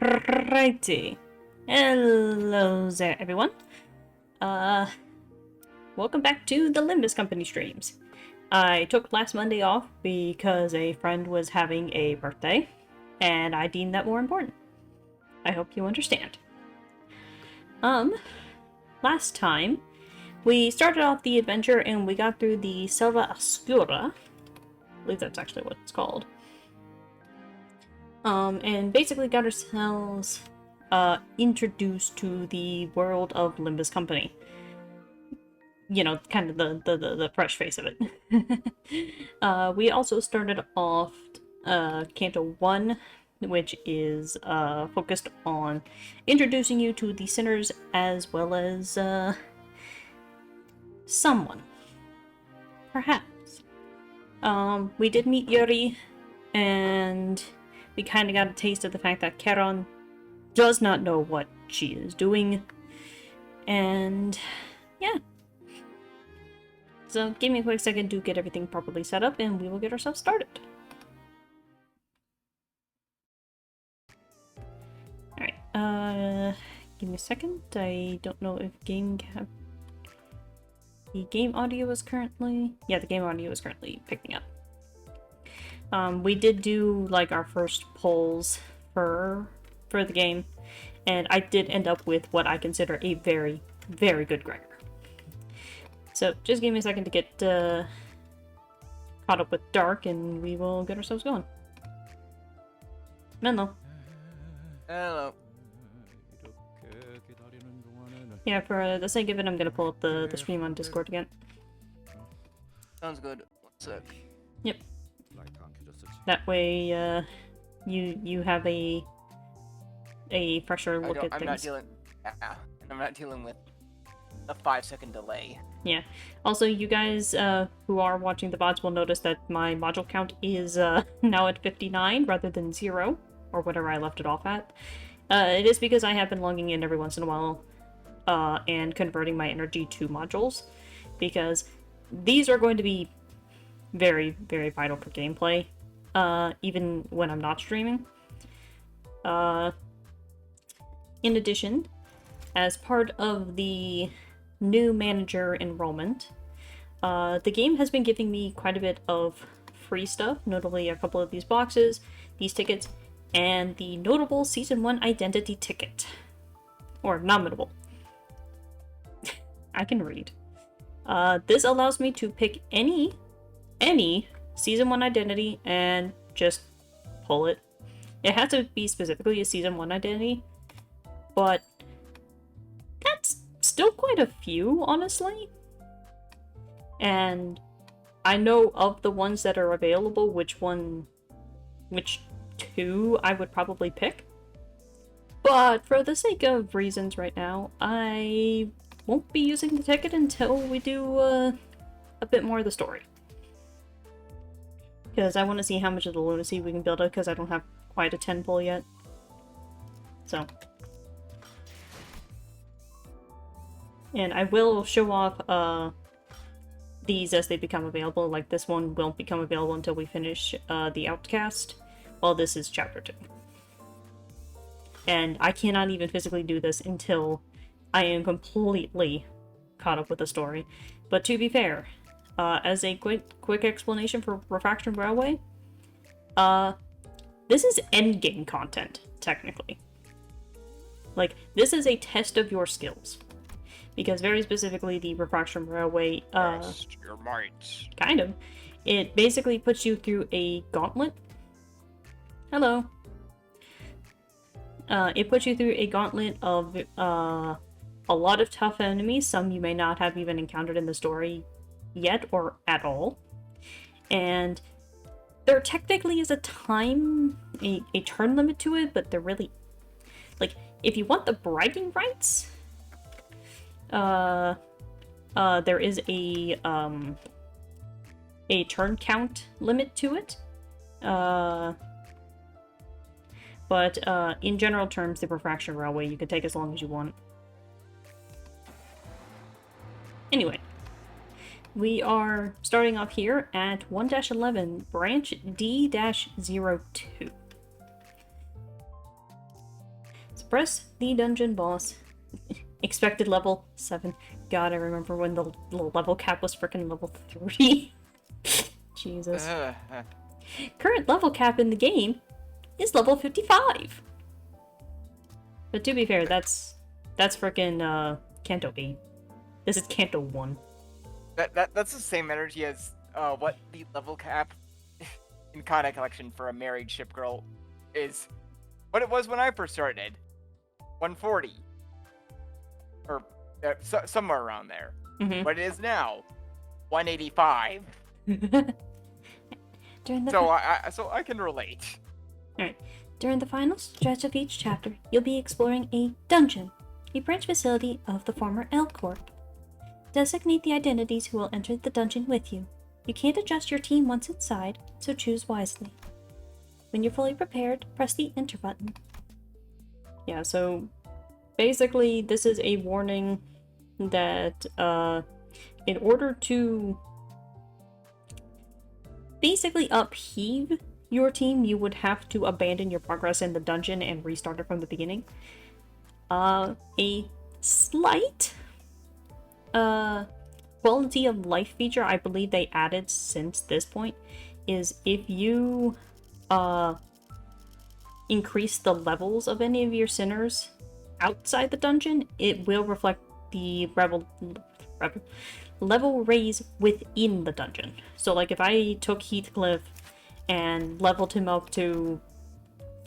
Alrighty. Hello there, everyone. Welcome back to the Limbus Company streams. I took last Monday off because a friend was having a birthday, and I deemed that more important. I hope you understand. Last time, we started off the adventure and we got through the Selva Oscura. I believe that's actually what it's called. And basically got ourselves introduced to the world of Limbus Company. You know, kind of the fresh face of it. We also started off Canto 1, which is focused on introducing you to the sinners as well as someone. Perhaps. We did meet Yuri, and we kind of got a taste of the fact that Charon does not know what she is doing. And yeah. So give me a quick second to get everything properly set up and we will get ourselves started. Alright, give me a second. I don't know if the game audio is currently... Yeah, the game audio is currently picking up. We did do, like, our first polls for the game, and I did end up with what I consider a very, very good Gregor. So, just give me a second to get caught up with Dark, and we will get ourselves going. Menlo. Hello. Yeah, for the sake of it, I'm gonna pull up the stream on Discord again. Sounds good. 1 sec. Yep. That way, you have a fresher look at things. I'm not dealing with a 5-second delay. Yeah. Also, you guys who are watching the VODs will notice that my module count is now at 59 rather than 0, or whatever I left it off at. It is because I have been logging in every once in a while and converting my energy to modules, because these are going to be very, very vital for gameplay, even when I'm not streaming. In addition, as part of the new manager enrollment, the game has been giving me quite a bit of free stuff, notably a couple of these boxes, these tickets, and the notable Season 1 identity ticket. Or nominable. I can read. This allows me to pick any Season 1 identity and just pull it. It has to be specifically a Season 1 identity, but that's still quite a few, honestly. And I know of the ones that are available, which two I would probably pick. But for the sake of reasons right now, I won't be using the ticket until we do a bit more of the story. Because I want to see how much of the lunacy we can build up, because I don't have quite a 10 pull yet. So. And I will show off these as they become available. Like, this one won't become available until we finish the Outcast. Well, this is Chapter 2. And I cannot even physically do this until I am completely caught up with the story. But to be fair, as a quick explanation for Refraction Railway, this is endgame content, technically. Like, this is a test of your skills. Because very specifically, the Refraction Railway, Test your might. kind of, it basically puts you through a gauntlet. Hello. It puts you through a gauntlet of a lot of tough enemies, some you may not have even encountered in the story yet or at all. And there technically is a turn limit to it, but they're really... Like, if you want the bragging rights, there is a turn count limit to it. But in general terms, the Refraction Railway, you can take as long as you want. Anyway, we are starting off here at 1-11, branch D-02. Press the dungeon boss. Expected level 7. God, I remember when the level cap was freaking level 3. Jesus. Current level cap in the game is level 55. But to be fair, that's freaking Canto 8. This is Canto 1. That's the same energy as what the level cap in Kana Collection for a married ship girl is. What it was when I first started. 140. Or somewhere around there. Mm-hmm. What it is now. 185. So I can relate. Alright. During the final stretch of each chapter, you'll be exploring a dungeon, a branch facility of the former L Corp. Designate the identities who will enter the dungeon with you. You can't adjust your team once inside, so choose wisely. When you're fully prepared, press the enter button. Yeah, so basically this is a warning that in order to basically upheave your team, you would have to abandon your progress in the dungeon and restart it from the beginning. A slight quality of life feature I believe they added since this point is if you increase the levels of any of your sinners outside the dungeon, it will reflect the level raise within the dungeon. So like if I took Heathcliff and leveled him up to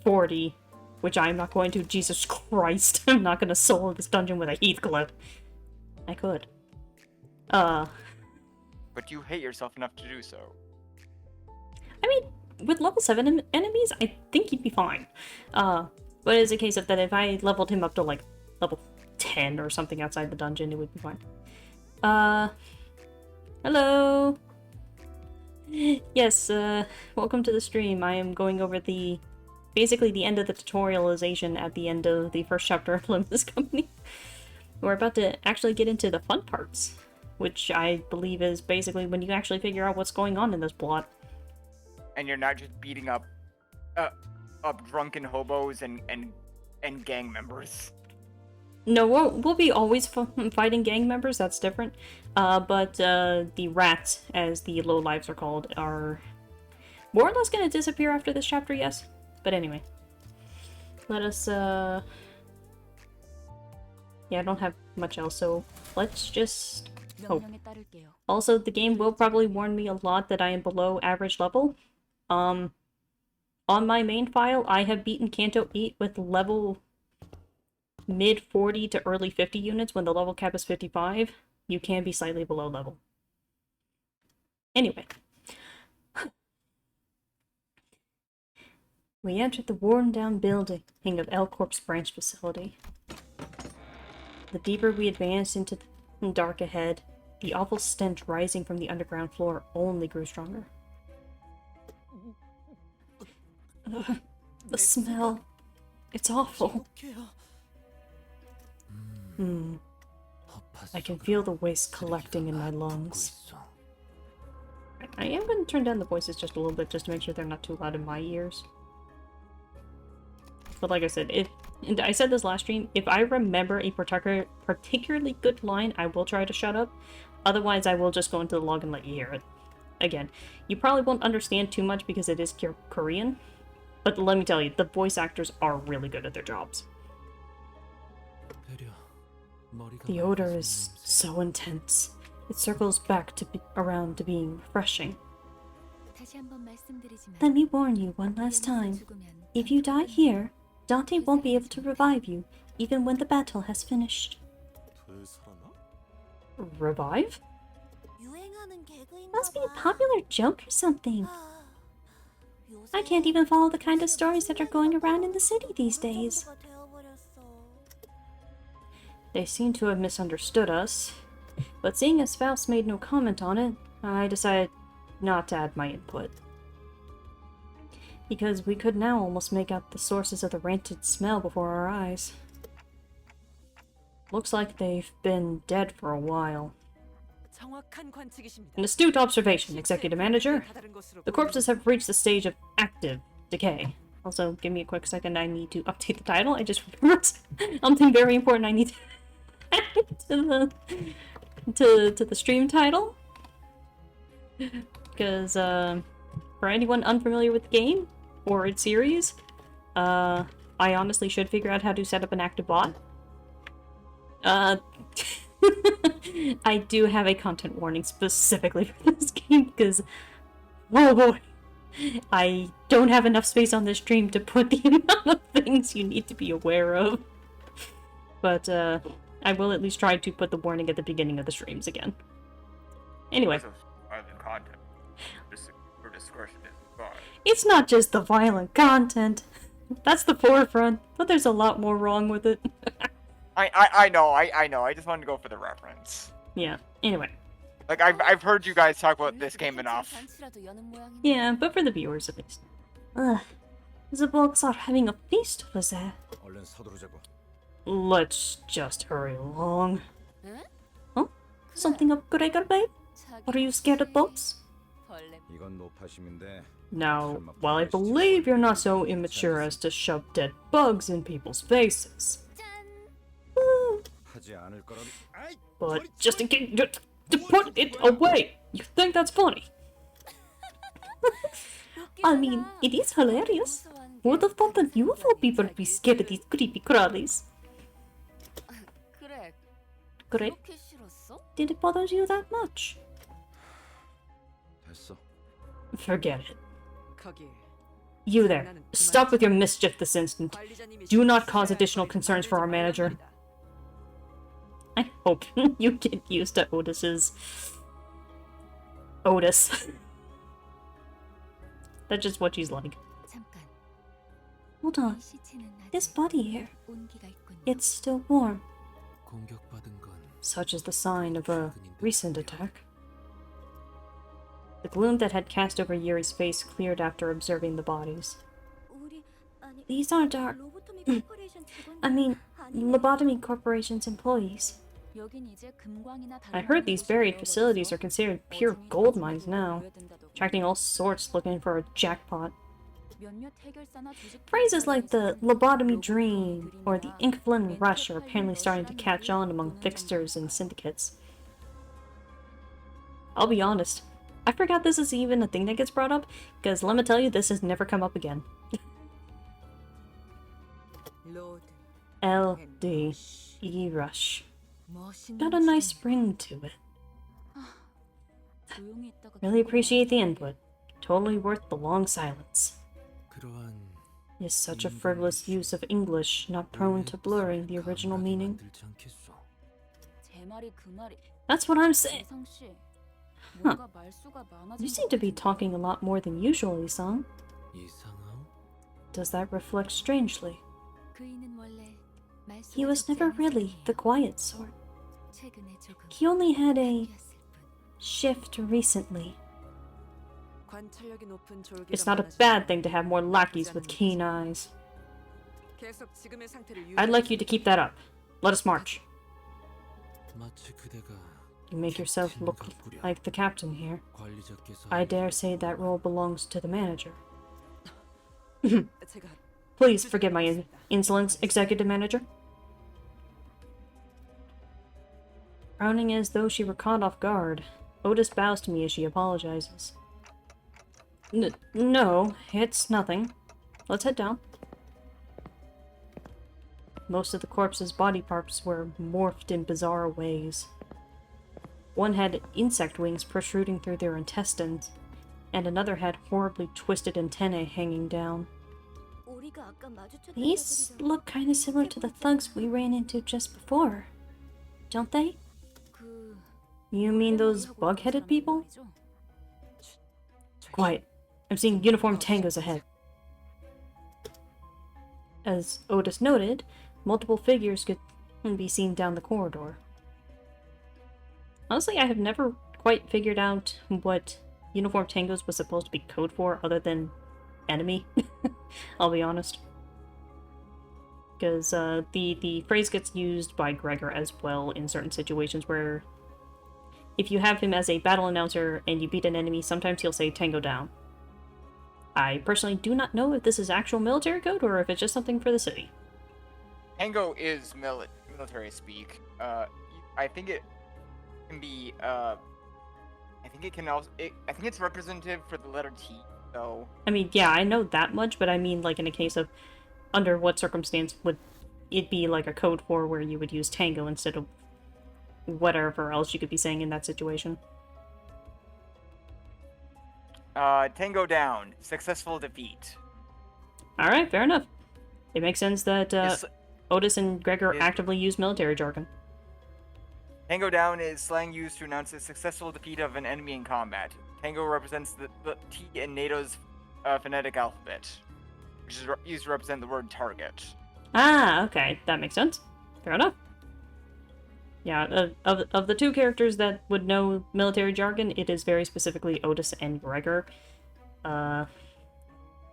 40, which I'm not going to, Jesus Christ, I'm not gonna solo this dungeon with a Heathcliff. I could. But you hate yourself enough to do so. I mean, with level 7 enemies, I think he'd be fine. But it's a case of that if I leveled him up to like level 10 or something outside the dungeon, it would be fine. Hello! Yes, welcome to the stream. I am going over basically the end of the tutorialization at the end of the first chapter of Limitless Company. We're about to actually get into the fun parts, which I believe is basically when you actually figure out what's going on in this plot. And you're not just beating up drunken hobos and gang members. No, we'll be always fighting gang members, that's different. But the rats, as the lowlives are called, are more or less gonna disappear after this chapter, yes? But anyway. Let us, yeah, I don't have much else, so let's just hope. Also, the game will probably warn me a lot that I am below average level. On my main file, I have beaten Canto 8 with level mid 40 to early 50 units when the level cap is 55. You can be slightly below level. Anyway. We entered the worn down building of L Corp's branch facility. The deeper we advanced into the dark ahead, the awful stench rising from the underground floor only grew stronger. The smell. It's awful. I can feel the waste collecting in my lungs. I am going to turn down the voices just a little bit just to make sure they're not too loud in my ears. But like I said, and I said this last stream, if I remember a particularly good line, I will try to shut up. Otherwise, I will just go into the log and let you hear it. Again, you probably won't understand too much because it is Korean. But let me tell you, the voice actors are really good at their jobs. The odor is so intense. It circles back around to being refreshing. Let me warn you one last time. If you die here, Dante won't be able to revive you, even when the battle has finished. Revive? Must be a popular joke or something. I can't even follow the kind of stories that are going around in the city these days. They seem to have misunderstood us, but seeing as Faust made no comment on it, I decided not to add my input. Because we could now almost make out the sources of the rancid smell before our eyes. Looks like they've been dead for a while. An astute observation, Executive Manager. The corpses have reached the stage of active decay. Also, give me a quick second. I need to update the title. I just remembered something very important I need to add to the stream title. Because, for anyone unfamiliar with the game or its series, I honestly should figure out how to set up an active bot. I do have a content warning specifically for this game because, oh boy, I don't have enough space on this stream to put the amount of things you need to be aware of. But, I will at least try to put the warning at the beginning of the streams again. Anyway. Content. For discretion is advised. It's not just the violent content. That's the forefront, but there's a lot more wrong with it. I know. I just wanted to go for the reference. Yeah, anyway. Like, I've heard you guys talk about this game enough. Yeah, but for the viewers at least. Ugh. The bugs are having a feast over there. Let's just hurry along. Huh? Something up, Gregor, babe? Are you scared of bugs? Now, while I believe you're not so immature as to shove dead bugs in people's faces. But just in case, to put it away! You think that's funny? I mean, it is hilarious. Who would have thought that UFO people would be scared of these creepy crawlies? Great. Did it bother you that much? Forget it. You there. Stop with your mischief this instant. Do not cause additional concerns for our manager. I hope you get used to Otis. That's just what she's like. Hold on. This body here. It's still warm. Such is the sign of a recent attack. The gloom that had cast over Yuri's face cleared after observing the bodies. These aren't our... I mean, Lobotomy Corporation's employees. I heard these buried facilities are considered pure gold mines now, attracting all sorts looking for a jackpot. Phrases like the lobotomy dream or the Inkflin rush are apparently starting to catch on among fixers and syndicates. I'll be honest, I forgot this is even a thing that gets brought up, because let me tell you, this has never come up again. LD rush. Got a nice ring to it. Really appreciate the input. Totally worth the long silence. Is such a frivolous use of English not prone to blurring the original meaning? That's what I'm saying. Huh. You seem to be talking a lot more than usual, Isang. Does that reflect strangely? He was never really the quiet sort. He only had a shift recently. It's not a bad thing to have more lackeys with keen eyes. I'd like you to keep that up. Let us march. You make yourself look like the captain here. I dare say that role belongs to the manager. Please forgive my insolence, Executive Manager. Frowning as though she were caught off guard, Otis bows to me as she apologizes. No, it's nothing. Let's head down. Most of the corpse's body parts were morphed in bizarre ways. One had insect wings protruding through their intestines, and another had horribly twisted antennae hanging down. These look kinda similar to the thugs we ran into just before, don't they? You mean those bug-headed people? Quiet. I'm seeing uniformed tangos ahead. As Otis noted, multiple figures could be seen down the corridor. Honestly, I have never quite figured out what uniformed tangos was supposed to be code for other than enemy. I'll be honest. Because the phrase gets used by Gregor as well in certain situations where if you have him as a battle announcer and you beat an enemy, sometimes he'll say tango down. I personally do not know if this is actual military code or if it's just something for the city. Tango is military speak. I think it can be. I think it can also. I think it's representative for the letter T. So. I mean, yeah, I know that much, but I mean, like, in a case of under what circumstance would it be like a code for where you would use Tango instead of whatever else you could be saying in that situation? Tango down. Successful defeat. Alright, fair enough. It makes sense that Otis and Gregor actively use military jargon. Tango down is slang used to announce a successful defeat of an enemy in combat. Tango represents the T in NATO's phonetic alphabet, which is used to represent the word target. Ah, okay. That makes sense. Fair enough. Yeah, of the two characters that would know military jargon, it is very specifically Otis and Gregor.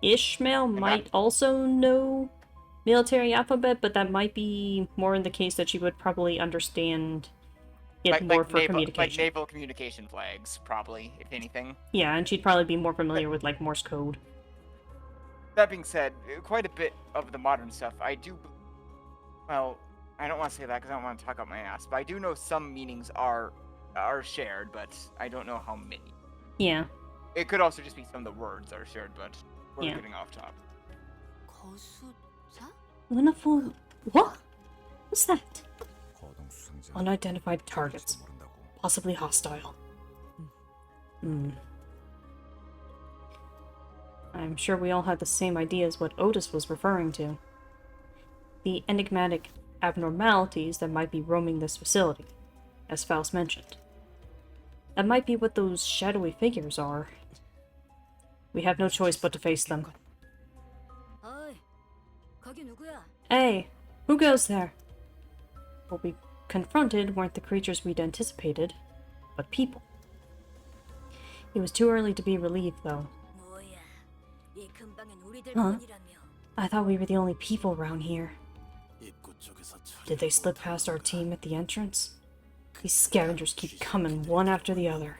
Ishmael might also know military alphabet, but that might be more in the case that she would probably understand it more for communication. Like naval communication flags, probably, if anything. Yeah, and she'd probably be more familiar with, like, Morse code. That being said, quite a bit of the modern stuff, I do... Well, I don't want to say that because I don't want to talk up my ass, but I do know some meanings are shared, but I don't know how many. Yeah. It could also just be some of the words are shared, but we're getting off top. Uniform... What? What's that? Unidentified targets. Possibly hostile. I'm sure we all had the same idea as what Otis was referring to. The enigmatic abnormalities that might be roaming this facility, as Faust mentioned. That might be what those shadowy figures are. We have no choice but to face them. Hey, who goes there? What we confronted weren't the creatures we'd anticipated, but people. It was too early to be relieved, though. Huh? I thought we were the only people around here. Did they slip past our team at the entrance? These scavengers keep coming one after the other.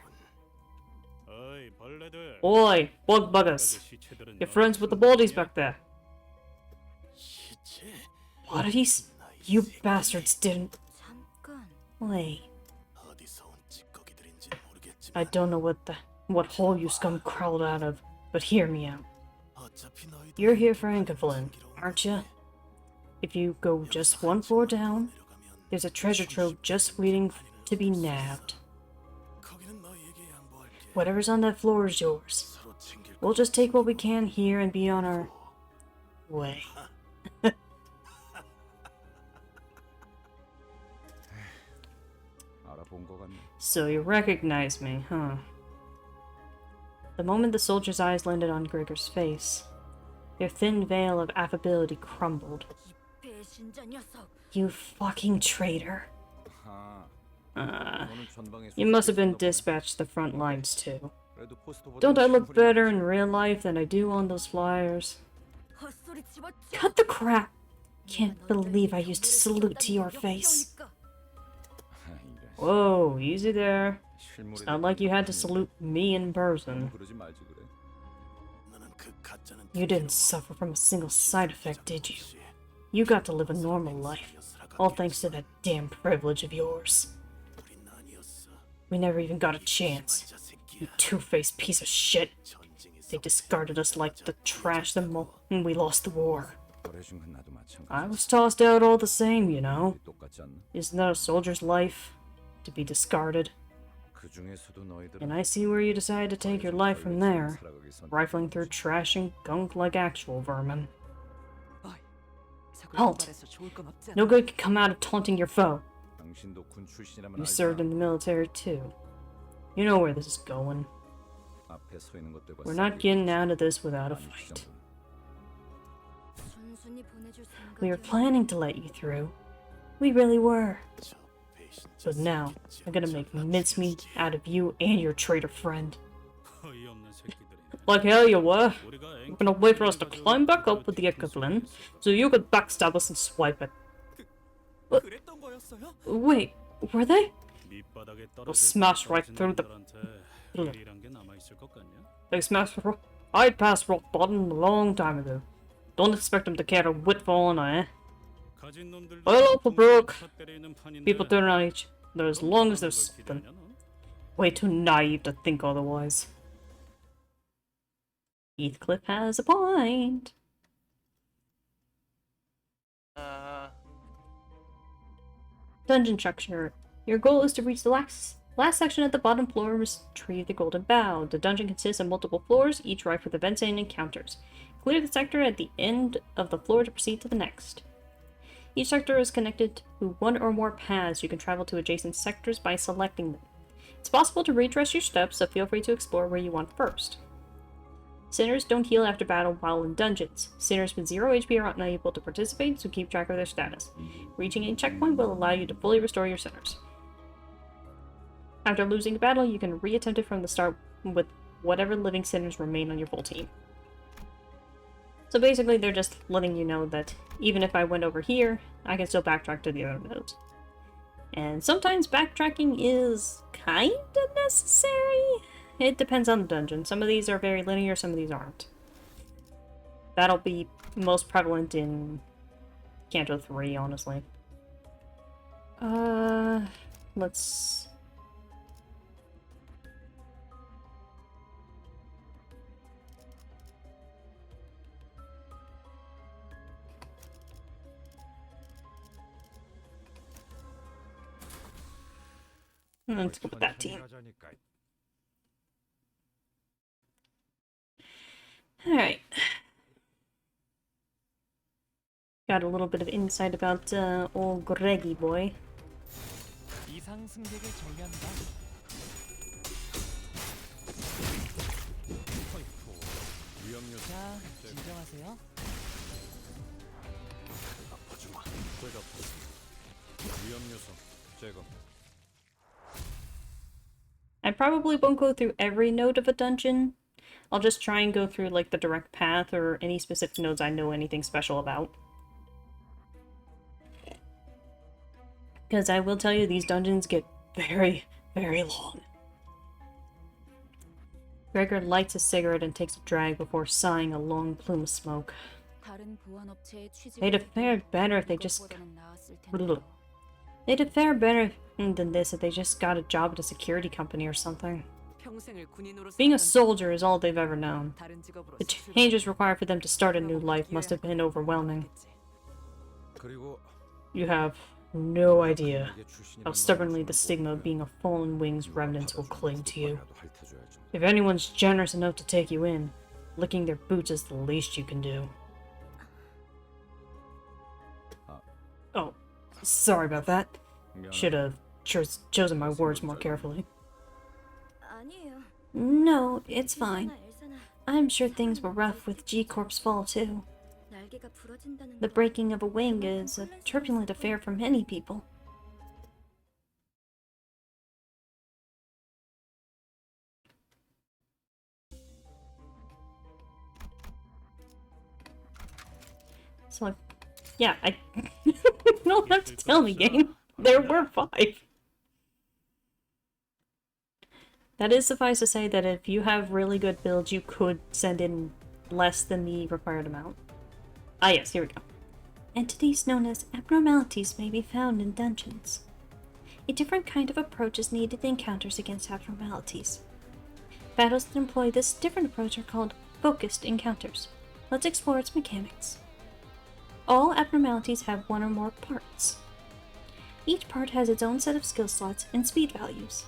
Oi, bug buggers! You're friends with the baldies back there. Oddities? You bastards didn't... Wait. I don't know what hole you scum crawled out of, but hear me out. You're here for Ankeflin, aren't you? If you go just one floor down, there's a treasure trove just waiting to be nabbed. Whatever's on that floor is yours. We'll just take what we can here and be on our way. So you recognize me, huh? The moment the soldier's eyes landed on Gregor's face, their thin veil of affability crumbled. You fucking traitor. You must have been dispatched to the front lines too. Don't I look better in real life than I do on those flyers? Cut the crap! Can't believe I used to salute to your face. Whoa, easy there. It's not like you had to salute me in person. You didn't suffer from a single side effect, did you? You got to live a normal life, all thanks to that damn privilege of yours. We never even got a chance. You two-faced piece of shit. They discarded us like the trash the moment we lost the war. I was tossed out all the same, you know. Isn't that a soldier's life? To be discarded. And I see where you decided to take your life from there, rifling through trash and gunk like actual vermin. Halt! No good can come out of taunting your foe. You served in the military too. You know where this is going. We're not getting out of this without a fight. We were planning to let you through. We really were. But now, I'm gonna make mincemeat out of you and your traitor friend. Like hell you were. You're gonna wait for us to climb back up with the Ecoflin, so you could backstab us and swipe it. What? Wait, were they? We'll smash right through the... They smashed I'd passed rock bottom a long time ago. Don't expect them to care a whit for honor, eh? Well, up Brooke. People turn on each other as long as there's something. Way too naive to think otherwise. Heathcliff has a point. Dungeon structure. Your goal is to reach the last section at the bottom floor and retrieve the golden bow. The dungeon consists of multiple floors, each ripe with events and encounters. Clear the sector at the end of the floor to proceed to the next. Each sector is connected to one or more paths. You can travel to adjacent sectors by selecting them. It's possible to retrace your steps, so feel free to explore where you want first. Sinners don't heal after battle while in dungeons. Sinners with 0 HP are unable to participate, so keep track of their status. Reaching a checkpoint will allow you to fully restore your sinners. After losing a battle, you can reattempt it from the start with whatever living sinners remain on your full team. So basically, they're just letting you know that even if I went over here, I can still backtrack to the other nodes. And sometimes backtracking is kinda necessary. It depends on the dungeon. Some of these are very linear, some of these aren't. That'll be most prevalent in Canto 3, honestly. Let's... Let's go with that team. Alright. Got a little bit of insight about old Greggy boy. I probably won't go through every node of a dungeon. I'll just try and go through like the direct path or any specific nodes I know anything special about. Because I will tell you, these dungeons get very, very long. Gregor lights a cigarette and takes a drag before sighing a long plume of smoke. They'd have fared better if they just... They'd have fared better than this if they just got a job at a security company or something. Being a soldier is all they've ever known. The changes required for them to start a new life must have been overwhelming. You have no idea how stubbornly the stigma of being a fallen wing's remnants will cling to you. If anyone's generous enough to take you in, licking their boots is the least you can do. Oh, sorry about that. Should have chosen my words more carefully. No, it's fine. I'm sure things were rough with G-Corp's fall, too. The breaking of a wing is a turbulent affair for many people. So, yeah, I don't have to tell me, game. There were 5. That is suffice to say that if you have really good builds, you could send in less than the required amount. Ah yes, here we go. Entities known as abnormalities may be found in dungeons. A different kind of approach is needed in encounters against abnormalities. Battles that employ this different approach are called focused encounters. Let's explore its mechanics. All abnormalities have one or more parts. Each part has its own set of skill slots and speed values.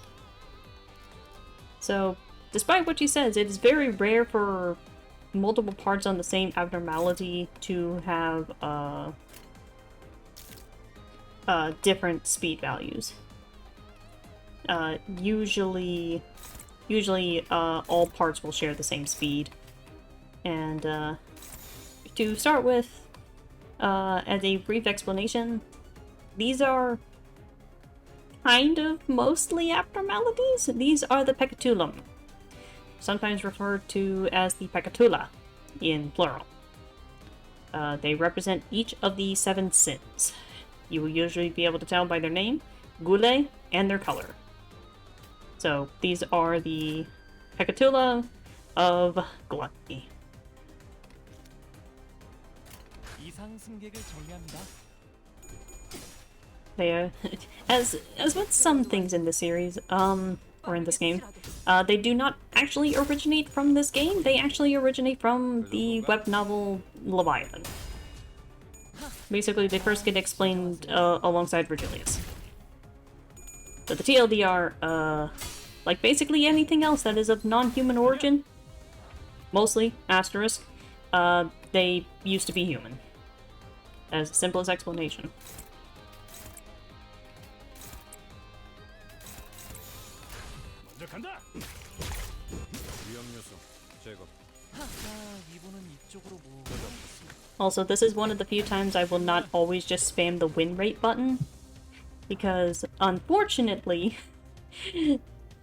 So, despite what she says, it is very rare for multiple parts on the same abnormality to have different speed values. Usually all parts will share the same speed. And to start with, as a brief explanation, these are kind of mostly abnormalities. These are the Peccatulum, sometimes referred to as the Peccatula in plural. They represent each of the 7 sins. You will usually be able to tell by their name, gule, and their color. So these are the Peccatula. of gluttony. 이상 승객을 정리합니다. They, as with some things in the series, or in this game, they do not actually originate from this game. They actually originate from the web novel Leviathan. Basically, they first get explained alongside Virgilius. But the TLDR, like basically anything else that is of non-human origin, mostly, asterisk, they used to be human. As the simplest explanation. 먼저 간다. 위험 요소 제거. 이분은 이쪽으로 Also, this is one of the few times I will not always just spam the win rate button. Because, unfortunately,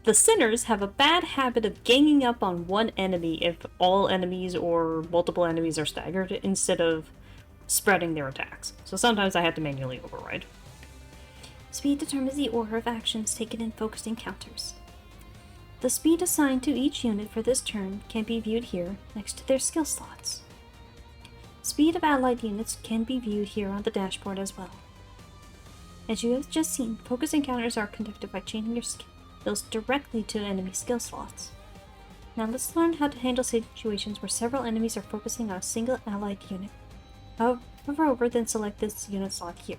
the sinners have a bad habit of ganging up on one enemy if all enemies or multiple enemies are staggered, instead of spreading their attacks. So sometimes I have to manually override. Speed determines the order of actions taken in focused encounters. The speed assigned to each unit for this turn can be viewed here, next to their skill slots. Speed of allied units can be viewed here on the dashboard as well. As you have just seen, focus encounters are conducted by chaining your skills directly to enemy skill slots. Now let's learn how to handle situations where several enemies are focusing on a single allied unit. Hover over, then select this unit slot here.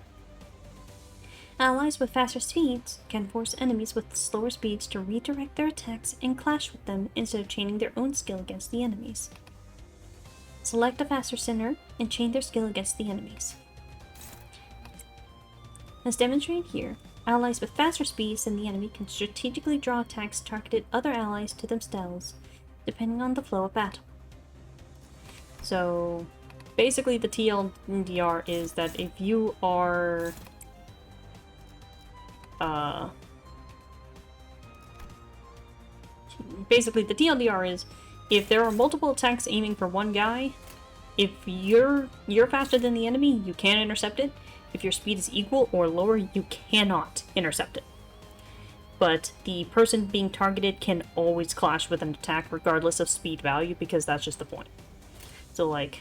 Allies with faster speeds can force enemies with slower speeds to redirect their attacks and clash with them instead of chaining their own skill against the enemies. Select a faster sinner and chain their skill against the enemies. As demonstrated here, allies with faster speeds than the enemy can strategically draw attacks targeted other allies to themselves, depending on the flow of battle. So, basically the TLDR is that if you are... basically the TLDR is, if there are multiple attacks aiming for one guy, if you're faster than the enemy, you can intercept it. If your speed is equal or lower, you cannot intercept it. But the person being targeted can always clash with an attack regardless of speed value, because that's just the point. So like,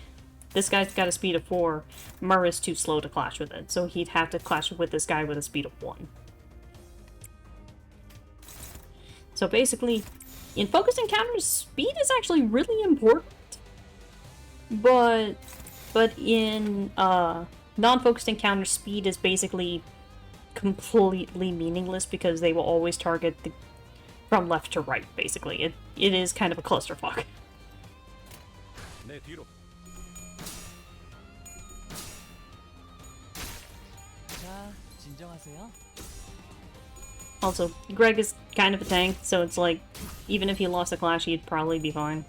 this guy's got a speed of 4, Mur is too slow to clash with it, so he'd have to clash with this guy with a speed of 1. So basically, in focused encounters, speed is actually really important. But in non-focused encounters, speed is basically completely meaningless because they will always target from left to right, basically. It is kind of a clusterfuck. 내 뒤로. 자, 진정하세요. Also, Greg is kind of a tank, so it's like, even if he lost a clash, he'd probably be fine.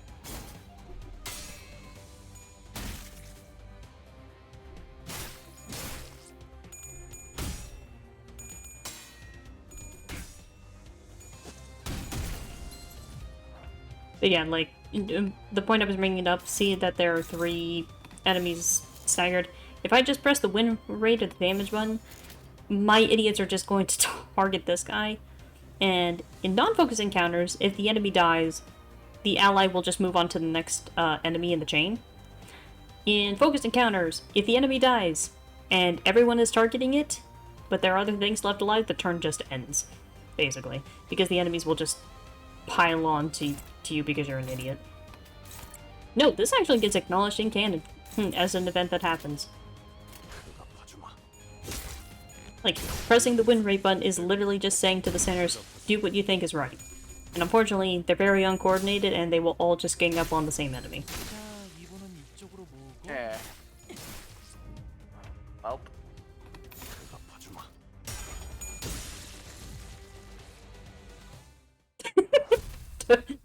But yeah, like, the point I was bringing it up, see that there are 3 enemies staggered. If I just press the win rate or the damage button, my idiots are just going to target this guy. And in non-focus encounters, if the enemy dies, the ally will just move on to the next enemy in the chain. In focused encounters, if the enemy dies and everyone is targeting it, but there are other things left alive, the turn just ends, basically. Because the enemies will just pile on to you because you're an idiot. No, this actually gets acknowledged in canon as an event that happens. Like, pressing the win rate button is literally just saying to the sinners, do what you think is right. And unfortunately, they're very uncoordinated and they will all just gang up on the same enemy. Yeah. Well.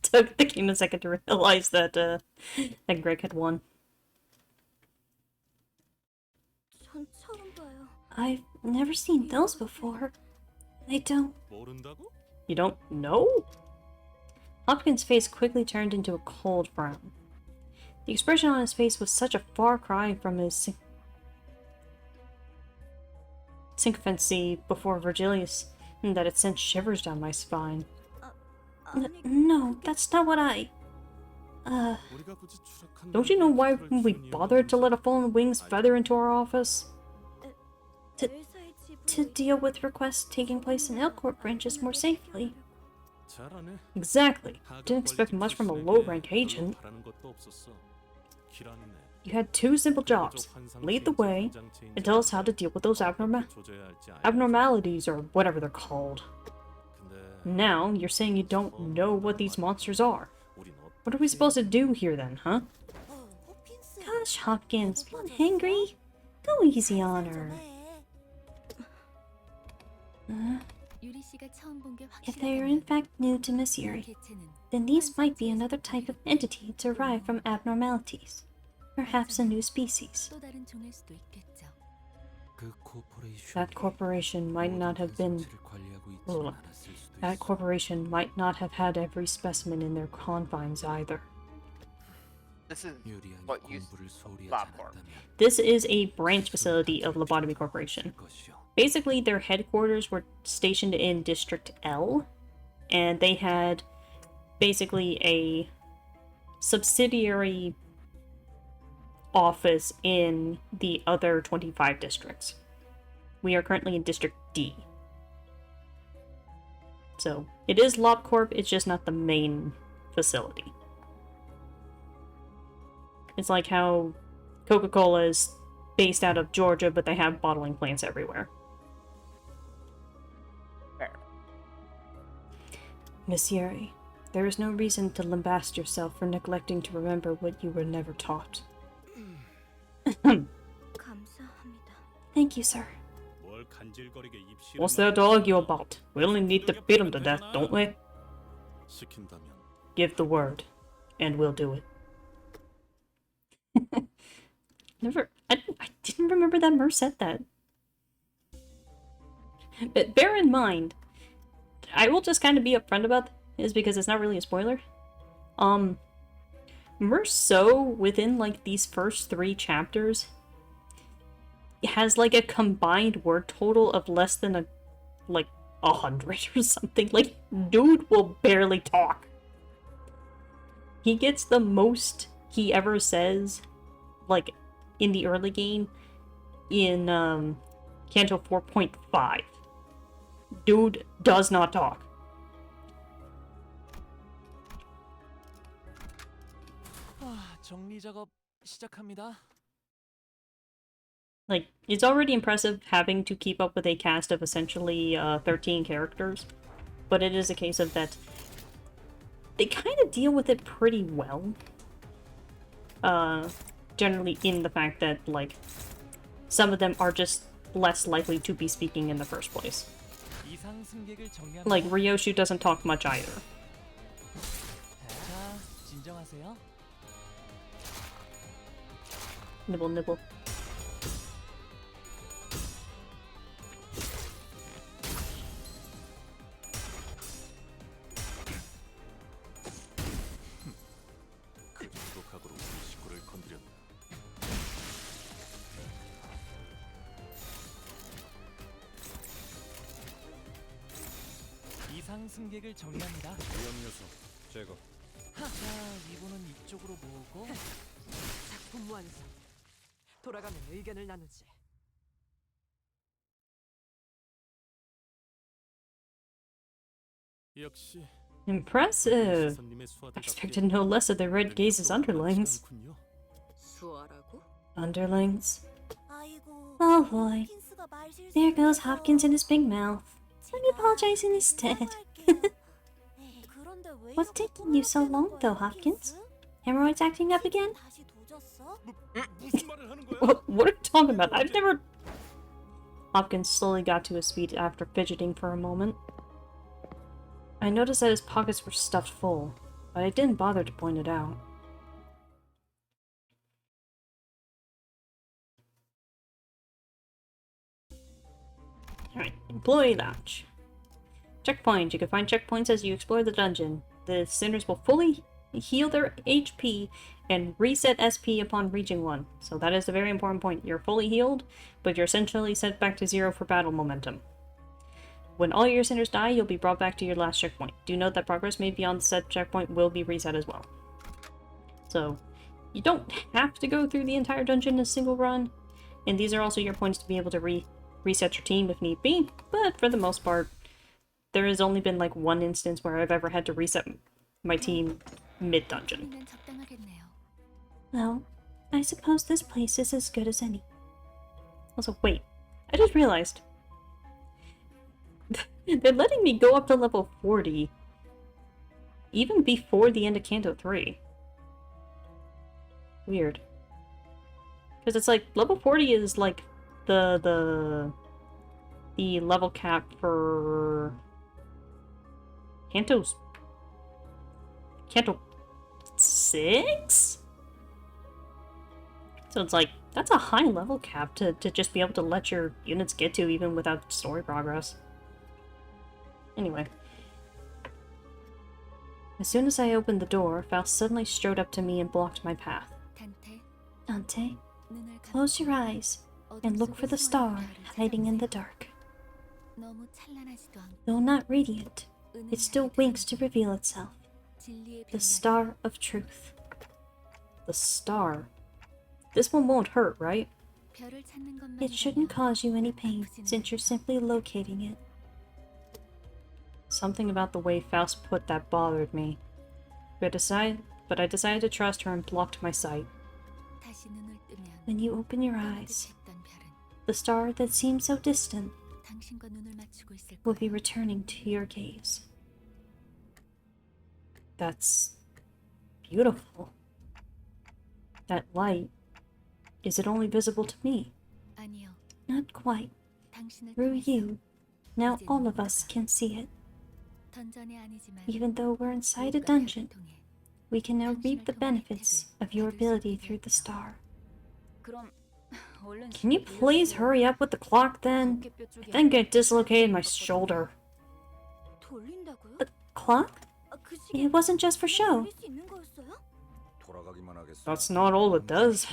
Took the game a second to realize that, that Greg had won. I've never seen those before. I don't... 모른다고? You don't know? Hopkins' face quickly turned into a cold frown. The expression on his face was such a far cry from his sycophancy before Virgilius that it sent shivers down my spine. No, that's not what 우리가 굳이 추락한 Don't you know why 그럴 we 기운이 bothered to let a 없는지 fallen wing's feather into our office? To deal with requests taking place in Elcourt branches more safely. 잘하네. Exactly. Didn't expect much from a low-rank agent. 바라는 것도 없었어. 기란이네. You had two simple jobs. Lead the way, and tell us how to deal with those 조져야 할지 알고. abnormalities, or whatever they're called. 근데 Now, you're saying you don't know what these monsters are. 우린 What are we supposed to do here then, huh? Gosh, Hopkins, blood hangry? Go easy on her. If they are in fact new to Miss Yuri, then these might be another type of entity derived from abnormalities. Perhaps a new species. 그 코퍼레이션이 That corporation might not have been... 성체를 관리하고 있지는 Ugh. 않았을 수도 That 있어. corporation might not have had every specimen in their confines either. This is 유리한 what you 공부를 소홀히 하지 LabCorp. 않았다면 This is a branch facility of Lobotomy Corporation. 것이요. Basically, their headquarters were stationed in District L, and they had basically a subsidiary office in the other 25 districts. We are currently in District D. So, it is LobCorp, it's just not the main facility. It's like how Coca-Cola is based out of Georgia, but they have bottling plants everywhere. fair. Miss Yuri, there is no reason to lambast yourself for neglecting to remember what you were never taught. Thank you, sir. 뭘 간질거리게 입시를 What's there to argue about? We only need to beat him to death, don't we? 시킨다면 Give the word, and we'll do it. I didn't remember that Mer said that. But bear in mind, I will just kind of be upfront about this because it's not really a spoiler. Merceau, within like these first 3 chapters, has like a combined word total of less than 100 or something. Like, dude will barely talk. He gets the most he ever says, like, in the early game, in Canto 4.5. Dude does not talk. 정리 작업 시작합니다. Like, it's already impressive having to keep up with a cast of essentially 13 characters, but it is a case of that they kind of deal with it pretty well. Generally in the fact that, like, some of them are just less likely to be speaking in the first place. 이상 승객을 정리합니다. Like, Ryoshu doesn't talk much either. 자, 진정하세요. Nibble, nibble. 그 정도 각오로 우리 식구를 건드렸나. 이상 승객을 정리합니다. 위험 요소 제거. 자, 이분은 이쪽으로 모으고. 작품 완성. 돌아가면 의견을 나누지. 역시 Impressive! 선님의 수하들답게 Expected no less of the red gaze's underlings. 않군요. 수아라고? Underlings. Oh boy. There goes Hopkins in his big mouth. Let me apologize instead. What's taking you so long, though, Hopkins? Hemorrhoids acting up again? 무슨 말을 하는 거야? What are you talking about? I've never... Hopkins slowly got to his feet after fidgeting for a moment. I noticed that his pockets were stuffed full, but I didn't bother to point it out. Alright, Employee Lounge. Checkpoint. You can find checkpoints as you explore the dungeon. The sinners will fully heal their HP and reset SP upon reaching one. So that is a very important point. You're fully healed, but you're essentially set back to 0 for battle momentum. When all your sinners die, you'll be brought back to your last checkpoint. Do note that progress made beyond the set checkpoint will be reset as well. So you don't have to go through the entire dungeon in a single run, and these are also your points to be able to reset your team if need be, but for the most part, there has only been like one instance where I've ever had to reset my team mid-dungeon. Well, I suppose this place is as good as any. Also, wait, I just realized. They're letting me go up to level 40 even before the end of Canto 3. Weird. Because it's like, level 40 is like the level cap for Canto 6? So it's like, that's a high level cap to just be able to let your units get to even without story progress. Anyway. As soon as I opened the door, Faust suddenly strode up to me and blocked my path. Dante, close your eyes and look for the star hiding in the dark. Though not radiant, it still winks to reveal itself. The star of truth. The star? This one won't hurt, right? It shouldn't cause you any pain, since you're simply locating it. Something about the way Faust put that bothered me. But I decided to trust her and blocked my sight. When you open your eyes, the star that seems so distant will be returning to your gaze. That's beautiful. That light, is it only visible to me? Not quite. Through you, now all of us can see it. Even though we're inside a dungeon, we can now reap the benefits of your ability through the star. Can you please hurry up with the clock then? I think I dislocated my shoulder. The clock? It wasn't just for show. That's not all it does.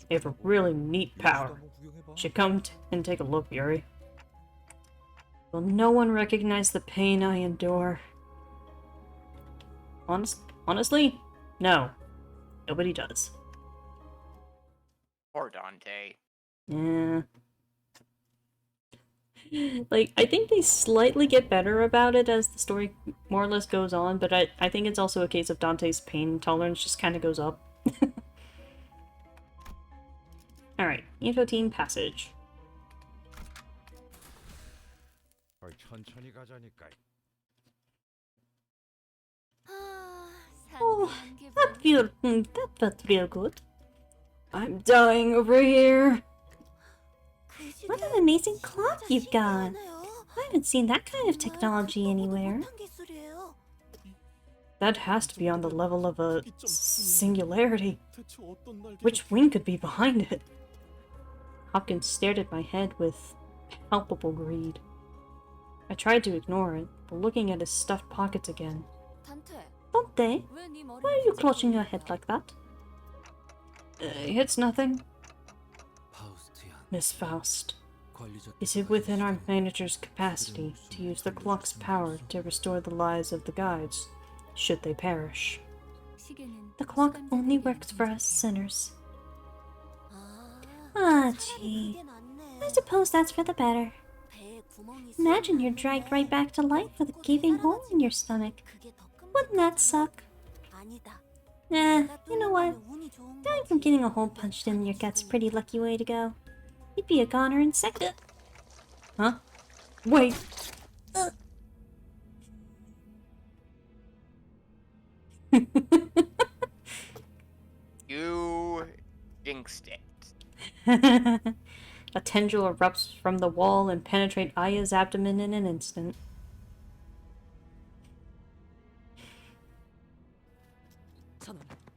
They have a really neat power. Should come and take a look, Yuri. Will no one recognize the pain I endure? Honestly, no. Nobody does. Poor Dante. Yeah. Like, I think they slightly get better about it as the story more or less goes on, but I think it's also a case of Dante's pain tolerance just kind of goes up. Alright, Info Team Passage. Oh, that felt real good. I'm dying over here. What an amazing clock you've got. I haven't seen that kind of technology anywhere. That has to be on the level of a singularity. Which wing could be behind it? Hopkins stared at my head with palpable greed. I tried to ignore it, but looking at his stuffed pockets again. Dante, why are you clutching your head like that? It's nothing. Miss Faust, is it within our manager's capacity to use the clock's power to restore the lives of the guides, should they perish? The clock only works for us sinners. Ah, gee. I suppose that's for the better. Imagine you're dragged right back to life with a gaping hole in your stomach. Wouldn't that suck? You know what? Dying from getting a hole punched in your gut's a pretty lucky way to go. You'd be a goner in second. Huh? Wait! You jinxed it. A tendril erupts from the wall and penetrates Aya's abdomen in an instant.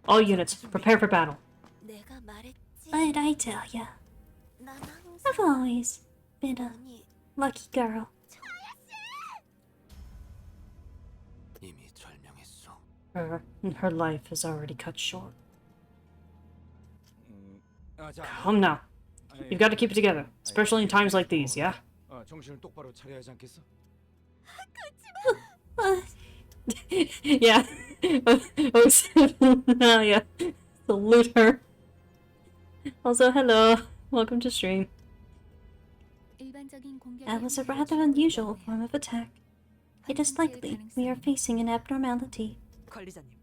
All units, prepare for battle. What'd I tell ya? I've always been a lucky girl. Her life is already cut short. Come now. You've got to keep it together, especially in times like these, yeah? Yeah. Naya. Salute her. Also, hello. Welcome to stream. That was a rather unusual form of attack. It is likely we are facing an abnormality. 관리자님,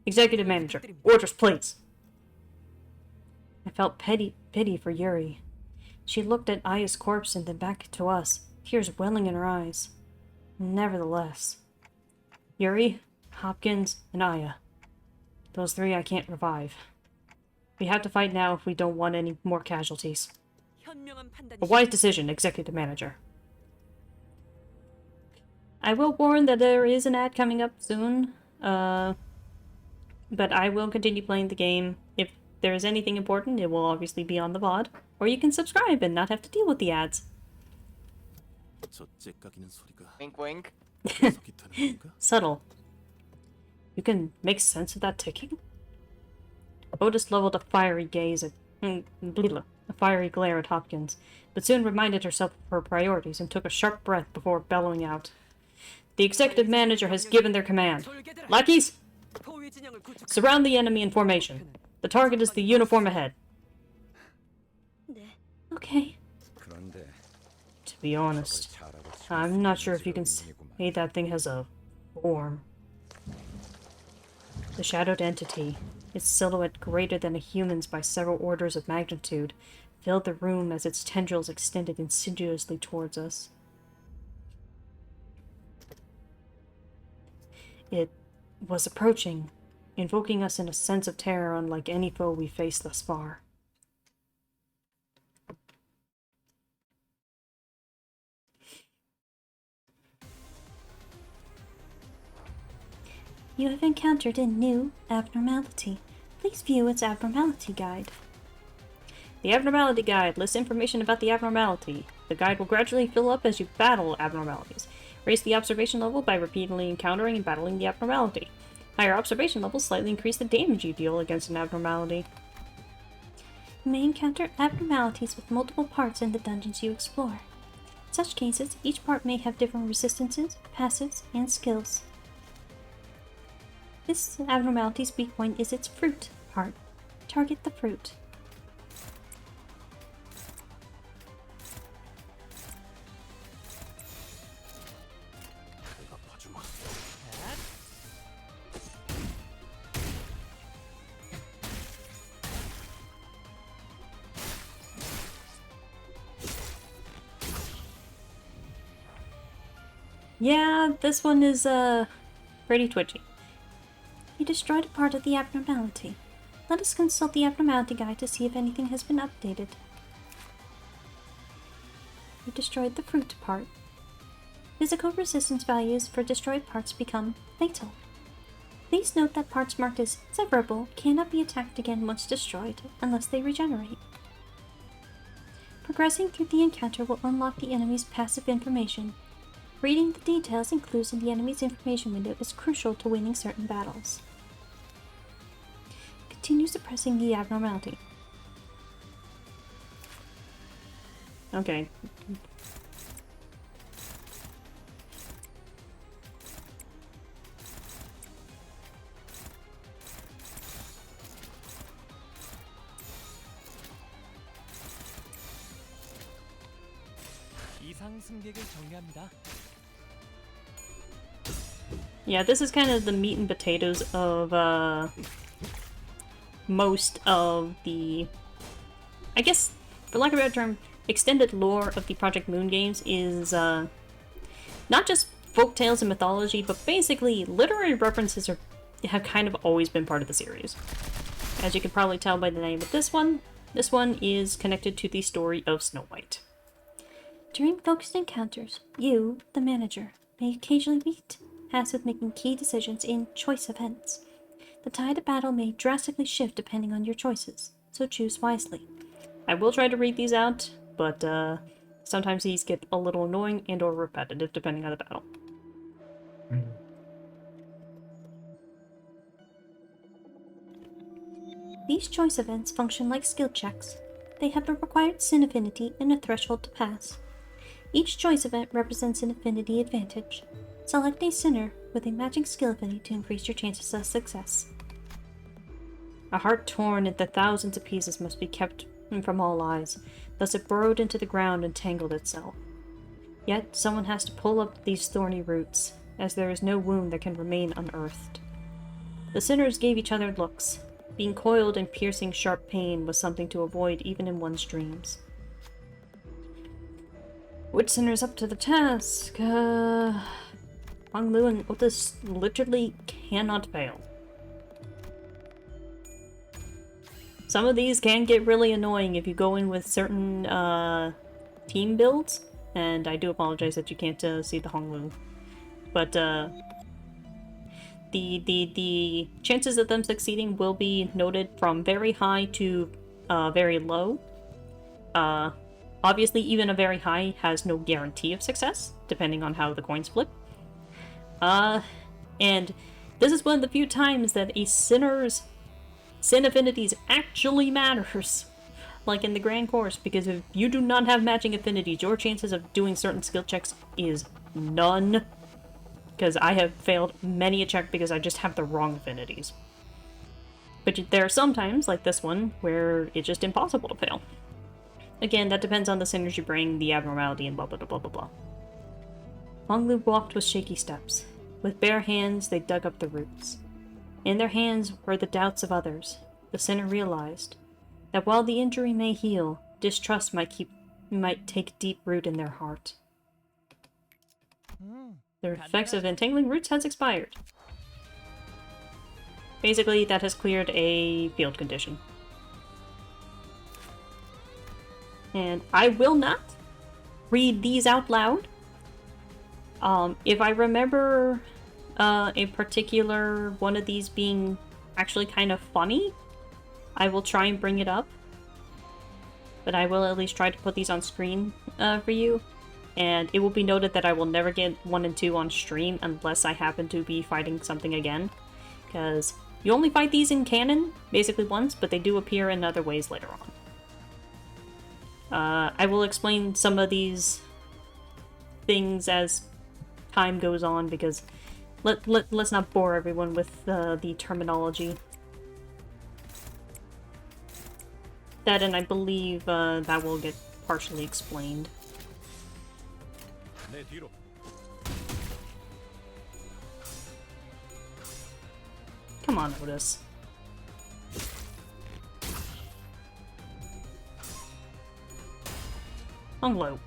Executive Manager, orders please. I felt pity for Yuri. She looked at Aya's corpse and then back to us, tears welling in her eyes. Nevertheless, Yuri, Hopkins, and Aya. Those three I can't revive. We have to fight now if we don't want any more casualties. 현명한 판단이 A wise decision, Executive Manager. I will warn that there is an ad coming up soon, but I will continue playing the game. If there is anything important, it will obviously be on the VOD, or you can subscribe and not have to deal with the ads. 저 째까기는 소리가 Wink, wink. 계속 있다는 건가? Subtle. You can make sense of that ticking? Otis leveled a fiery gaze at... a fiery glare at Hopkins, but soon reminded herself of her priorities and took a sharp breath before bellowing out. The executive manager has given their command. 돌게들아, Lackeys, 포위 진영을 구축. surround the enemy in formation. The target is the uniform ahead. Okay. 그런데 To be honest, I'm not sure if you can say that thing has a form. The shadowed entity, its silhouette greater than a human's by several orders of magnitude, filled the room as its tendrils extended insidiously towards us. It was approaching, invoking us in a sense of terror unlike any foe we faced thus far. You have encountered a new abnormality. Please view its abnormality guide. The Abnormality Guide lists information about the abnormality. The guide will gradually fill up as you battle abnormalities. Raise the observation level by repeatedly encountering and battling the abnormality. Higher observation levels slightly increase the damage you deal against an abnormality. You may encounter abnormalities with multiple parts in the dungeons you explore. In such cases, each part may have different resistances, passives, and skills. This abnormality's weak point is its fruit part. Target the fruit. 내가 봐주마. Yeah, this one is, pretty twitchy. You destroyed a part of the abnormality. Let us consult the abnormality guide to see if anything has been updated. You destroyed the fruit part. Physical resistance values for destroyed parts become fatal. Please note that parts marked as severable cannot be attacked again once destroyed, unless they regenerate. Progressing through the encounter will unlock the enemy's passive information. Reading the details included in the enemy's information window is crucial to winning certain battles. Continue suppressing the abnormality. Okay. 이상 승객을 정리합니다. Yeah, this is kind of the meat and potatoes of, most of the, I guess, for lack of a better term, extended lore of the Project Moon games is, not just folktales and mythology, but basically literary references have kind of always been part of the series. As you can probably tell by the name of this one is connected to the story of Snow White. During focused encounters, you, the manager, may occasionally be tasked with making key decisions in choice events. The tide of battle may drastically shift depending on your choices, so choose wisely. I will try to read these out, but sometimes these get a little annoying and or repetitive depending on the battle. These choice events function like skill checks. They have a required sin affinity and a threshold to pass. Each choice event represents an affinity advantage. Select a sinner with a matching skill ability to increase your chances of success. A heart torn into thousands of pieces must be kept from all eyes, thus it burrowed into the ground and tangled itself. Yet someone has to pull up these thorny roots, as there is no wound that can remain unearthed. The sinners gave each other looks. Being coiled in piercing sharp pain was something to avoid even in one's dreams. Which sinner's up to the task? Hong Lu and Otis literally cannot fail. Some of these can get really annoying if you go in with certain team builds, and I do apologize that you can't see the Hong Lu. But the chances of them succeeding will be noted from very high to very low. Obviously, even a very high has no guarantee of success, depending on how the coins flip. And this is one of the few times that a sinner's sin affinities actually matters. Like in the Grand Course, because if you do not have matching affinities, your chances of doing certain skill checks is none. Because I have failed many a check because I just have the wrong affinities. But there are some times, like this one, where it's just impossible to fail. Again, that depends on the sinners you bring, the abnormality, and blah blah blah blah blah blah. Hong Lu walked with shaky steps. With bare hands, they dug up the roots. In their hands were the doubts of others. The sinner realized that while the injury may heal, distrust might take deep root in their heart. The effects of entangling roots has expired. Basically, that has cleared a field condition. And I will not read these out loud. If I remember a particular one of these being actually kind of funny, I will try and bring it up. But I will at least try to put these on screen for you. And it will be noted that I will never get 1 and 2 on stream unless I happen to be fighting something again. Because you only fight these in canon, basically once, but they do appear in other ways later on. I will explain some of these things as time goes on, because let's not bore everyone with the terminology. That, and I believe that will get partially explained. Come on, Otis. Hung low.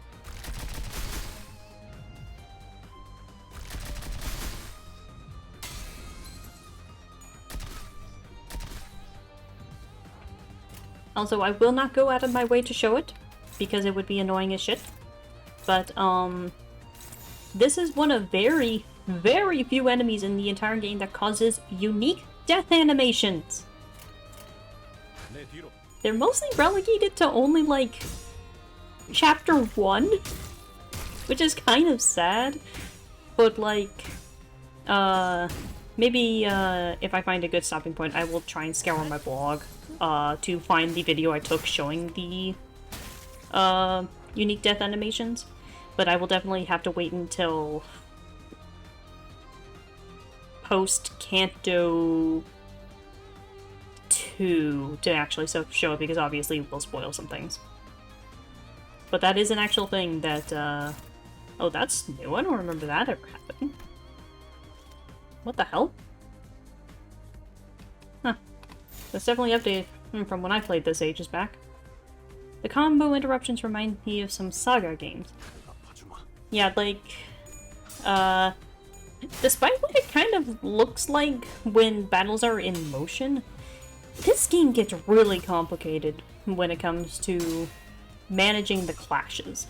Also, I will not go out of my way to show it, because it would be annoying as shit. But, this is one of very, very few enemies in the entire game that causes unique death animations. They're mostly relegated to only, like, Chapter 1, which is kind of sad. But, like, maybe, if I find a good stopping point, I will try and scour my blog, to find the video I took showing the, unique death animations. But I will definitely have to wait until post Canto 2 to actually show it, because obviously it will spoil some things. But that is an actual thing that, oh, that's new. I don't remember that ever happening. What the hell? Huh. That's definitely updated from when I played this ages back. The combo interruptions remind me of some Saga games. Yeah, like, despite what it kind of looks like when battles are in motion, this game gets really complicated when it comes to managing the clashes.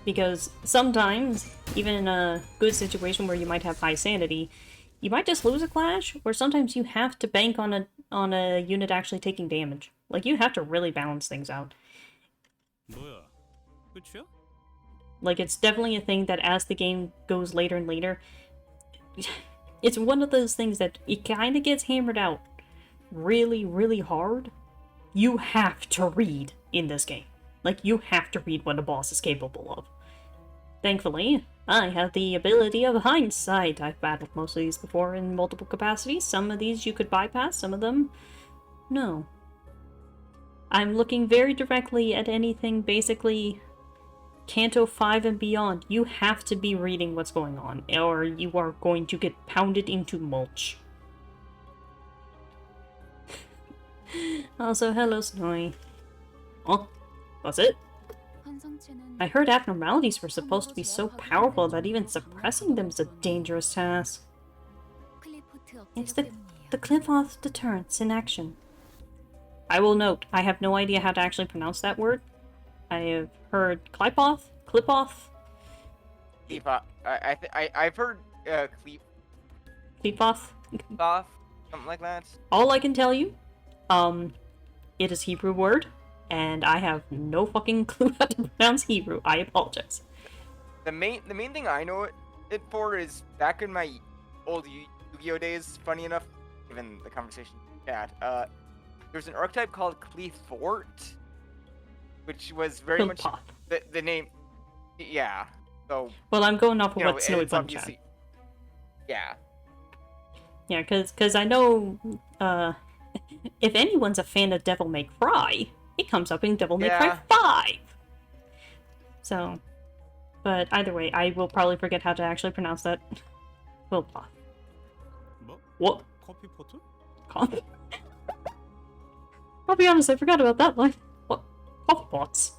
Because sometimes, even in a good situation where you might have high sanity, you might just lose a clash, or sometimes you have to bank on a unit actually taking damage. Like, you have to really balance things out. Like, it's definitely a thing that as the game goes later and later, it's one of those things that it kind of gets hammered out really, really hard. You have to read in this game. Like, you have to read what a boss is capable of. Thankfully, I have the ability of hindsight. I've battled most of these before in multiple capacities. Some of these you could bypass, some of them, no. I'm looking very directly at anything basically Canto 5 and beyond. You have to be reading what's going on, or you are going to get pounded into mulch. Also, hello, Snowy. Oh, was it? I heard abnormalities were supposed to be so powerful that even suppressing them is a dangerous task. It's the Cliff-Off deterrence in action. I will note, I have no idea how to actually pronounce that word. I have heard Clip-Off? I've heard Clip-Off? off, something like that. All I can tell you, it is Hebrew word, and I have no fucking clue how to pronounce Hebrew. I apologize. The main thing I know it for is back in my old Yu-Gi-Oh days. Funny enough, given the conversation we had, there's an archetype called Cleefort, which was very much the name. Yeah. So. Well, I'm going off of what Snowy it's Bun said. obviously. Yeah. Yeah, because I know, if anyone's a fan of Devil May Cry, it comes up in Devil May Cry 5! So, but either way, I will probably forget how to actually pronounce that. Wilpa. What? 커피 포트? I'll be honest, I forgot about that line. What? Coffee pots?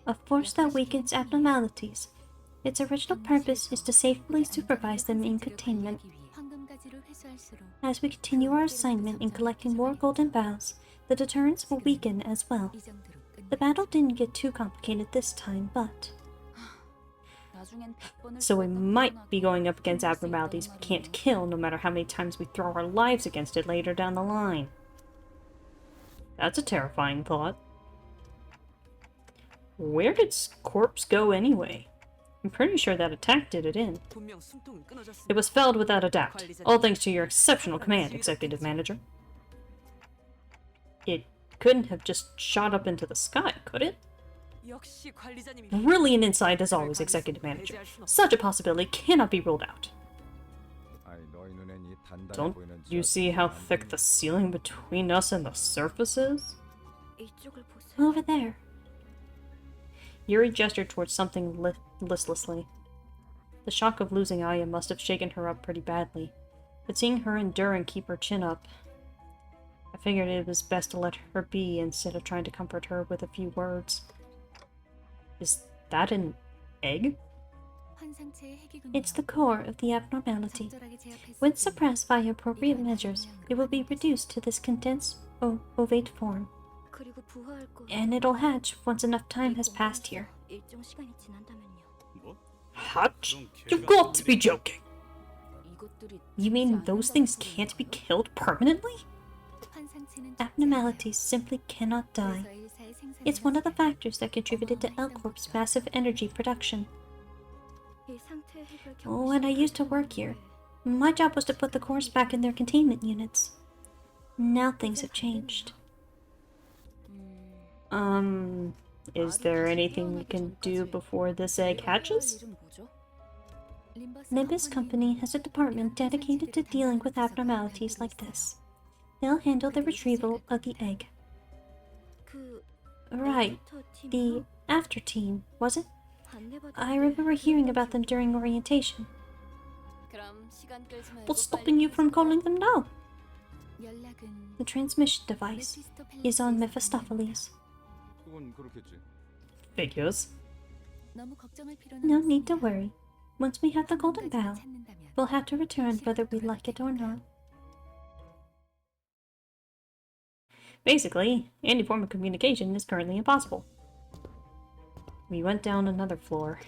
A force that weakens abnormalities. Its original purpose is to safely supervise them in containment. As we continue our assignment in collecting more golden boughs, the deterrence will weaken as well. The battle didn't get too complicated this time, but... So we might be going up against abnormalities we can't kill, no matter how many times we throw our lives against it later down the line. That's a terrifying thought. Where did Corpse go anyway? I'm pretty sure that attack did it in. It was felled without a doubt. All thanks to your exceptional command, Executive Manager. It couldn't have just shot up into the sky, could it? Brilliant insight as always, Executive Manager. Such a possibility cannot be ruled out. Don't you see how thick the ceiling between us and the surface is? Over there. Yuri gestured towards something listlessly. The shock of losing Aya must have shaken her up pretty badly, but seeing her endure and keep her chin up, I figured it was best to let her be instead of trying to comfort her with a few words. Is that an egg? It's the core of the abnormality. When suppressed by appropriate measures, it will be reduced to this condensed ovate form. And it'll hatch once enough time has passed here. Hatch? You've got to be joking! You mean those things can't be killed permanently? Abnormalities simply cannot die. It's one of the factors that contributed to L-Corp's massive energy production. When I used to work here, my job was to put the cores back in their containment units. Now things have changed. Is there anything we can do before this egg hatches? Nimbus Company has a department dedicated to dealing with abnormalities like this. They'll handle the retrieval of the egg. Right, the after team, was it? I remember hearing about them during orientation. What's stopping you from calling them now? The transmission device is on Mephistopheles. Figures. No need to worry. Once we have the golden bough, we'll have to return whether we like it or not. Basically, any form of communication is currently impossible. We went down another floor.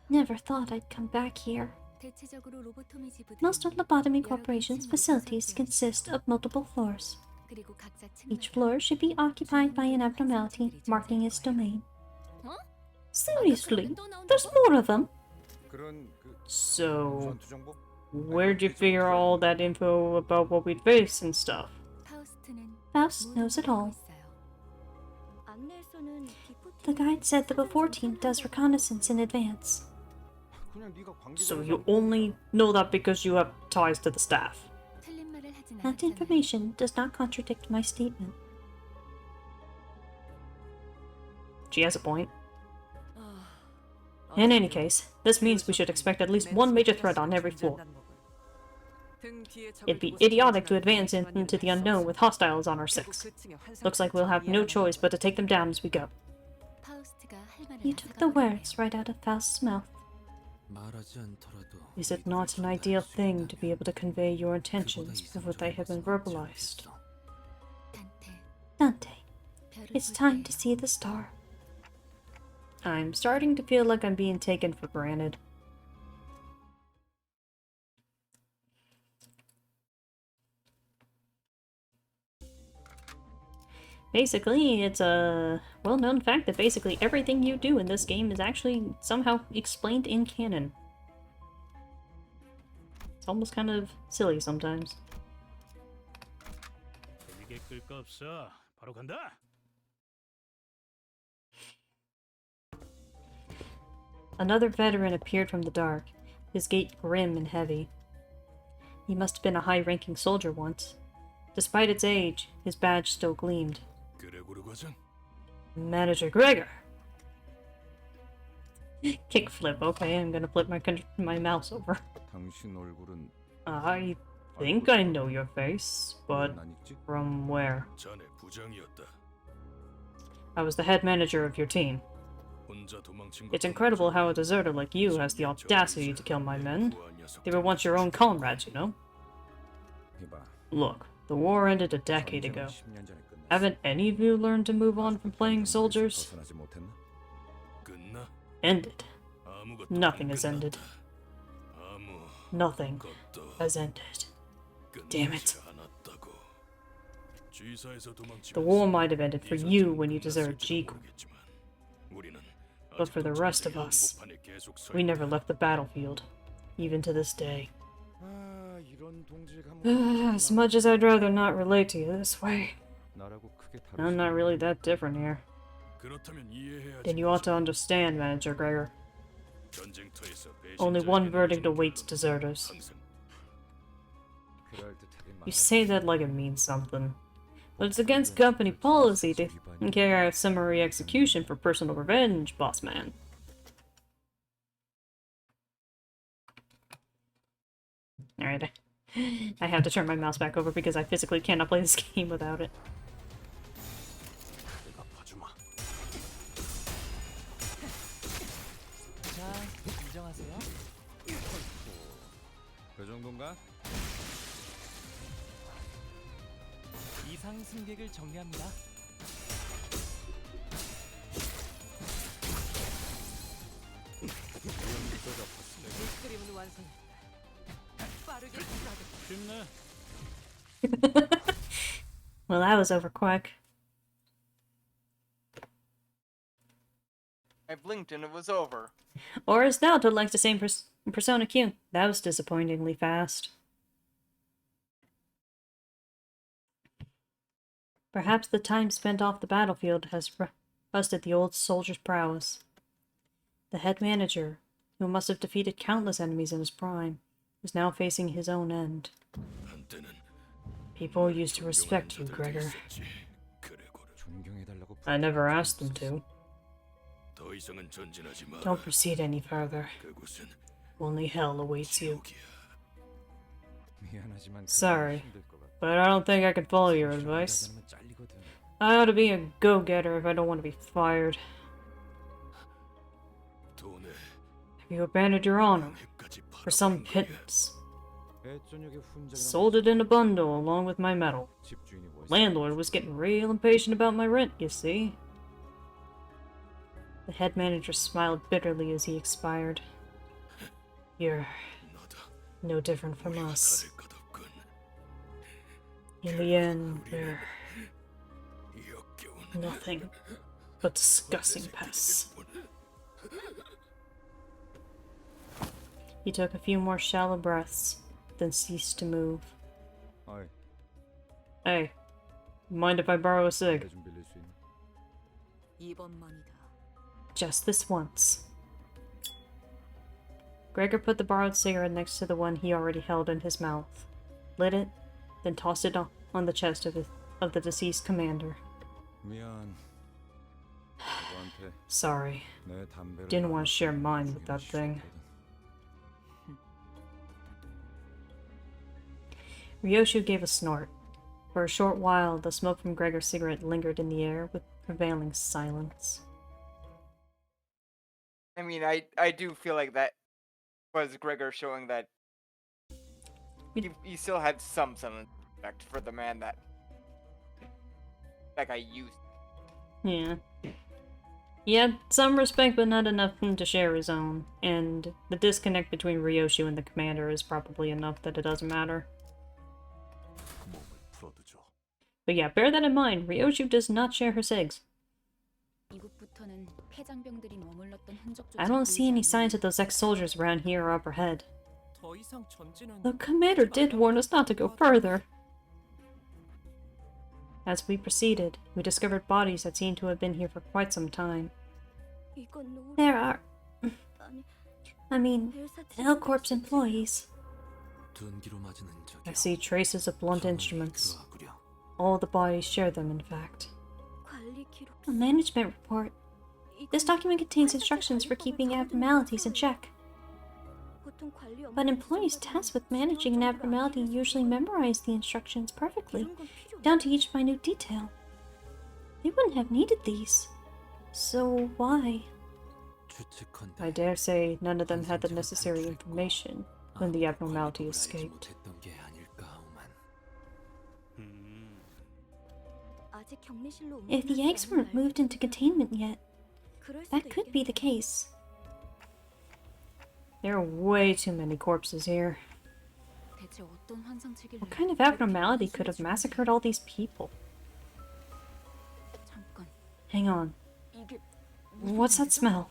Never thought I'd come back here. Most of Lobotomy Corporation's facilities consist of multiple floors. Each floor should be occupied by an abnormality marking its domain. Seriously? There's more of them? So, where'd you figure all that info about what we'd face and stuff? Faust knows it all. The guide said the before team does reconnaissance in advance. So you only know that because you have ties to the staff. That information does not contradict my statement. She has a point. In any case, this means we should expect at least one major threat on every floor. It'd be idiotic to advance into the unknown with hostiles on our six. Looks like we'll have no choice but to take them down as we go. You took the words right out of Faust's mouth. Is it not an ideal thing to be able to convey your intentions before they have been verbalized? Dante, it's time to see the star. I'm starting to feel like I'm being taken for granted. Basically, it's a well-known fact that basically everything you do in this game is actually somehow explained in canon. It's almost kind of silly sometimes. Another veteran appeared from the dark, his gait grim and heavy. He must have been a high-ranking soldier once. Despite its age, his badge still gleamed. Manager Gregor! Kickflip, okay, I'm gonna flip my mouse over. I think I know your face, but from where? I was the head manager of your team. It's incredible how a deserter like you has the audacity to kill my men. They were once your own comrades, you know? Look, the war ended a decade ago. Haven't any of you learned to move on from playing soldiers? Ended. Nothing has ended. Nothing has ended. Damn it. The war might have ended for you when you deserted Jiku. But for the rest of us, we never left the battlefield, even to this day. As much as I'd rather not relate to you this way, I'm not really that different here. Then you ought to understand, Manager Gregor. Only one verdict awaits deserters. You say that like it means something. But it's against company policy to carry out summary execution for personal revenge, boss man. Alright. I have to turn my mouse back over because I physically cannot play this game without it. 이상 승객을 정리합니다. 그림은 완성. 빠르게 쉽네. Well, that was over quick. I blinked and it was over. Or as Naoto likes to say in Persona Q, that was disappointingly fast. Perhaps the time spent off the battlefield has rusted the old soldier's prowess. The head manager, who must have defeated countless enemies in his prime, is now facing his own end. People used to respect you, Gregor. I never asked them to. Don't proceed any further. Only hell awaits you. Sorry, but I don't think I can follow your advice. I ought to be a go-getter if I don't want to be fired. Have you abandoned your honor for some pittance? Sold it in a bundle along with my medal. Landlord was getting real impatient about my rent, you see. The head manager smiled bitterly as he expired. You're no different from us. In the end, we're nothing but disgusting pests. He took a few more shallow breaths, then ceased to move. Hey, mind if I borrow a cig? 이번만이다. Just this once. Gregor put the borrowed cigarette next to the one he already held in his mouth, lit it, then tossed it on the chest of the deceased commander. 미안. 너한테 Sorry, 내 담배를 didn't want 나눠 to share mine 주기는 with that thing. 싫었거든. Ryoshu gave a snort. For a short while, the smoke from Gregor's cigarette lingered in the air with prevailing silence. I mean, I do feel like that was Gregor showing that he still had some respect for the man that guy used. Yeah. He had some respect, but not enough for him to share his own. And the disconnect between Ryoshu and the commander is probably enough that it doesn't matter. 몸을 풀어두죠. But yeah, bear that in mind. Ryoshu does not share her cigs. 이곳부터는 폐장병들이 머물렀던 흔적조차 I don't see any 보이지 signs 않는 of those ex-soldiers around here or up ahead. 더 이상 전진은 The commander did warn us not to go further. As we proceeded, we discovered bodies that seemed to have been here for quite some time. There are. I mean, L-Corp's employees. 둔기로 맞은 흔적이 I see traces of blunt instruments. 들어가구려. All the bodies share them, in fact. A management report. This document contains instructions for keeping abnormalities in check. But employees tasked with managing an abnormality usually memorize the instructions perfectly, down to each minute detail. They wouldn't have needed these. So why? 추측컨대 I dare say none of them had the necessary information when the abnormality escaped. 못했던 게 아닐까 하오만. If the eggs weren't moved into containment yet, that could be the case. There are way too many corpses here. 대체 어떤 환상책일 What kind of abnormality could have massacred all these people? 잠깐 Hang on. 이게 What's that smell?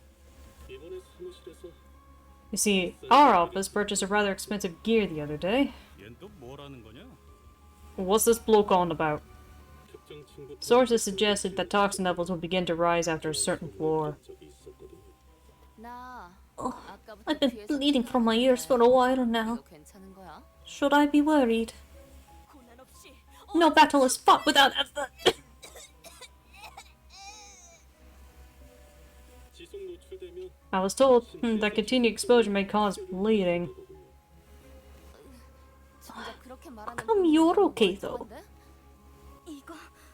You see, our office purchased a rather expensive gear the other day. 얜 또 뭐라는 거냐? What's this bloke on about? Sources suggested that toxin levels will begin to rise after a certain floor. 나 Oh, 아까부터 I've been 뒤에서 bleeding from my ears for a while now. 이거 괜찮은 거야? Should I be worried? No battle is fought without effort. I was told that continued exposure may cause bleeding. 진짜 그렇게 말하는 Come, you're okay though. 건데?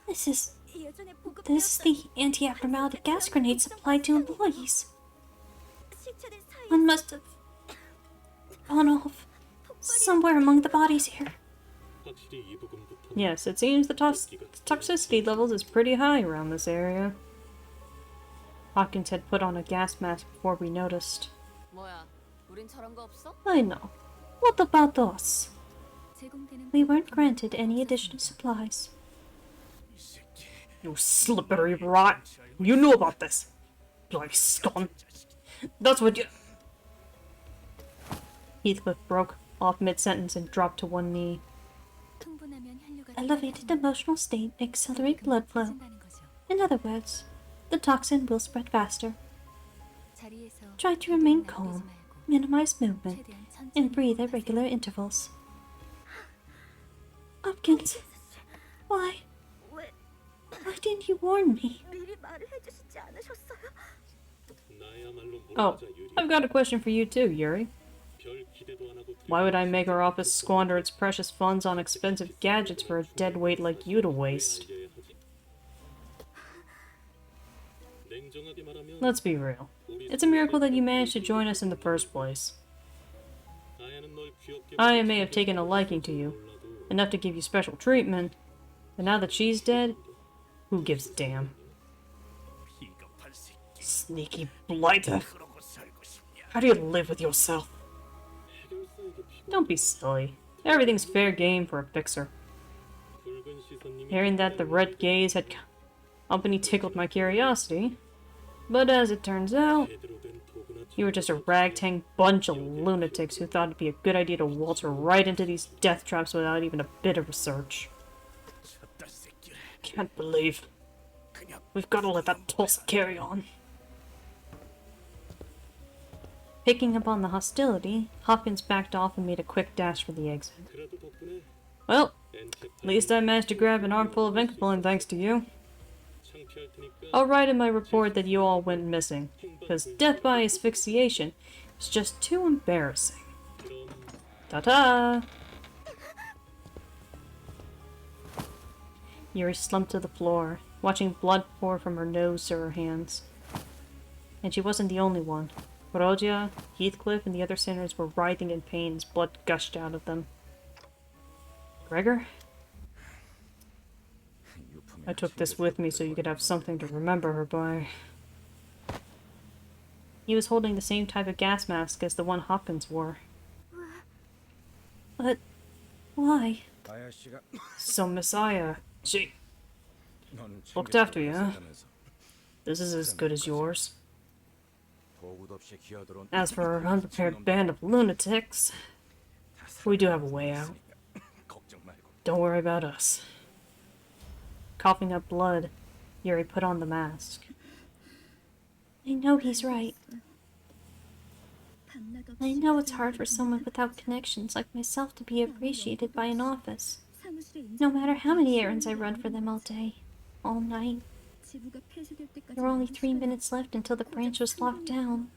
This is the anti-abnormality gas grenade supplied to employees. One must have gone off somewhere among the bodies here. Yes, it seems the toxicity levels is pretty high around this area. Hawkins had put on a gas mask before we noticed. 뭐야? 우린 저런 거 없어? I know. What about us? 제공되는 We weren't granted any additional supplies. You slippery rat! You knew about this! Bloody scum! That's what you... Heathcliff broke off mid-sentence and dropped to one knee. 흥분하면 혈류가 Elevated emotional state accelerate blood flow. 된다는 거죠. In other words, the toxin will spread faster. 자리에서 Try to remain 남기지 calm, 말고 minimize movement, 최대한 천천히 and breathe at 하세요. regular intervals. Hopkins, why didn't you warn me? Oh, I've got a question for you too, Yuri. Why would I make our office squander its precious funds on expensive gadgets for a deadweight like you to waste? Let's be real. It's a miracle that you managed to join us in the first place. I may have taken a liking to you, enough to give you special treatment, but now that she's dead, who gives a damn? 비겁한 새끼. Sneaky blighter. How do you live with yourself? Don't be silly. Everything's fair game for a fixer. Hearing that the red gaze had company tickled my curiosity, but as it turns out, you were just a ragtag bunch of lunatics who thought it'd be a good idea to waltz right into these death traps without even a bit of research. 저딴 새끼를 Can't believe 그냥 we've got to let that toss carry on. Picking up on the hostility, Hopkins backed off and made a quick dash for the exit. Well, at least I managed to grab an armful of Inkapulin thanks to you. I'll write in my report that you all went missing, because death by asphyxiation is just too embarrassing. Ta-ta! Yuri slumped to the floor, watching blood pour from her nose to her hands. And she wasn't the only one. Rodia, Heathcliff, and the other sinners were writhing in pain as blood gushed out of them. Gregor? I took this with me so you could have something to remember her by. He was holding the same type of gas mask as the one Hopkins wore. But why? So Messiah, she looked after you, huh? This is as good as yours. As for our unprepared band of lunatics, we do have a way out. Don't worry about us. Coughing up blood, Yuri put on the mask. I know he's right. I know it's hard for someone without connections like myself to be appreciated by an office. No matter how many errands I run for them all day, all night. There were only 3 minutes left until the branch was locked down.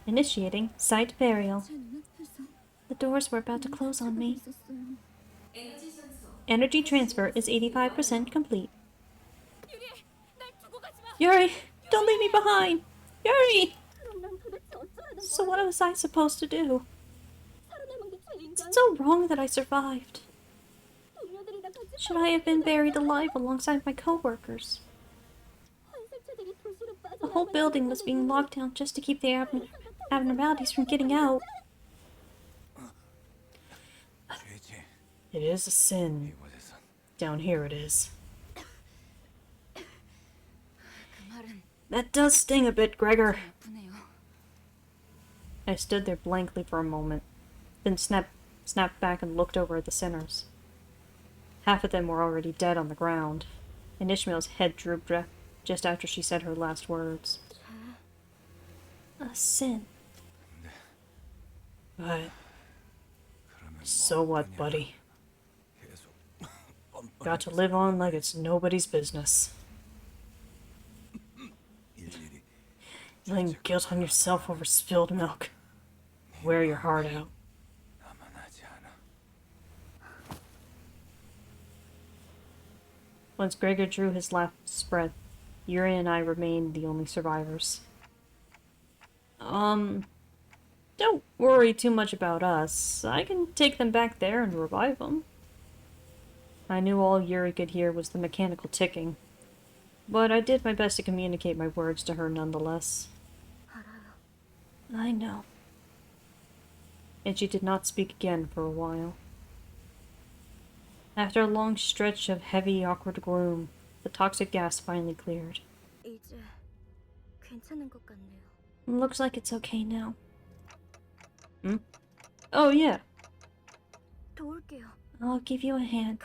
Initiating site burial. The doors were about to close on me. Energy transfer is 85% complete. Yuri, don't leave me behind! Yuri! So what was I supposed to do? It's so wrong that I survived. Should I have been buried alive alongside my co-workers? The whole building was being locked down just to keep the abnormalities from getting out. It is a sin. Down here it is. That does sting a bit, Gregor. I stood there blankly for a moment, then snapped back and looked over at the sinners. Half of them were already dead on the ground, and Ishmael's head drooped just after she said her last words. A sin. But so what, buddy? Got to live on like it's nobody's business. Laying guilt on yourself over spilled milk. Wear your heart out. Once Gregor drew his last breath, Yuri and I remained the only survivors. Don't worry too much about us. I can take them back there and revive them. I knew all Yuri could hear was the mechanical ticking, but I did my best to communicate my words to her nonetheless. I know. And she did not speak again for a while. After a long stretch of heavy, awkward gloom, the toxic gas finally cleared. Looks like it's okay now. Oh, yeah. I'll give you a hand.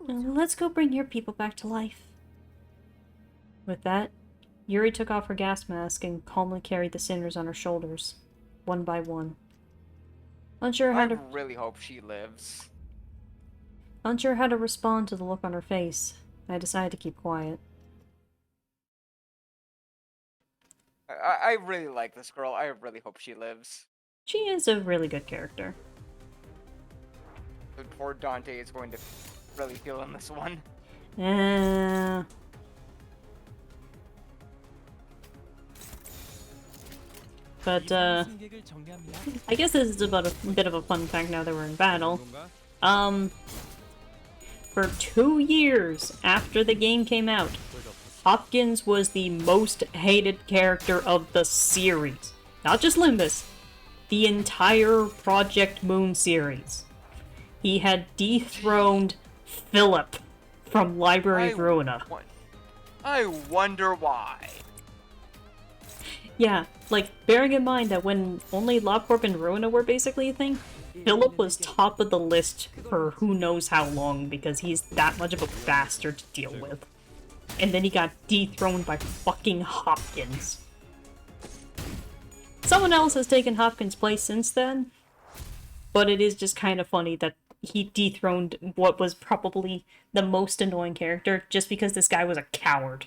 Let's go bring your people back to life. With that, Yuri took off her gas mask and calmly carried the sinners on her shoulders, one by one. Unsure how I to really hope she lives. respond to the look on her face, I decided to keep quiet. I really like this girl. I really hope she lives. She is a really good character. The poor Dante is going to really feel in this one. But, I guess this is about a bit of a fun fact now that we're in battle. For 2 years after the game came out, Hopkins was the most hated character of the series. Not just Limbus, the entire Project Moon series. He had dethroned Philip from Library of Ruina. I wonder why. Yeah, like, bearing in mind that when only LobCorp and Ruina were basically a thing, Philip was top of the list for who knows how long because he's that much of a bastard to deal with. And then he got dethroned by fucking Hopkins. Someone else has taken Hopkins' place since then, but it is just kind of funny that he dethroned what was probably the most annoying character just because this guy was a coward.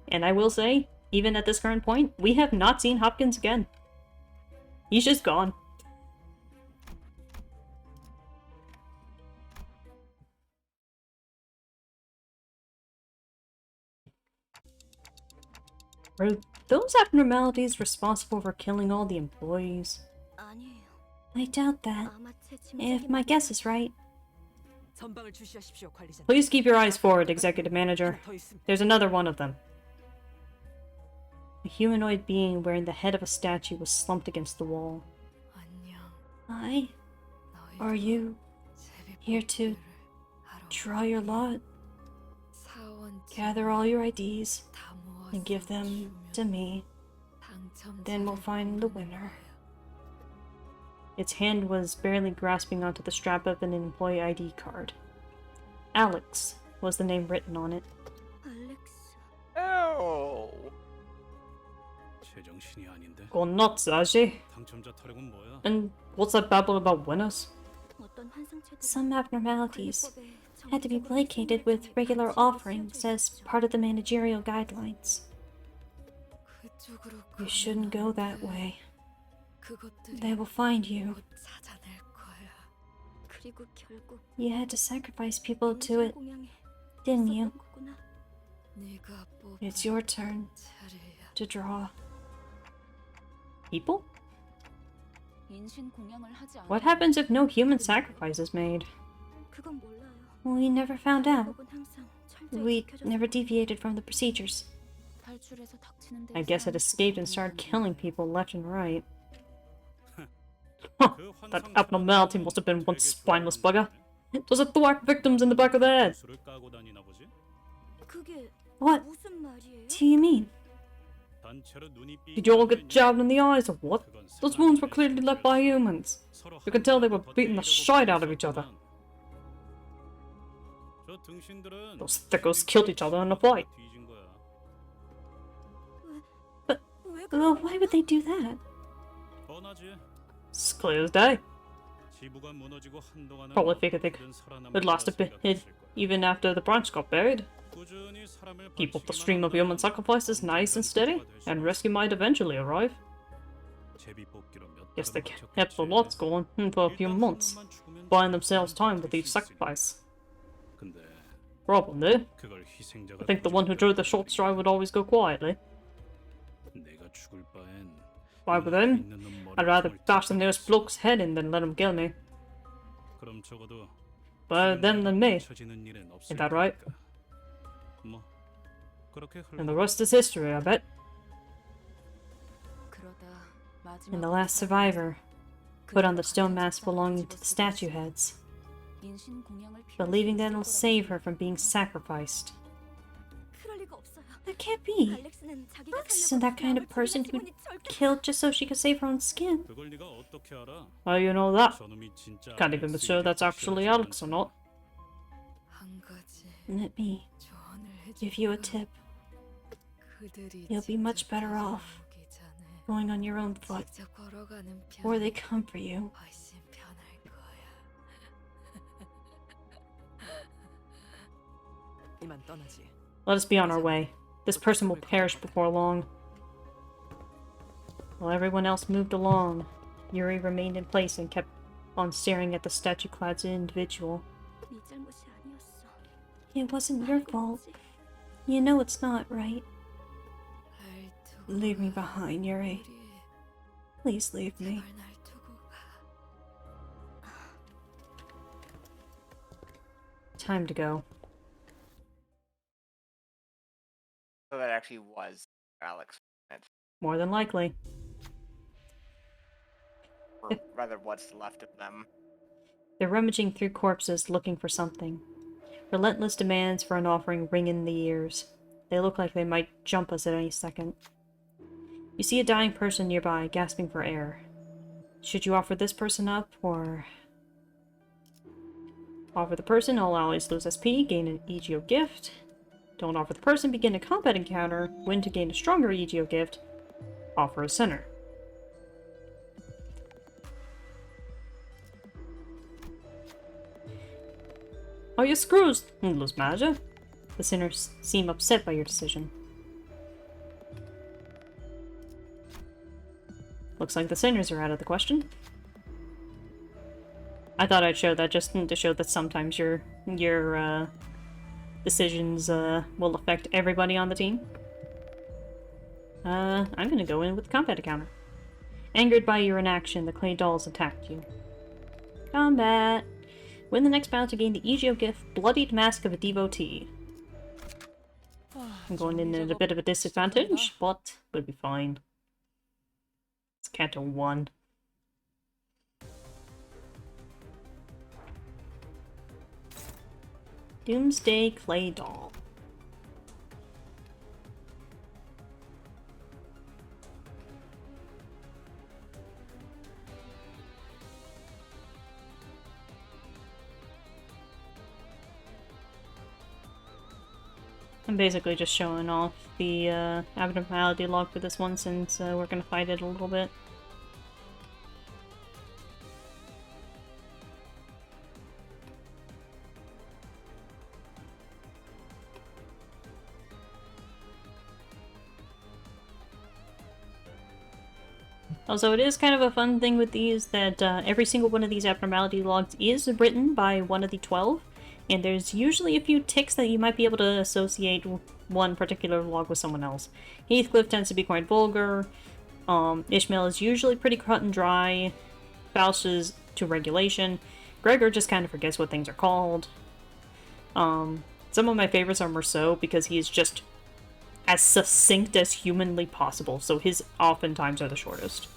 And I will say, even at this current point, we have not seen Hopkins again. He's just gone. Were those abnormalities responsible for killing all the employees? 아니에요. I doubt that. 아마 제 If 짐작이 my guess is right. 전방을 주시하십시오, 관리자님. Please keep your eyes forward, Executive Manager. 하나 더 있습니다. There's another one of them. A humanoid being wearing the head of a statue was slumped against the wall. 안녕. I? Are you here to draw your lot? Gather all your IDs and give them to me. Then we'll find the winner. Its hand was barely grasping onto the strap of an employee ID card. Alex was the name written on it. 알렉스. Oh. 제정신이 아닌데. Go nuts, Aji. 당첨자 타령은 뭐야? And what's that babble about winners? 어떤 환상체들은 Some abnormalities 관리법에 had to be 정기적으로 placated with 진행되는 regular 방식이 offerings 쓰여져 as 있죠. part of the managerial guidelines. 그쪽으로 You shouldn't go that 가면 way. 그것들이 They will find you. 곧 찾아낼 거야. 그리고 결국 You had to sacrifice people to it, 인신공양에 didn't you? 있었던 거구나. 네가 뽑은 It's your turn 차례야. to draw. People? 인신공양을 하지 않으면 What happens if no human sacrifice is made? 그건 몰라요. We never found out. 법은 항상 철저히 We 지켜져서 never deviated from the procedures. 탈출해서 닥치는 데 I guess it 사람이 escaped and 죽어버리는 started 거야. killing people left and right. 그 That 환상 abnormality 사람들은 must have been one 되게 spineless 좋아하는 bugger. Those are thwack victims in the back of the head. 술을 까고 다니나 보지? 그게 What 무슨 말이에요? do you mean? 단체로 눈이 Did you all get jabbed in the eyes or what? 그건 Those wounds were 사람들의 clearly left by 실수였어. humans. 서로 You could tell they were 한 beating the 더 shit out of 때리려고 each other. 저 등신들은 Those thickos killed each other in a fight. 뒤진 거야. 왜 Well, why would they do that? 뻔하지. It's clear as day. 지부가 무너지고 한동안은 Probably figured they 어떻게든 살아남을 It lasted 거라 bit 생각했을 거야. even after the branch got buried. 꾸준히 사람을 Keep up the 바치기만 stream of human 한다면 sacrifices nice and steady, and rescue might eventually arrive. 제비뽑기로 몇 Guess they 달을 kept the 버텼겠지. lots going for a few 일단 한 months, 놈만 죽으면 buying themselves time with 버틸 each 수 있으니까. sacrifice. 근데 Problem there, 그걸 희생자가 I think the one who drew the short straw would always go quietly. 내가 죽을 바엔 If I were them, I'd rather bash the nearest bloke's head in than let him kill me. 그럼 적어도 Better them than me. 쳐지는 일은 없을 Ain't that right? 거니까. 뭐 그렇게 And the rest is history, I bet. 그러다 And the 마지막 last survivor put on the stone mask belonging to the statue heads, 인신공양을 필요로 believing that it'll 했을 save her 거라고 from being sacrificed. 그럴 리가 없어요. That can't be. 알렉스는 자기가 Alex isn't that kind of 살려고 person 죽이는 who'd 기분이 절대 kill just so she could save her own skin. 그걸 네가 어떻게 알아? How you know that? 저놈이 진짜 Can't even be sure that's actually Alex or not. 한 가지 Let me 조언을 give you a tip. 그들이 You'll be much better off 찾아오기 전에 going on your own foot, 직접 걸어가는 or they 편이 come for you. 훨씬 편할 거야. 이만 떠나지. Let us be on our way. This person will perish before long. While everyone else moved along, Yuri remained in place and kept on staring at the statue-clad individual. 네 잘못이 아니었어. It wasn't your fault. 알고 있지? You know it's not, right? 날 두고 Leave me 가. behind, Yuri. 우리 Please leave me. 제발 날 두고 가. Time to go. So that actually was Alex. More than likely. Or rather, what's left of them. They're rummaging through corpses looking for something. Relentless demands for an offering ring in the ears. They look like they might jump us at any second. You see a dying person nearby, gasping for air. Should you offer this person up, or... Offer the person, all allies lose SP, gain an EGO gift. Don't offer the person, begin a combat encounter, win to gain a stronger EGO gift. Offer a center. Oh, you screws! Los Maja. The sinners seem upset by your decision. Looks like the sinners are out of the question. I thought I'd show that just to show that sometimes your decisions will affect everybody on the team. I'm gonna go in with combat encounter. Angered by your inaction, the clay dolls attacked you. Combat! Win the next battle to gain the EGO gift, Bloodied Mask of a Devotee. I'm going in at a bit of a disadvantage, but we'll be fine. It's Canto 1. Doomsday Clay Doll. I'm basically just showing off the abnormality log for this one since we're gonna fight it a little bit. Also, it is kind of a fun thing with these that every single one of these abnormality logs is written by one of the 12, and there's usually a few ticks that you might be able to associate one particular log with someone else. Heathcliff tends to be quite vulgar, Ishmael is usually pretty cut and dry, Faust is to regulation, Gregor just kind of forgets what things are called. Some of my favorites are Merceau because he is just as succinct as humanly possible, so his oftentimes are the shortest.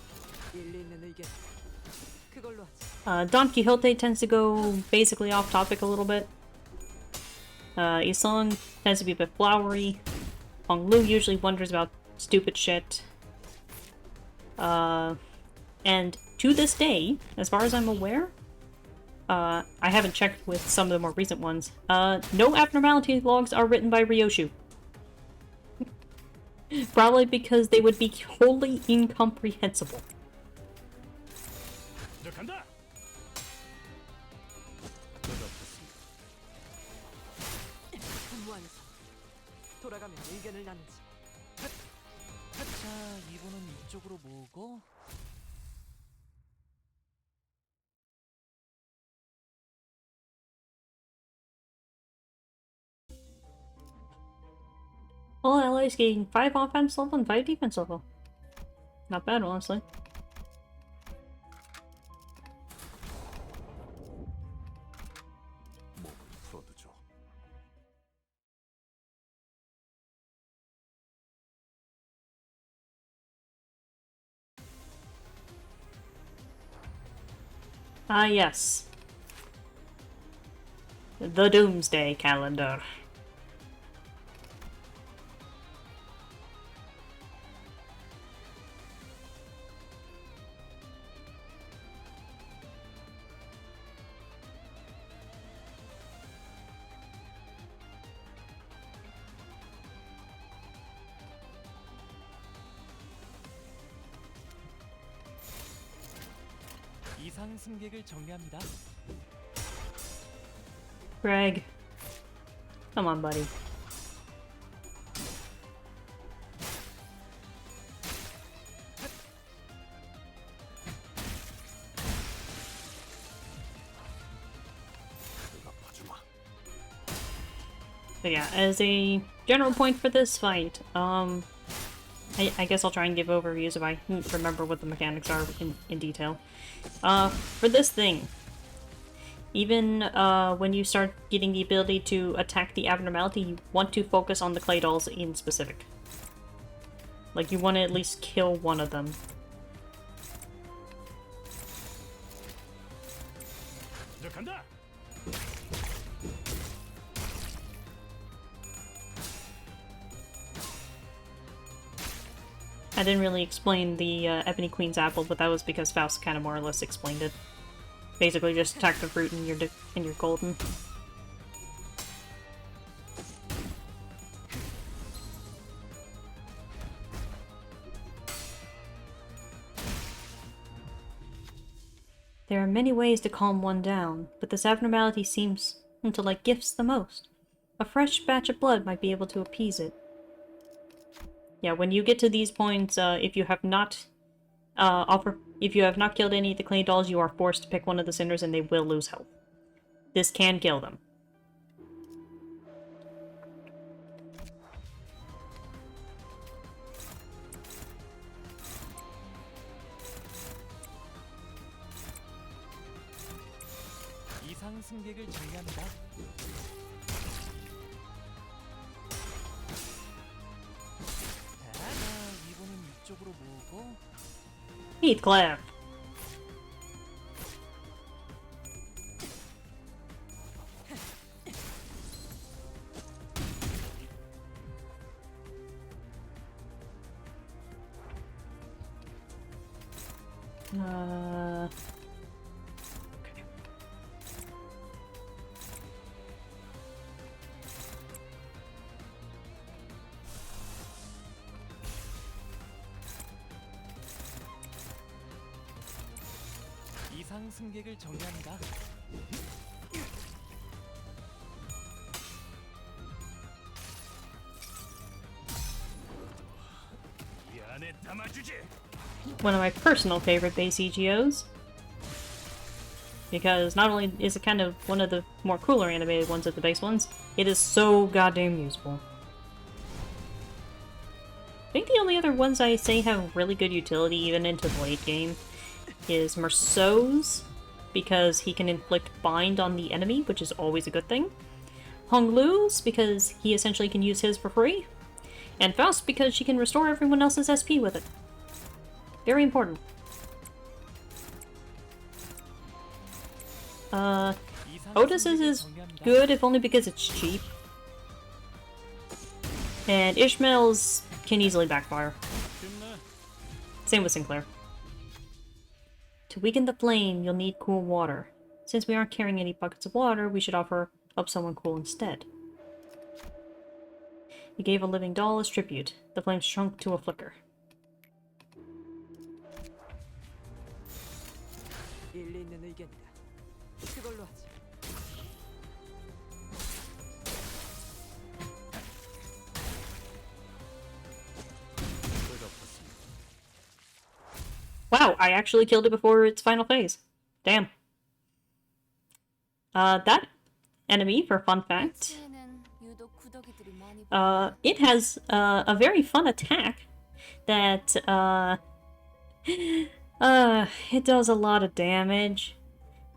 Don Quixote tends to go basically off topic a little bit. Isong tends to be a bit flowery. Hong Lu usually wonders about stupid shit. And to this day, as far as I'm aware, I haven't checked with some of the more recent ones, no abnormality logs are written by Ryoshu. Probably because they would be wholly incomprehensible. 돌아가면 의견을 나누지. 자, 이번은 이쪽으로 모으고. All allies gain 5 offense level and 5 defense level. Not bad, honestly. Ah, yes. The Doomsday Calendar. 이상 승객을 정리합니다. Greg. Come on, buddy. But yeah, as a general point for this fight, I guess I'll try and give overviews if I remember what the mechanics are in detail. For this thing, even when you start getting the ability to attack the abnormality, you want to focus on the clay dolls in specific. Like, you want to at least kill one of them. I didn't really explain the Ebony Queen's Apple, but that was because Faust kind of more or less explained it. Basically just attack the fruit and you're golden. There are many ways to calm one down, but this abnormality seems to like gifts the most. A fresh batch of blood might be able to appease it. Yeah, when you get to these points, if you have not killed any of the clay dolls, you are forced to pick one of the cinders and they will lose health. This can kill them. 이상 승객을 정리합니다. 자, 이번엔 이쪽으로 모으고 Heathcliff! Okay. 이상 승객을 정리합니다. 이 안에 담아주지. One of my personal favorite base EGOs. Because not only is it kind of one of the more cooler animated ones of the base ones, it is so goddamn useful. I think the only other ones I say have really good utility even into the late game is Merceau's, because he can inflict bind on the enemy, which is always a good thing. Honglu's, because he essentially can use his for free. And Faust, because she can restore everyone else's SP with it. Very important. Otis's is good, if only because it's cheap. And Ishmael's can easily backfire. Same with Sinclair. To weaken the flame, you'll need cool water. Since we aren't carrying any buckets of water, we should offer up someone cool instead. You gave a living doll as tribute. The flame shrunk to a flicker. 일리 있는 의견이다. 그걸로 하지. Wow, I actually killed it before its final phase. Damn. That enemy, for fun fact, it has a very fun attack that, it does a lot of damage.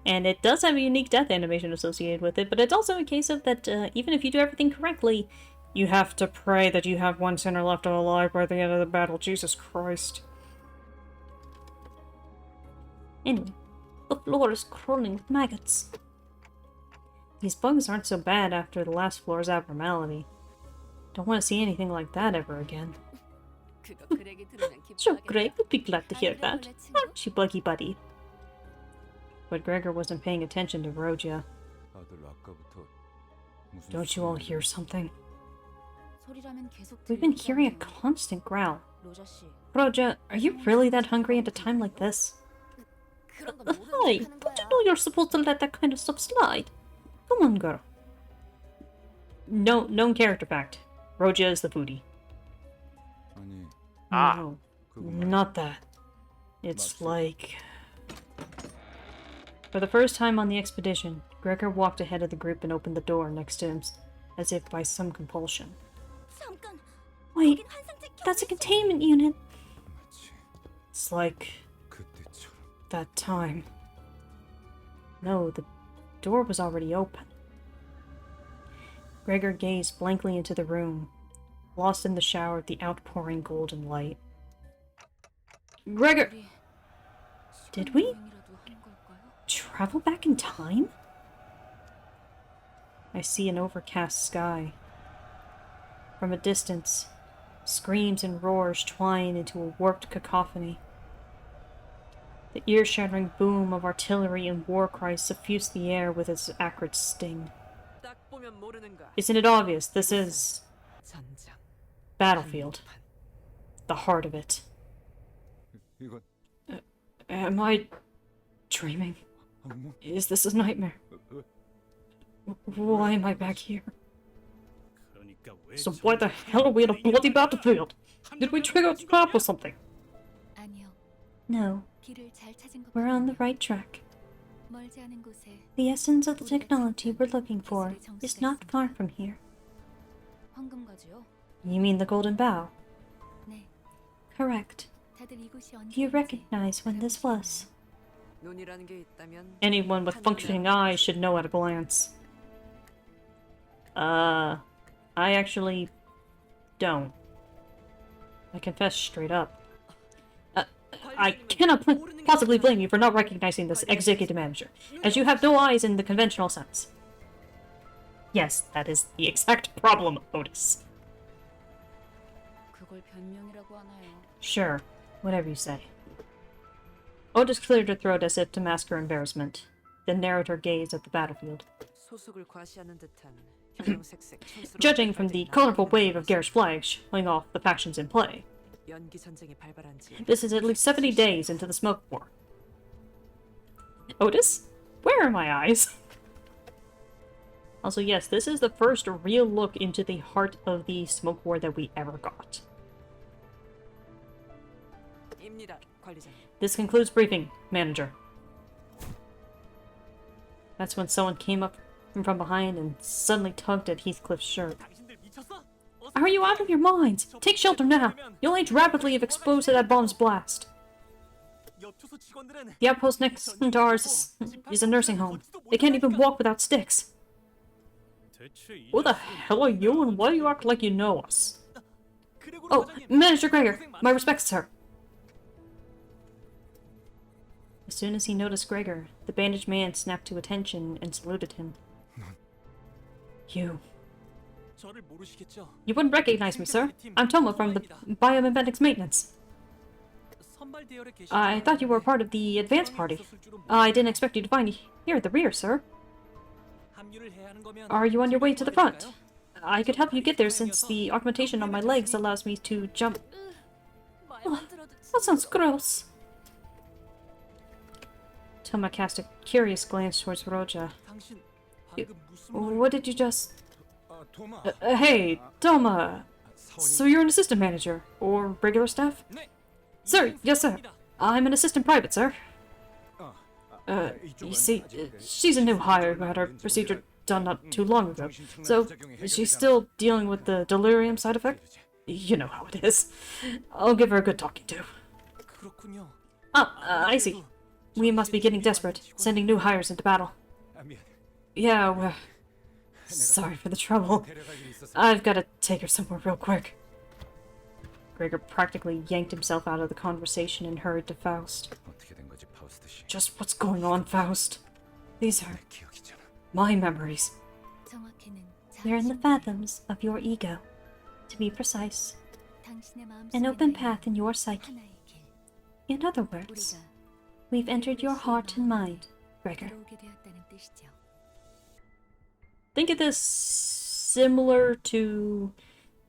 And it does have a unique death animation associated with it, but it's also a case of that even if you do everything correctly, you have to pray that you have one sinner left alive by the end of the battle. Jesus Christ. Anyway, the floor is crawling with maggots. These bugs aren't so bad after the last floor's abnormality. Don't want to see anything like that ever again. Sure, Greg would be glad to hear that. Aren't you, Buggy Buddy? But Gregor wasn't paying attention to Roja. Don't you all hear something? We've been hearing a constant growl. Roja, are you really that hungry at a time like this? Hi, don't you know you're supposed to let that kind of stuff slide? Come on, girl. No, known character fact. Roja is the foodie. No, not that. It's like... For the first time on the expedition, Gregor walked ahead of the group and opened the door next to him, as if by some compulsion. Wait, that's a containment unit! It's like... that time. No, the door was already open. Gregor gazed blankly into the room, lost in the shower of the outpouring golden light. Gregor! Did we travel back in time? I see an overcast sky. From a distance, screams and roars twine into a warped cacophony. The ear-shattering boom of artillery and war cries suffused the air with its acrid sting. 딱 보면 모르는가. Isn't it obvious this is 전장. battlefield? The heart of it. 이건 Am I dreaming? 뭐 Is this a nightmare? Why am I back here? 그러니까 왜 So why the hell are we in a bloody battlefield? Did we trigger a trap or something? 아니요. No, 길을 잘 찾은 것 we're on the 같군요. right track. 멀지 않은 곳에 The essence of the technology we're looking for is not far from here. 황금거주요. You mean the Golden Bow? 네. Correct. 다들 이곳이 Do you 언제인지 recognize when this was? 눈이라는 게 있다면 Anyone with functioning eyes should know at a glance. I actually don't. I confess straight up. I cannot possibly blame you for not recognizing this executive manager, as you have no eyes in the conventional sense. Yes, that is the exact problem, Otis. 그걸 변명이라고 하나요? Sure, whatever you say. Otis cleared her throat as if to mask her embarrassment, then narrowed her gaze at the battlefield. 소속을 과시하는 듯한 형형색색 촌스러운 Judging from the 빛깔들이 colorful 나타나는 wave of 것은 garish flags showing off the factions in play, 연기 전쟁이 발발한 지 this is at least 70 days into the smoke war. Otis? Where are my eyes? Also, yes, this is the first real look into the heart of the smoke war that we ever got. 입니다, 관리자님. This concludes briefing, manager. That's when someone came up from behind and suddenly tugged at Heathcliff's shirt. 당신들 미쳤어? 어서 Are you out of your minds? Take shelter now! You'll age rapidly if exposed to that bomb's blast. 엽초소 직원들은 The outpost next to ours is a nursing home. They can't even walk without sticks. 대체 이 Who the hell are you and why do you act like you know us? 그리고 Oh, 과장님, Manager Gregor! My respects, sir. As soon as he noticed Gregor, the bandaged man snapped to attention and saluted him. You. 저를 모르시겠죠? You wouldn't recognize me, sir. I'm Toma from the Biomimetics Maintenance. 선발 대열에 계신 I thought you were part of the advance party. I didn't expect you to find here at the rear, sir. 합류를 해야 하는 거면 Are you on your way to the front? 도와드릴까요? I could help you get there since the augmentation on my legs allows me to jump. 말만 들어도 That sounds gross. Toma cast a curious glance towards Roja. 당신 방금 무슨 말을 What did you just... 도마. Hey, Toma! So you're an assistant manager? Or regular staff? 네. Sir, yes sir. I'm an assistant private, sir. 이쪽은 You see, 아직 she's a new hire who had her procedure done not too long ago. So, she's still dealing with the delirium side effect? You know how it is. I'll give her a good talking to. 그렇군요. Oh, I see. We must be getting desperate, sending new hires into battle. 아, 미안. Yeah, we're... Sorry for the trouble. 데려갈 일이 있어서 I've gotta take her somewhere real quick. Gregor practically yanked himself out of the conversation and hurried to Faust. 어떻게 된 거지, 파우스트 씨? Just what's going on, Faust? These are 기억이잖아. my memories. 정확히는 They're in the fathoms of your ego. To be precise, 당신의 마음속에 an open 남아있는 path in your psyche. 하나의 길. In other words, 우리가 we've entered your heart and mind, Gregor. 들어오게 되었다는 뜻이죠. Think of this similar to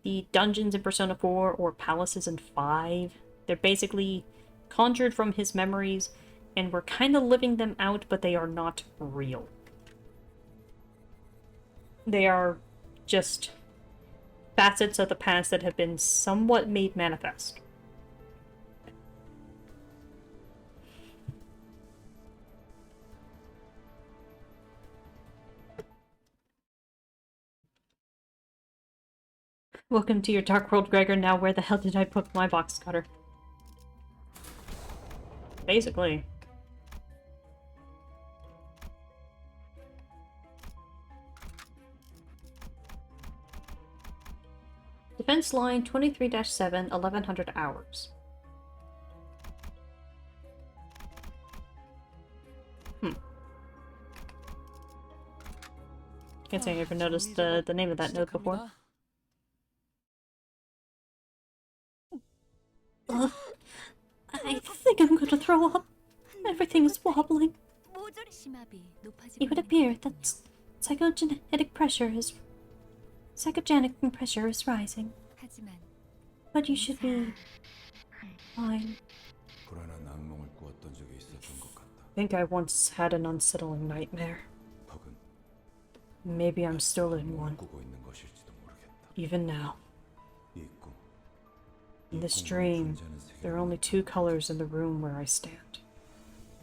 the dungeons in Persona 4 or palaces in 5. They're basically conjured from his memories, and we're kind of living them out, but they are not real. They are just facets of the past that have been somewhat made manifest. Welcome to your dark world, Gregor. Now where the hell did I put my box cutter? Basically. Defense line 23-7, 1100 hours. Can't say I ever noticed the name of that node before. I think I'm gonna throw up. Everything is wobbling. 심압이 높아지고 It would 있는 appear 거군요. that psychogenic pressure is rising. 하지만 But you should be fine. 불안한 악몽을 꾸었던 적이 있었던 것 같다. I think I once had an unsettling nightmare. 혹은 Maybe I'm still in one, 꾸고 있는 것일지도 모르겠다. even now. 이 꿈. In this dream, there are only two colors in the room where I stand.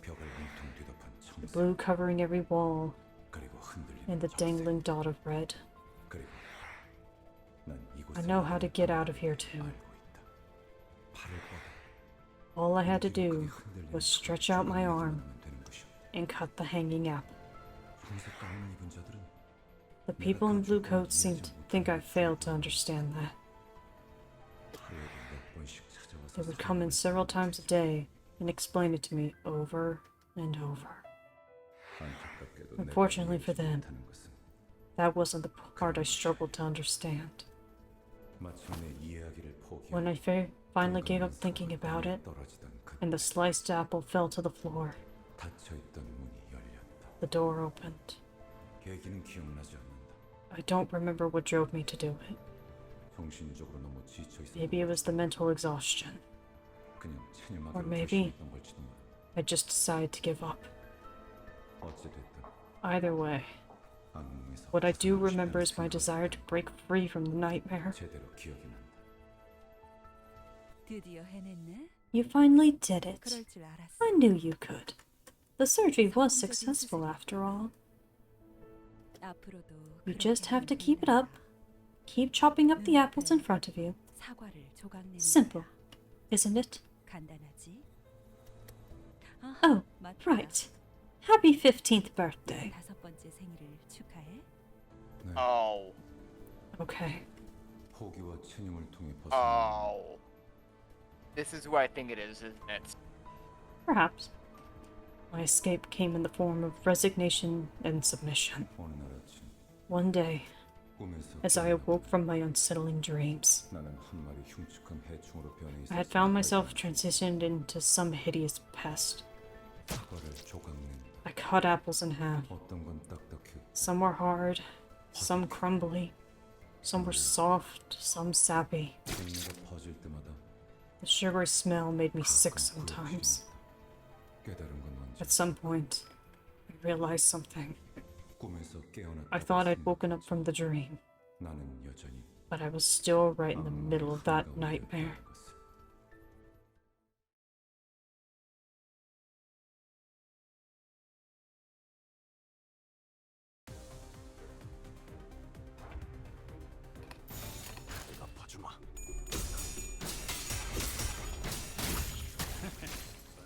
벽을 온통 뒤덮은 The 청색 blue covering every wall, 그리고 흔들리는 and the 적색. dangling dot of red. 그리고 난 이곳에 I know how to get out of here too. 알고 있다. 팔을 뻗어 All I had to 뒤로 do 크게 흔들리는 was 그 stretch out my 주름을 arm 만나면 되는 것이었다. and cut the hanging apple. 흰색 가운을 입은 자들은 The people in blue coats seem to think I failed to understand that. 하루에도 몇 번씩 찾아와서 They would come in several times a day and explain it to me over and over. 안타깝게도 Unfortunately 내가 for them, 이해하지 못하는 것은 That wasn't the part I struggled to understand. 마침내 이해하기를 When I finally gave up thinking about it, 떨어지던 그 and the sliced apple fell to the floor, 닫혀있던 문이 열렸다. the door opened. 계기는 기억나지 않는다. I don't remember what drove me to do it. 정신적으로 너무 지쳐 있었던 Maybe it was the mental exhaustion. 그냥 체념하기로 Or maybe- 결심했던 걸지도 모른다. I just decided to give up. 어찌됐든 Either way, 악몽에서 what I do 벗어나고 remember is my 싶다는 desire to break free from the nightmare. 생각이 제대로 기억이 난다. 드디어 해냈네. You finally did it. 그럴 줄 알았어. I knew you could. The surgery was successful after all. 앞으로도 You 그렇게 just have to 하면 keep it 된다. up. Keep chopping up the apples in front of you. 사과를 조각내는 Simple, 거야. isn't it? 간단하지? Oh, 맞다. right. Happy 15th birthday. 5번째 생일을 축하해. 네, Oh. Okay. 포기와 체념을 통해 벗어나 Oh. This is who I think it is, isn't it? Perhaps. My escape came in the form of resignation and submission. 어느 날 아침 One day, 꿈에서 as I 깨어나고 awoke from my unsettling dreams, 나는 한 마리 흉측한 해충으로 변해 있었어. I had found myself transitioned into some hideous pest. 사과를 조각낸다. I cut apples in half. 어떤 건 딱딱해, Some were hard, some crumbly, some were soft, some sappy. 종이가 퍼질 때마다 The sugary smell made me sick sometimes. 깨달은 건 언제? At some point, I realized something. 꿈에서 깨어났다. I thought I'd woken up from the dream, 나는 여전히 but I was still right in the 악몽의 middle of that 한가운데 nightmare. 있다는 것을. 아파주마.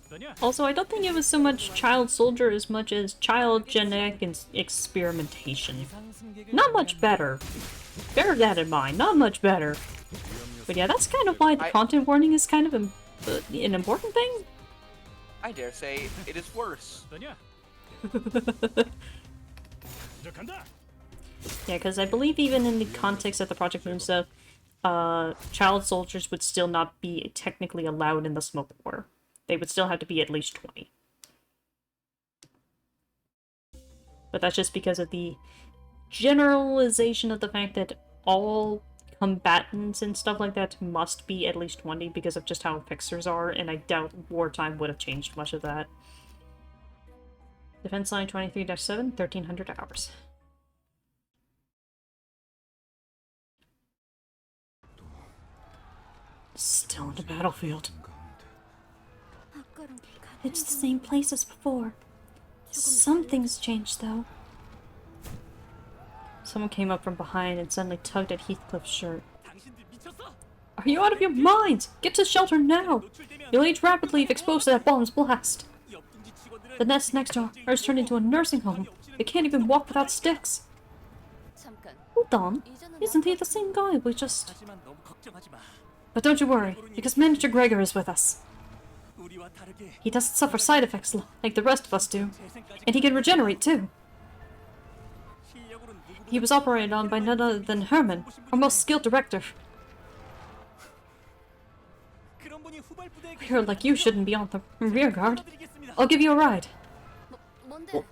어떠냐? Also, I don't think it was so much child soldier as much as child genetic experimentation. Not much better. Bear that in mind, not much better. But yeah, that's kind of why the content warning is kind of an important thing. I dare say it is worse. 어떠냐? 이제 간다. Yeah, because I believe even in the context of the Project Moon stuff, child soldiers would still not be technically allowed in the smoke war. They would still have to be at least 20. But that's just because of the generalization of the fact that all combatants and stuff like that must be at least 20 because of just how fixers are, and I doubt wartime would have changed much of that. Defense line 23-7, 1300 hours. Still in the battlefield. 가운데 아까랑 It's the same place as before. Something's changed, though. Someone came up from behind and suddenly tugged at Heathcliff's shirt. 당신들 미쳤어? Are you out of your minds? Get to shelter now! You'll age rapidly if exposed to that bomb's blast. 옆둥지 직원들은 The nest next door is turned into a nursing home. They can't even walk without sticks. 잠깐. Hold on. 이전은 Isn't he the same guy we just... 하지만 너무 걱정하지 마. But don't you worry, because Manager Gregor is with us. 우리와 다르게 He doesn't suffer side effects like the rest of us do. 재생까지 And he can regenerate too. 실력으로는 누구보다 He was operated on by none other than Herman, our most skilled director. 그런 분이 후발부대에 I heard like you shouldn't be on the rear guard. 계시다드리겠습니다. I'll give you a ride. 뭔데?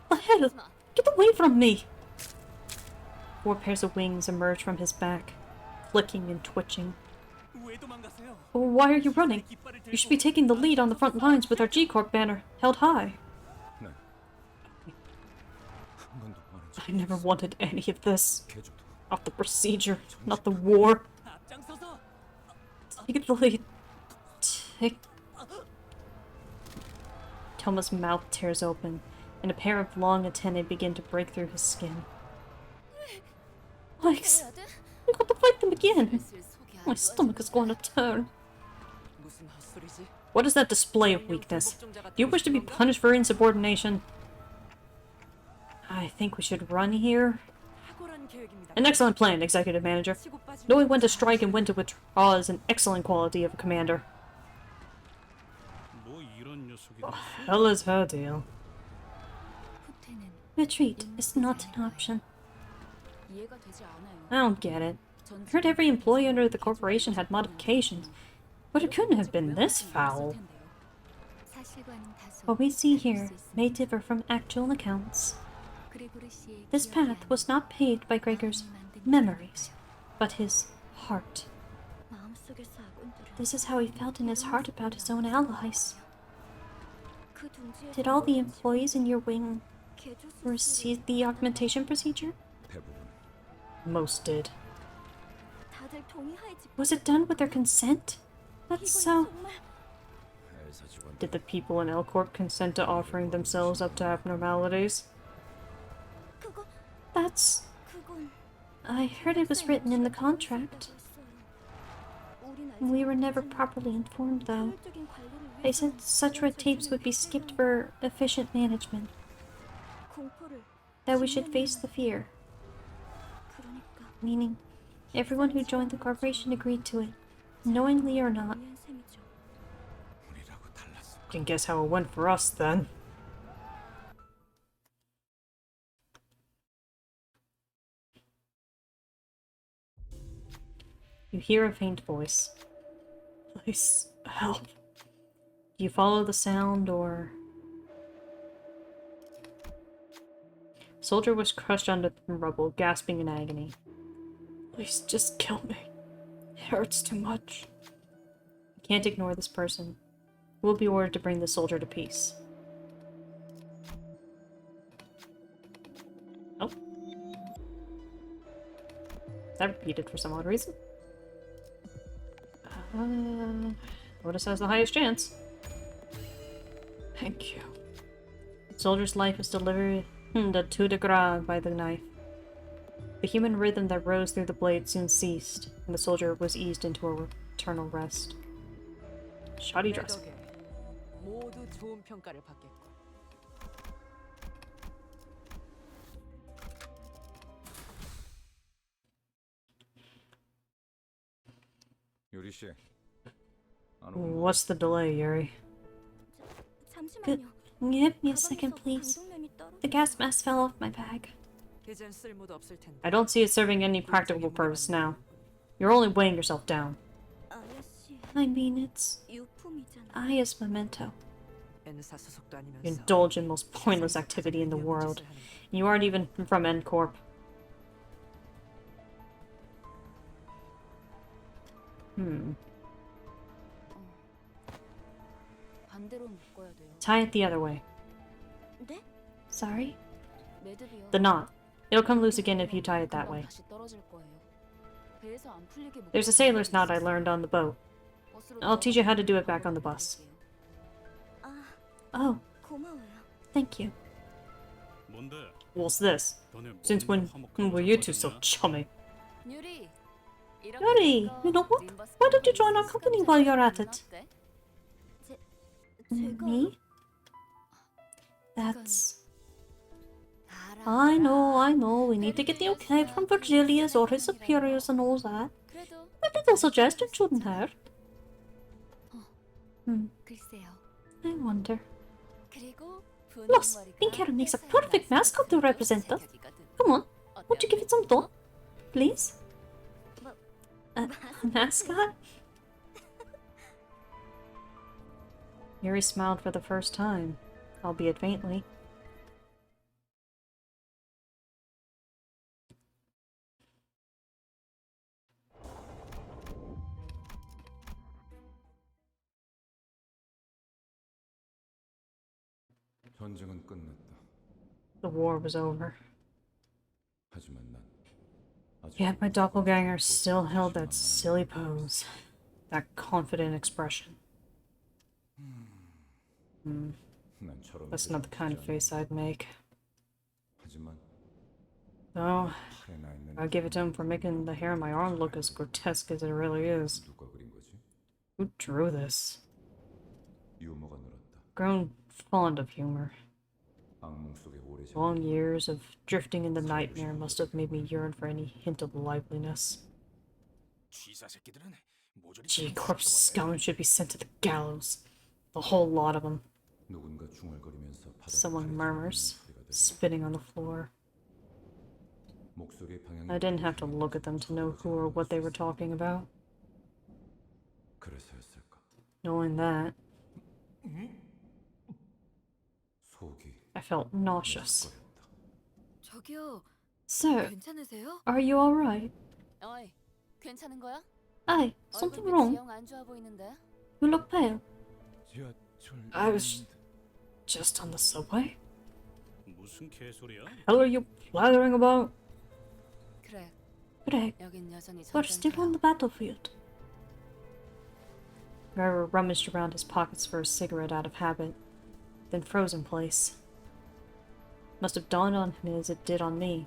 The hell? Get away from me! 4 pairs of wings emerge from his back, flicking and twitching. 왜 도망가세요? Why are you running? 깃발을 You should 들고 be taking the lead on the front lines with our G-Corp banner held high. 네. 한 번도 말한 적 I never wanted any of this. 개조도 Not the procedure, not the war. 앞장서서 Take the lead. Take... Toma's mouth tears open, and a pair of long antennae begin to break through his skin. Legs! 해야 돼? We got to fight them again! 슬슬 속이 안 My stomach is going to turn. 무슨 헛소리지? What is that display of weakness? Do you wish to be punished for insubordination? I think we should run here. 탁월한 계획입니다. An excellent plan, Executive Manager. 치고 빠지는 Knowing when to strike and when to withdraw is an excellent quality of a commander. 뭐 이런 녀석이 The hell is her deal? 후퇴는 Retreat is not an option. 이해가 되지 않아요. I don't get it. I heard every employee under the corporation had modifications, but it couldn't have been this foul. What we see here may differ from actual accounts. This path was not paved by Gregor's memories, but his heart. This is how he felt in his heart about his own allies. Did all the employees in your wing receive the augmentation procedure? 대부분 Most did. Was it done with their consent? That's so... 회사 직원 Did the people in L Corp consent to offering themselves up to abnormalities? That's... I heard it was written in the contract. We were never properly informed, though. They said such red tapes would be skipped for efficient management. That we should face the fear. Meaning, everyone who joined the corporation agreed to it, knowingly or not. 우리라고 달랐어. Can guess how it went for us then. You hear a faint voice. Please, help. Do you follow the sound or... Soldier was crushed under the rubble, gasping in agony. Please, just kill me. It hurts too much. You can't ignore this person. You will be ordered to bring the soldier to peace. Oh. That repeated for some odd reason. Otis has the highest chance. Thank you. The soldier's life was delivered to the ground by the knife. The human rhythm that rose through the blade soon ceased, and the soldier was eased into a eternal rest. Shoddy 내 dress. 덕에 모두 좋은 평가를 받겠고. 요리 씨. 안 What's the delay, Yuri? Good. Give me a second, please. The gas mask fell off my bag. 이젠 쓸모도 없을 텐데. I don't see it serving any practical purpose now. You're only weighing yourself down. I mean, it's Aya's memento. N사 소속도 아니면서. You indulge in the most pointless activity in the world. You aren't even from N Corp. 반대로 묶어야 돼요. Tie it the other way. Sorry? 매듭이요. The knot. It'll come loose again if you tie it that way. 다시 떨어질 거예요. 배에서 안 풀리게 There's a sailor's knot I learned on the boat. I'll teach you how to do it back on the bus. Oh, thank you. 뭔데? What's this? 너네 Since when were you two so chummy? 유리. Yuri, you know what? Why don't you join our company while you're at it? Me? That's... I know, we need to get the okay from Virgilius or his superiors and all that. 그래도 A little suggestion shouldn't hurt. 글쎄요. I wonder. 그리고 Plus, Pinkhair makes a perfect mascot to represent us. Come on, won't you give it some thought? Please? A mascot? Yuri smiled for the first time, albeit faintly. 전쟁은 끝났다. The war was over. 하지만 난 아직 Yet my doppelganger still held that silly pose, that confident expression. 난처럼 That's not the kind of face I'd make. 하지만 Though, 팔에 나 있는 I'll give it to him for making the hair on my arm look as grotesque as it really is. 누가 그린 거지? Who drew this? 유머가 늘었다. Grown fond of humor. 악몽 속에 오래 Long years of drifting into nightmare must have made me yearn for any hint of liveliness. 쥐사 새끼들은 모조리 Gee, corpse scum should be sent to the gallows. The whole lot of them. 누군가 중얼거리면서 바닥에 Someone 가려져 murmurs, 있는 소리가 들려. spitting on the floor. 목소리의 방향이 I didn't have to look at them to know who or what they were talking about. 그래서였을까? Knowing that, 속이 I felt nauseous. 꺼렸다. 저기요, Sir, 괜찮으세요? are you alright? 어이, 괜찮은 거야? Aye, something 얼굴빛이 wrong? 영 안 좋아 보이는데. You look pale. 지하철 I was just on the subway. 무슨 개소리야? Hell are you blathering about? 그래, Greg, 여긴 여전히 we're still on the battlefield. Gregor rummaged around his pockets for a cigarette out of habit, then froze in place. Must have dawned on him as it did on me.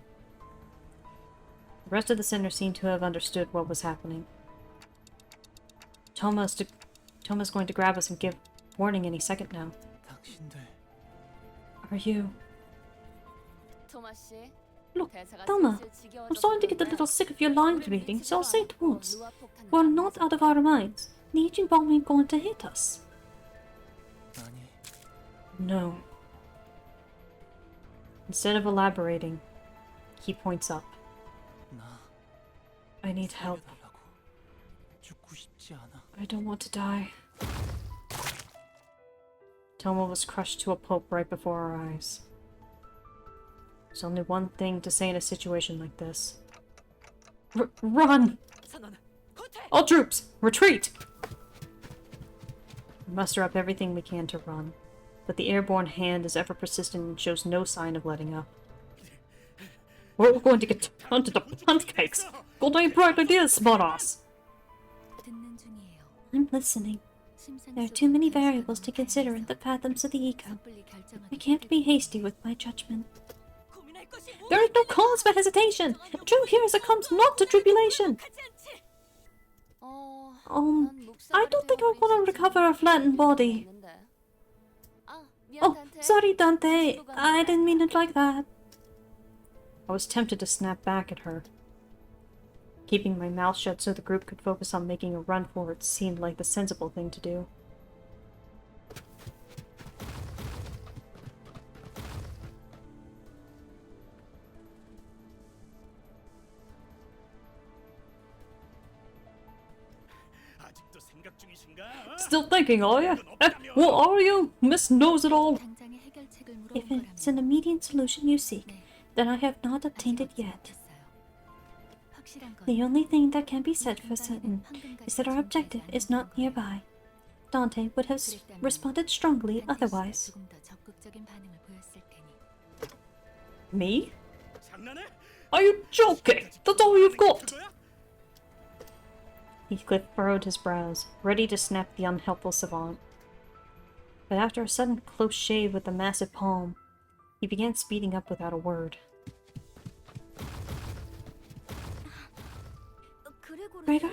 The rest of the center seemed to have understood what was happening. Toma's going to grab us and give warning any second now. 당신들 Are you? 토마 씨. Look, 대사가 Thelma, 슬슬 지겨워져서 I'm starting to get a 그런데 little sick of your lines 우리 reading, so I'll say it 미치지도 않고 once. 루아 폭탄은 We're 안 not 맞아. out of our minds. The agent bomb ain't going to hit us. 아니 No. Instead of elaborating, he points up. 나 I need help. 살려달라고. 죽고 싶지 않아. I don't want to die. Toma was crushed to a pulp right before our eyes. There's only one thing to say in a situation like this. Run! 선언, 후퇴! All troops, retreat! We muster up everything we can to run, but the airborne hand is ever persistent and shows no sign of letting up. We're going to get turned into pancakes! Got any bright ideas, smartass? 듣는 중이에요. I'm listening. There are too many variables to consider in the fathoms of the eco. I can't be hasty with my judgment. 고민할 것이 There is no cause for hesitation! A true hero succumbs not to tribulation! I don't think I want to recover a flattened body. Oh, sorry, Dante. I didn't mean it like that. I was tempted to snap back at her. Keeping my mouth shut so the group could focus on making a run for it seemed like the sensible thing to do. 아직도 생각 중이신가? Still thinking, are you? What are you? Miss Knows-It-All? 당장의 해결책을 If 물어본 it's an immediate solution you seek, then I have not obtained it yet. The only thing that can be said for certain is that our objective is not nearby. Dante would have responded strongly otherwise. Me? 장난해? Are you joking? That's all you've got! 그거야? Heathcliff furrowed his brows, ready to snap the unhelpful savant. But after a sudden close shave with the massive palm, he began speeding up without a word. Gregor?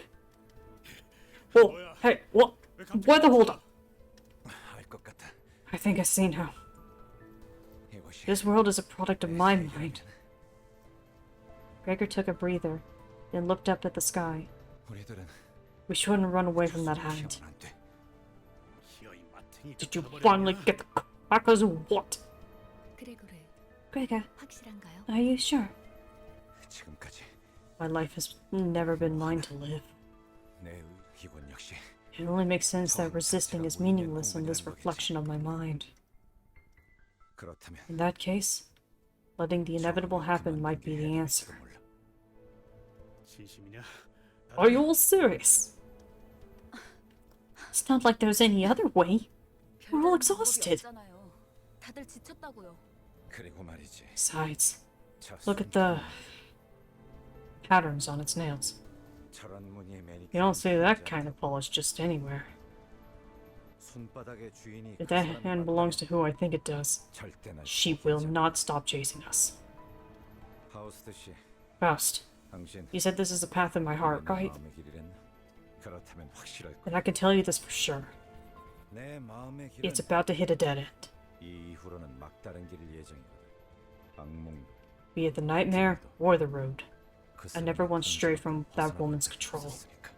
Oh, hey, what? Where the holdup? 알것 같아. I think I've seen her. 이것이 This world is a product of my mind. Gregor took a breather, then looked up at the sky. 우리들은 We shouldn't run away from that hand. 피하면 안 돼. 기어이 마탱이 Did you 덮어버리는 finally 거야? get the crackers or what? Gregor, 확실한가요? are you sure? 지금까지 My life has never been mine to live. 내 이건 역시 It only makes sense that resisting is meaningless in this reflection of my mind. 그렇다면 In that case, letting the inevitable happen might be the answer. 진심이냐? Are you all serious? It's not like there's any other way. We're all exhausted. 다들 지쳤다고요. 그리고 말이지. Besides, look at the patterns on its nails. 저런 무늬의 매니큐어는 You don't see that kind of polish just anywhere. 손바닥의 주인이 If 그 that 사람을 hand belongs to who I think it does, 절대 날 she will not stop chasing us. 파우스트 씨, Faust, 당신 you said this is a path in my heart, 내 right? 마음의 길이랬나? 그렇다면 확실할 거야. And I can tell you this for sure. 내 마음의 길은 It's about to hit a dead end. 이 이후로는 막다른 길일 예정이거든. 악몽 Be it the nightmare or the road. 그 I never 사람의 once strayed from that 벗어나지 woman's control. 않았으니까.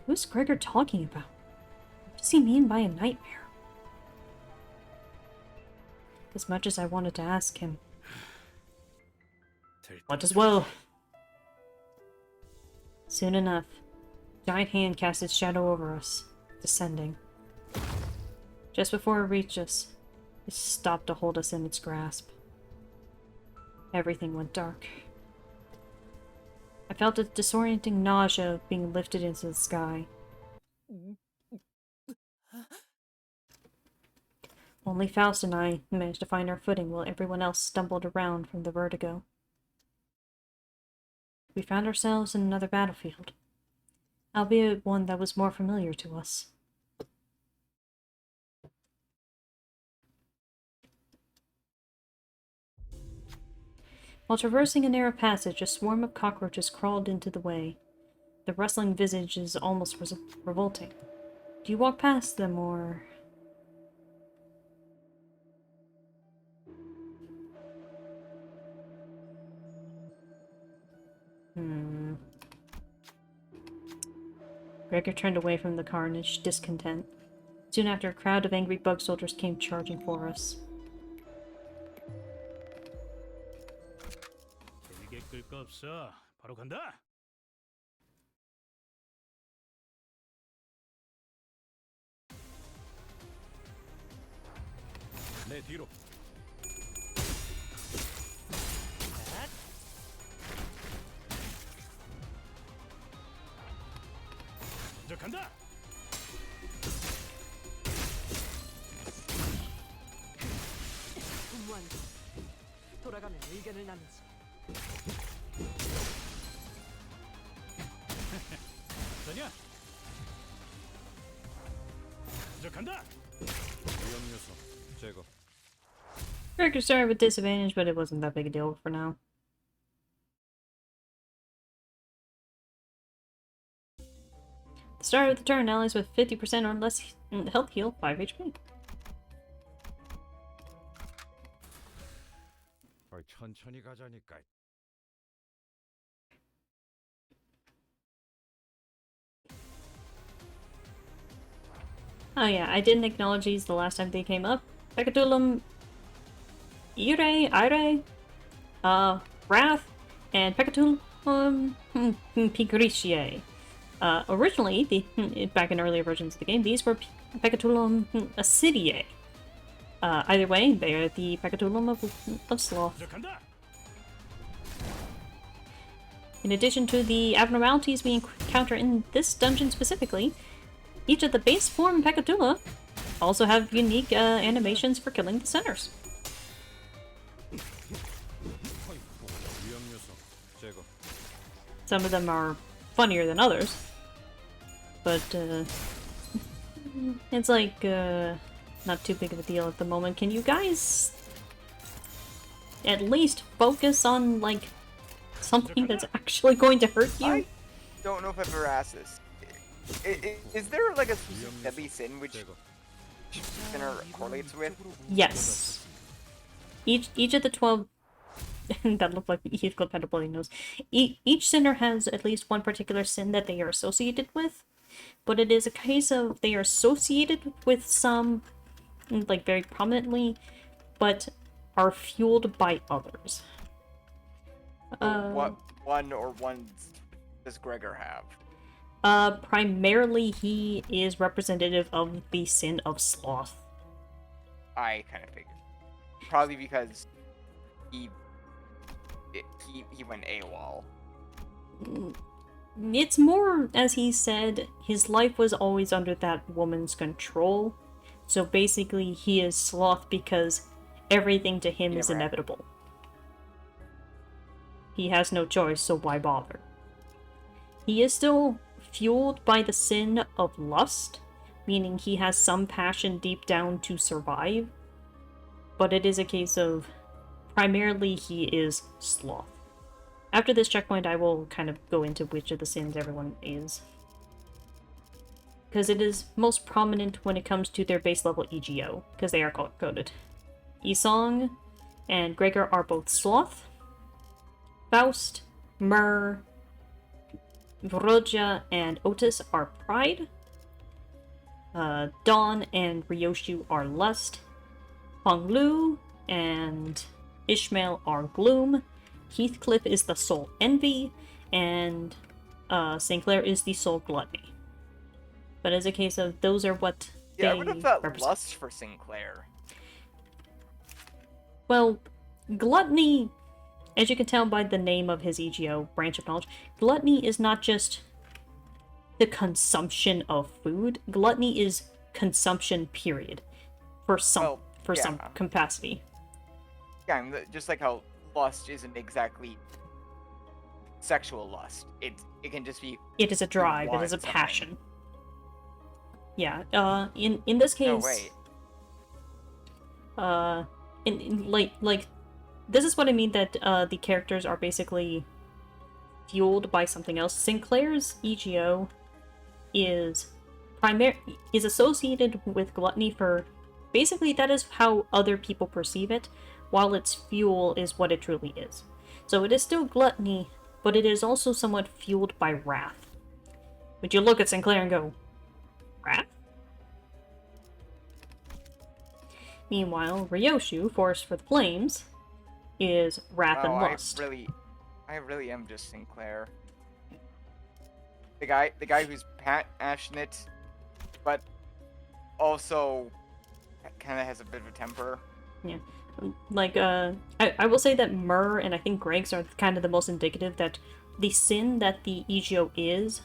Who's Gregor talking about? What does he mean by a nightmare? As much as I wanted to ask him, might as well. Soon enough, a giant hand cast its shadow over us, descending. Just before it reached us, it stopped to hold us in its grasp. Everything went dark. I felt a disorienting nausea of being lifted into the sky. Only Faust and I managed to find our footing while everyone else stumbled around from the vertigo. We found ourselves in another battlefield, albeit one that was more familiar to us. While traversing a narrow passage, a swarm of cockroaches crawled into the way. The rustling visage is almost revolting. Do you walk past them, or... Gregor turned away from the carnage, discontent. Soon after, a crowd of angry bug soldiers came charging for us. 길게 끌 거 없어. 바로 간다. 내 뒤로. 먼저 간다. 분무한다. 돌아가면 의견을 나누지. 전이야. 먼저 간다. 위험 요소 제거. Gregor started with disadvantage, but it wasn't that big a deal for now. The start of the turn, allies with 50% or less health heal 5 HP. 천천히 가자니까. Oh yeah, I didn't acknowledge these the last time they came up. Pecatulum, Ire, Wrath, and Pecatulum Pigricie. Originally, back in earlier versions of the game, these were Pecatulum Acidiae. Either way, they are the Pecatulum of Sloth. 먼저 간다. In addition to the abnormalities we encounter in this dungeon specifically, each of the base form Pecatula also have unique animations for killing the sinners. 위험 요소 제거. Some of them are funnier than others, but it's like not too big of a deal at the moment. Can you guys at least focus on like something that's actually going to hurt you? I don't know if I've ever asked this. Is there like a deadly sin which sinner correlates with? Yes. Each of the 12 that look like Heathcliff had a bloody nose. Each sinner has at least one particular sin that they are associated with, but it is a case of they are associated with some like very prominently, but are fueled by others. What one or ones does Gregor have? Primarily he is representative of the sin of sloth. I kind of figured. Probably because he went AWOL. It's more, as he said, his life was always under that woman's control. So basically, he is sloth because everything to him He is never had- inevitable. He has no choice, so why bother? He is still fueled by the sin of lust, meaning he has some passion deep down to survive. But it is a case of primarily he is sloth. After this checkpoint, I will kind of go into which of the sins everyone is, because it is most prominent when it comes to their base level EGO, because they are color-coded. Isong and Gregor are both sloth. Faust, Myrrh, Vroja, and Otis are pride. Dawn and Ryoshu are lust. Honglu and Ishmael are gloom. Heathcliff is the soul envy, and Sinclair is the soul gluttony. But as a case of those are what Yeah, I they would have thought represent. lust for Sinclair. Well, gluttony, as you can tell by the name of his EGO, Branch of Knowledge, gluttony is not just the consumption of food. Gluttony is consumption, period, for some yeah. capacity. Yeah, just like how lust isn't exactly sexual lust. It can just be. It is a drive. It want is a something. passion. Yeah. In this case. No wait. Like this is what I mean that the characters are basically fueled by something else. Sinclair's EGO is associated with gluttony for basically that is how other people perceive it, while its fuel is what it truly is. So it is still gluttony, but it is also somewhat fueled by wrath. But you look at Sinclair and go, wrath? Meanwhile, Ryoshu, Forest for the Flames, is wrath and lust. I really am just Sinclair. The guy who's passionate, but also kind of has a bit of a temper. Yeah. Like, I will say that Myrrh and I think Greg's are kind of the most indicative that the sin that the EGO is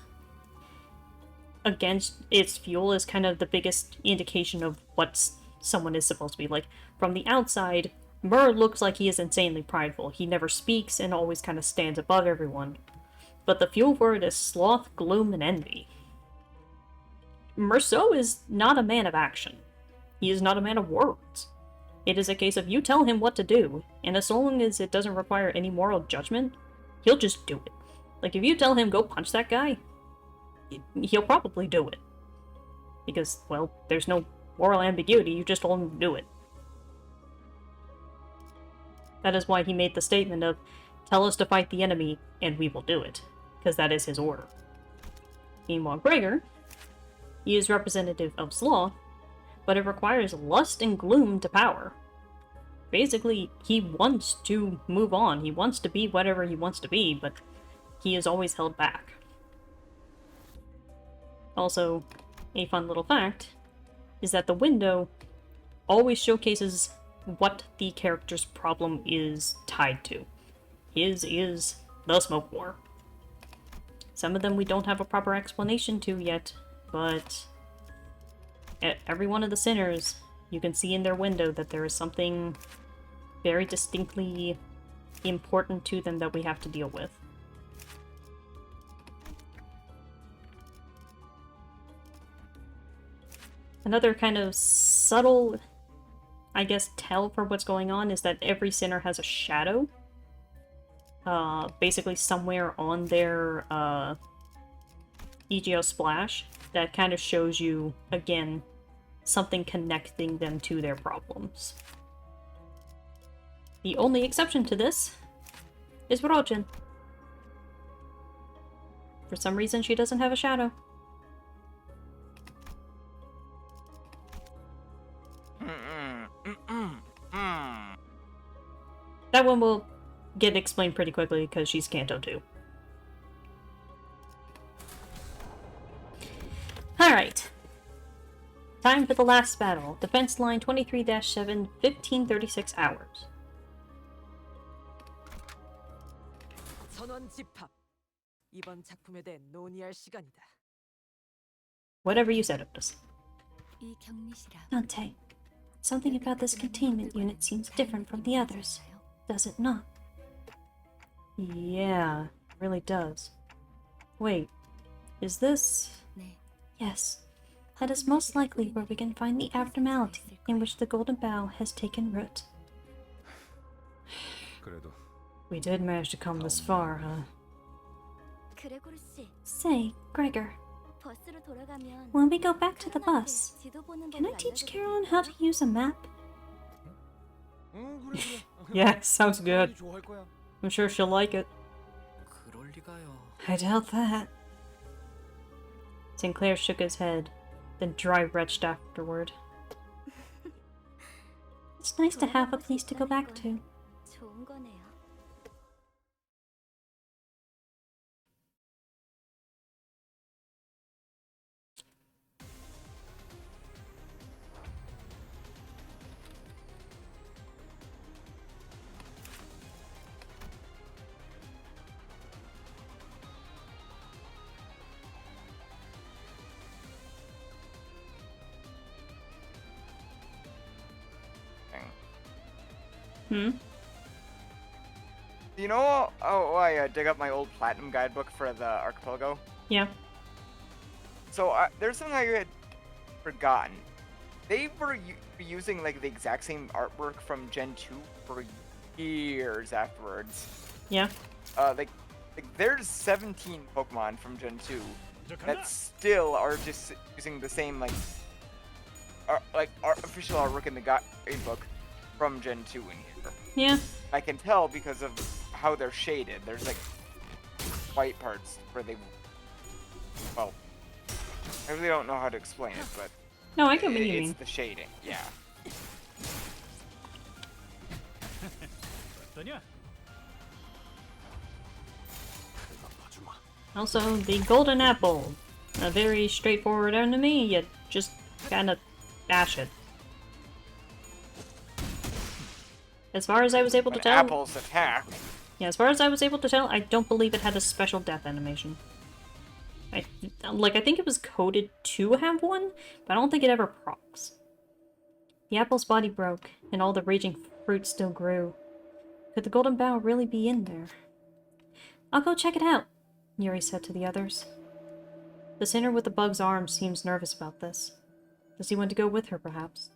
against its fuel is kind of the biggest indication of what someone is supposed to be. Like, from the outside, Myrrh looks like he is insanely prideful. He never speaks and always kind of stands above everyone. But the fuel for it is sloth, gloom, and envy. Merceau is not a man of action. He is not a man of words. It is a case of you tell him what to do, and as long as it doesn't require any moral judgment, he'll just do it. Like, if you tell him go punch that guy, he'll probably do it. Because, well, there's no moral ambiguity, you just told him to do it. That is why he made the statement of, tell us to fight the enemy, and we will do it. Because that is his order. Meanwhile, Gregor, he is representative of sloth, but it requires lust and gloom to power. Basically, he wants to move on. He wants to be whatever he wants to be, but he is always held back. Also, a fun little fact is that the window always showcases what the character's problem is tied to. His is the smoke war. Some of them we don't have a proper explanation to yet, but every one of the sinners, you can see in their window that there is something very distinctly important to them that we have to deal with. Another kind of subtle, I guess, tell for what's going on is that every sinner has a shadow. Basically somewhere on their EGO splash that kind of shows you, again, something connecting them to their problems. The only exception to this is Rojin. For some reason, she doesn't have a shadow. That one will get explained pretty quickly because she's Canto too. Time for the last battle. Defense line 23-7, 1536 hours. 선원 집합. 이번 작품에 대해 논의할 시간이다. Whatever you said, Octus. 이 격리실아. Dante, something about this containment unit seems different from the others, does it not? Yeah, it really does. Wait, is this... 네. Yes. That is most likely where we can find the abnormality in which the Golden Bough has taken root. 그래도 We did manage to come this far, huh? 그레고르 씨, Say, Gregor, 버스로 돌아가면 when we go back to the bus, 지도 보는 can I 법을 teach 알려드릴게요. Carolyn how to use a map? 응, 그래 그래. Yeah, sounds good. 좋아할 거야. I'm sure she'll like it. 그럴 리가요. I doubt that. Sinclair shook his head, then dry retched afterward. It's nice to have a place to go back to. 좋은 거네요. Hmm? You know, oh, I dig up my old platinum guidebook for the archipelago. Yeah. So there's something I had forgotten. They were using like the exact same artwork from Gen 2 for years afterwards. Yeah. Like there's 17 Pokemon from Gen 2 that still are just using the same official artwork in the guidebook from Gen 2 in here. Yeah. I can tell because of how they're shaded. There's like white parts where they, well, I really don't know how to explain it, but No, I get what you it's mean. the shading, yeah. 어떠냐? Also, the Golden Apple. A very straightforward enemy, you just kinda bash it. As far as I was able to When tell... apples attack, Yeah, as far as I was able to tell, I don't believe it had a special death animation. I think it was coded to have one, but I don't think it ever procs. The apple's body broke, and all the raging fruit still grew. Could the Golden Bough really be in there? I'll go check it out. Yuri said to the others. The sinner with the bug's arm seems nervous about this. Does he want to go with her, perhaps?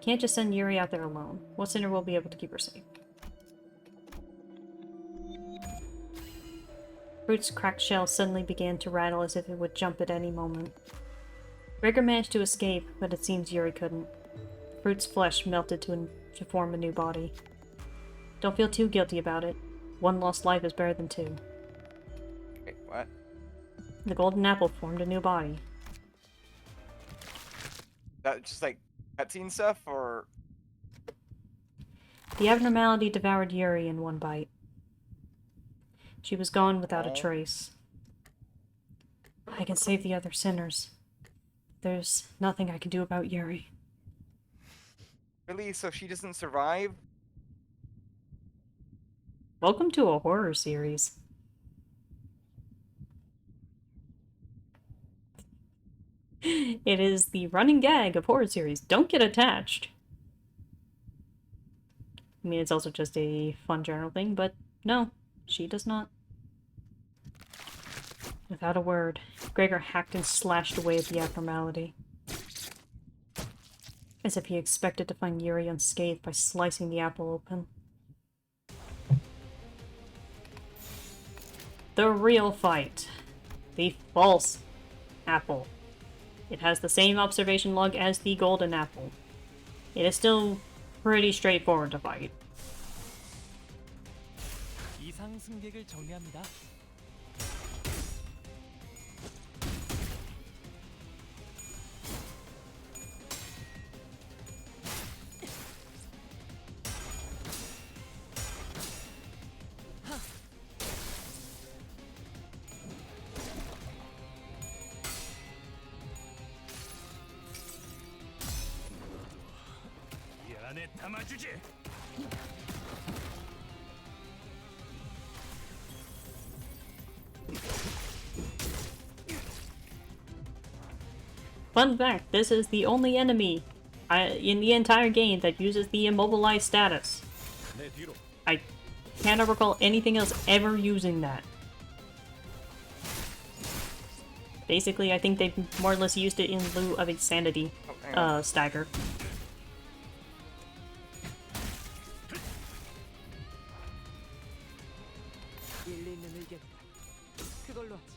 Can't just send Yuri out there alone. What sinner will be able to keep her safe? Fruit's cracked shell suddenly began to rattle as if it would jump at any moment. Gregor managed to escape, but it seems Yuri couldn't. Fruit's flesh melted to form a new body. Don't feel too guilty about it. One lost life is better than two. wait, what? The golden apple formed a new body. That just like cutscene stuff, or The abnormality devoured Yuri in one bite. She was gone without a Oh. trace. I can save the other sinners. There's nothing I can do about Yuri. really? So she doesn't survive? Welcome to a horror series. It is the running gag of horror series. Don't get attached. I mean, it's also just a fun general thing, but no, she does not. Without a word, Gregor hacked and slashed away at the abnormality. As if he expected to find Yuri unscathed by slicing the apple open. The real fight. The false apple. It has the same observation log as the golden apple. It is still pretty straightforward to fight. 이상 승객을 정리합니다. 안에 담아주지. Fun fact, this is the only enemy in the entire game that uses the immobilized status. 내 뒤로. I cannot recall anything else ever using that. Basically, I think they more or less used it in lieu of a sanity stagger. 일리 있는 의견이다. 그걸로 하지.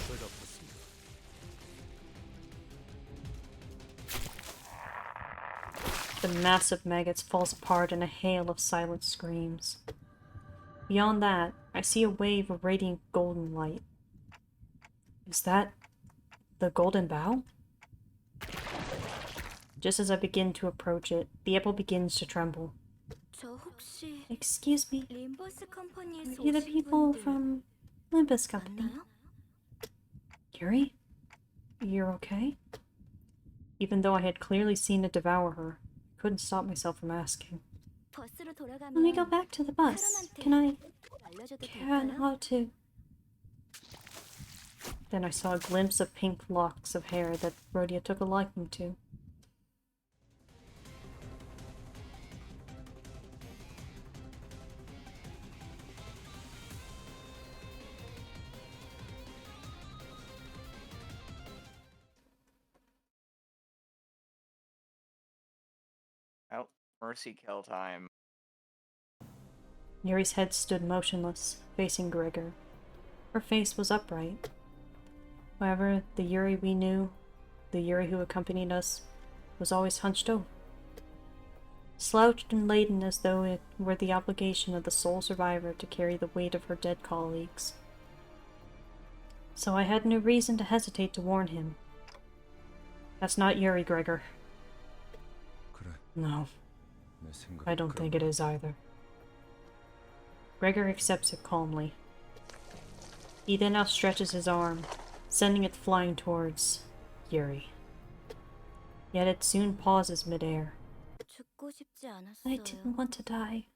배가 붙습니다. The massive maggots falls apart in a hail of silent screams. Beyond that, I see a wave of radiant golden light. Is that the golden bough? Just as I begin to approach it, the apple begins to tremble. 저 혹시 Excuse me, 림버스 컴퍼니에서 are you the 오신 people 분들 from Olympus Company? 맞나요? Yuri? You're okay? Even though I had clearly seen it devour her, I couldn't stop myself from asking. 버스로 When we go 돌아가면 back to the bus, can I 알려줘도 care on 될까요? how to... Then I saw a glimpse of pink locks of hair that Rhodia took a liking to. Well, mercy kill time. Yuri's head stood motionless, facing Gregor. Her face was upright. However, the Yuri we knew, the Yuri who accompanied us, was always hunched over. Slouched and laden as though it were the obligation of the sole survivor to carry the weight of her dead colleagues. So I had no reason to hesitate to warn him. That's not Yuri, Gregor. 그래. No, 내 생각. I don't think it is either. Gregor accepts it calmly. He then outstretches his arm, sending it flying towards Yuri. Yet it soon pauses midair. 죽고 싶지 I 않았어요. didn't want to die.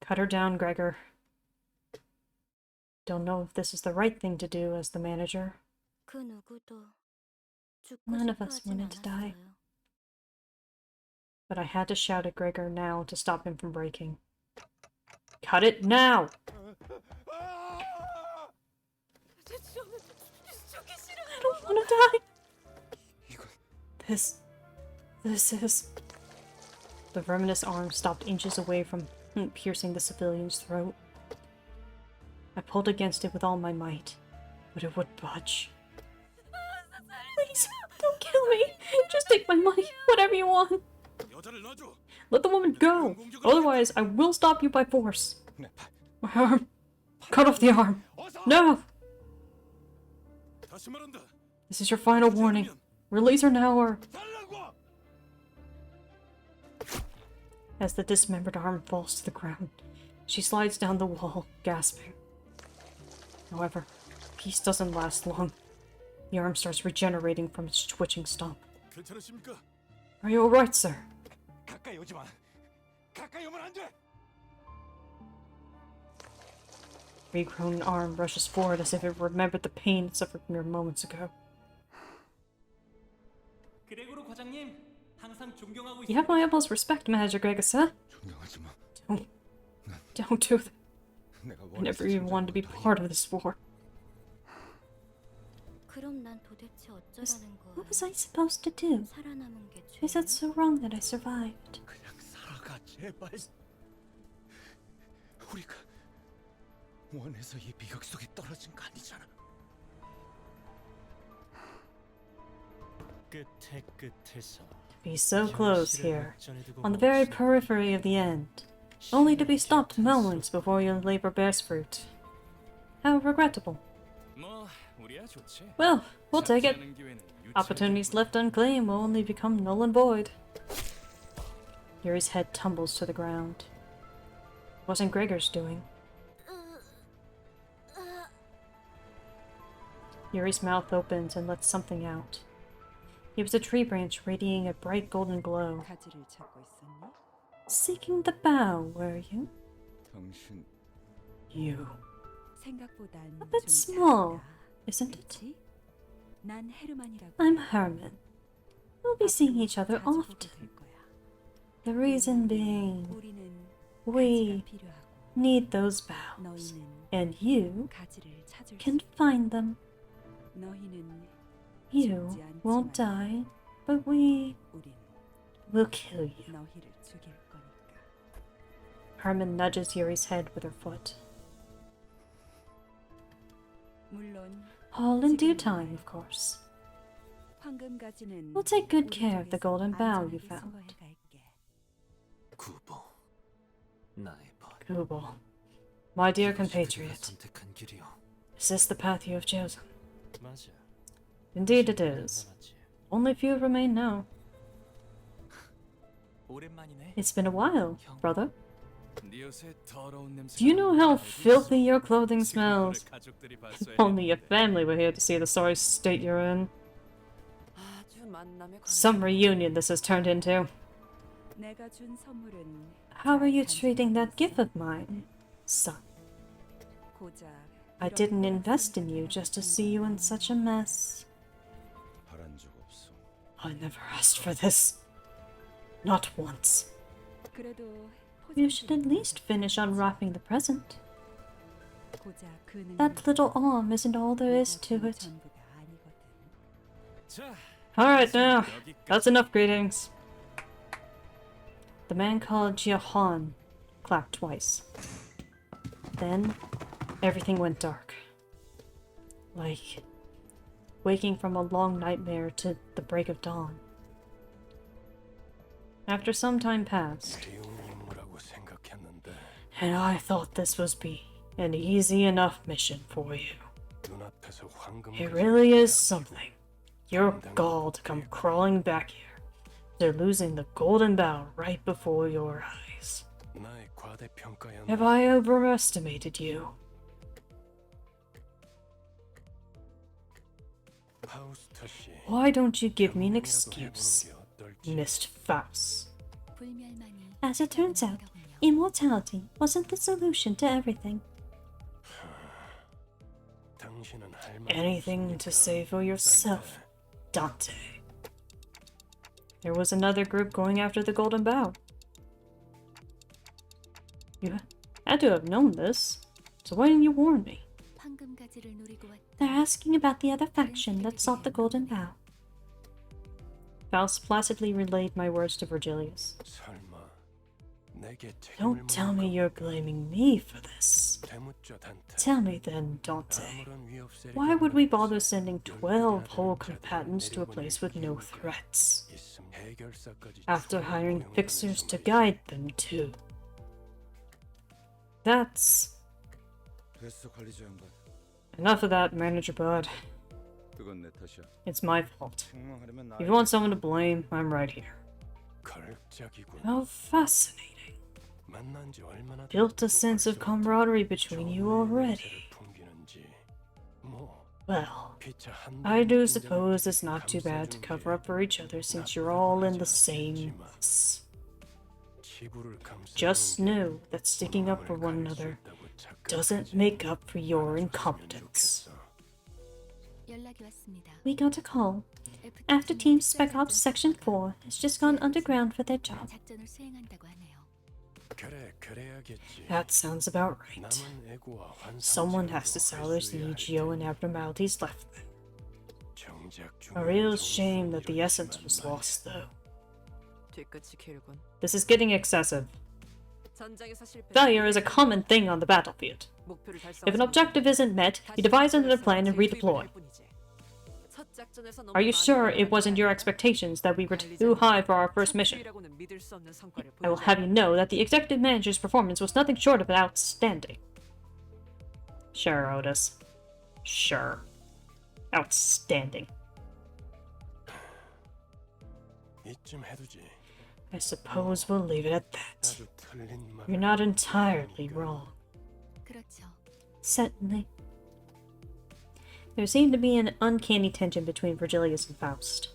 Cut her down, Gregor. Don't know if this is the right thing to do as the manager. 그 누구도 죽고 None of 싶어 us 하진 wanted to die. 않았어요. But I had to shout at Gregor now to stop him from breaking. Cut it now! I don't want to die! 이건 This is... The verminous arm stopped inches away from piercing the civilian's throat. I pulled against it with all my might, but it wouldn't budge. Please, don't kill me! Just take my money, whatever you want! 여자를 놔줘. Let the woman go! Otherwise, I will stop you by force. 내 팔. My arm! Cut off the arm! 어서. No! 다시 말한다. This is your final warning. Release her now or... 달라고. As the dismembered arm falls to the ground, she slides down the wall, gasping. However, peace doesn't last long. The arm starts regenerating from its twitching stump. 괜찮으십니까? Are you alright, sir? 가까이 오지 마. 가까이 오면 안 돼. Regrown arm rushes forward as if it remembered the pain it suffered mere moments ago. 그레고로 과장님, 항상 존경하고 You have my utmost respect, Manager Gregor. 존경하지 마. Don't do that. 내가 I never even wanted to be part of this war. 그럼 난 도대체 어쩌라는 거야? What was I supposed to do? 살아남은 게 Is 죄야? it so wrong that I survived? 그냥 살아가 제발. 우리가 원해서 이 비극 속에 떨어진 거 아니잖아. 끝에 끝에서 Be so close here, on the very periphery of the end, only to be stopped moments before your labor bears fruit. How regrettable. 뭐 우리야 좋지. Well, we'll take it. 않은 기회는 Opportunities left unclaimed will only become null and void. Yuri's head tumbles to the ground. It wasn't Gregor's doing. Yuri's mouth opens and lets something out. It was a tree branch radiating a bright golden glow. 가지를 찾고 있었니? Seeking the bough, were you? 당신 You. 생각보단 A bit 좀 small, 작다. isn't it? 그치? 난 헤르만이라고. I'm Herman. We'll be seeing each other 자주 보게 often. 될 거야. The reason being, 우리는 we 가지가 필요하고 need those boughs, 너희는 and you 가지를 찾을 수 can 있어. find them. 너희는 You won't die, but we 우린 will kill you. 너희를 죽일 거니까. Herman nudges Yuri's head with her foot. 물론 All in due time, of course. 황금 가지는 We'll take good 우리 care of the 쪽에서 golden bough you 안전하게 found. 수거해 갈게. 구보 나의 번 Kubal. My dear 이것이 그대가 compatriot, 선택한 길이요. is this the path you have chosen? 맞아. Indeed it is. 남았지. Only few remain now. 오랜만이네. It's been a while, brother. 네 옷에 더러운 냄새가 Do you know how 알고 있어. filthy your clothing 지금 smells? 너를 가족들이 봤어야 Only your 했는데. family were here to see the sorry state you're in. 아주 만남의 Some reunion this has turned into. 내가 준 선물은 How are 잘 you treating that gift 간직하고 of mine, son? 고작 I 이런 didn't 거야 invest in you just to see you in such a mess. 바란 적 없어. I never asked for this. Not once. 그래도 You should at least finish unwrapping the present. 고작 그 That little arm isn't all there is to it. 전부가 아니거든. 자, Alright now, 여기까지. that's enough greetings. The man called Jiahan clapped twice. Then, everything went dark. Like waking from a long nightmare to the break of dawn. After some time passed, 쉬운 임무라고 생각했는데 and I thought this was be an easy enough mission for you. 눈앞에서 황금 It really is something. Your gall to come crawling back here. They're losing the golden bough right before your eyes. 나의 과대평가였나? Have I overestimated you? 파우스터 씨. Why don't you give me an 명령이라도 excuse, 해보는 게 어떨지. Missed Faust? As it turns out, immortality wasn't the solution to everything. 당신은 할 말 Anything to 없습니까? say for yourself, Dante. There was another group going after the golden bough. You had to have known this, so why didn't you warn me? They're asking about the other faction that sought the golden bough. Faust placidly relayed my words to Virgilius. 설마 내게 책임을 Don't tell me 묻는 you're blaming me for this. 거 대묻죠, 단테. Tell me then, Dante. 아무런 위협 세력이 Why would we bother 없어. sending 12 whole combatants to a place with no threats? 있음 해결사까지 After 추가로 hiring 고용하는 fixers to 말이지. guide them too. That's 됐어, 관리자 양반. enough of that, Manager Bud. 그건 내 탓이야. It's my fault. 책망하려면 If you want someone to blame, I'm right here. 걸작이군. How fascinating. 만난 지 얼마나 Built a 됐고 sense of 벌써 camaraderie between you 정의의 already. 냄새를 풍기는지. 뭐, Well, 피차 한 I do 방울 suppose it's 끈적이게 not too bad to 감싸준 cover 게 up for each other since you're 나쁘다고 all in the 하지 same 않겠지만 mess. 지구를 감싸는 Just 게 know that sticking up for 운명을 one 가릴 수 another 있다고 착각하지 doesn't make up for your 말아줬으면 incompetence. 좋겠어. We got a call. After Team Spec Ops Section 4 has just gone underground for their job. 그래, 그래야겠지. That sounds about right. 남은 애고와 환상 Someone has to 제거로 salvage the 할 수 EGO 있어야 and 할 abnormalities left there. 텐데. 정작 A 중요한 real 정보는 shame that the essence 이렇지만 was 말이야. lost, though. 뒤끝이 길군. This is getting excessive. 전장에서 실패. Failure is a common thing on the battlefield. 목표를 달성하지 If an objective isn't met, you devise another plan and redeploy. Are you sure it wasn't your expectations that we were too high for our first mission? I will have you know that the executive manager's performance was nothing short of outstanding. Sure, Otis. Sure. Outstanding. 이쯤 해두지. I suppose we'll leave it at that. 아주 틀린 말. You're not entirely wrong. 그렇죠. Certainly. There seemed to be an uncanny tension between Virgilius and Faust.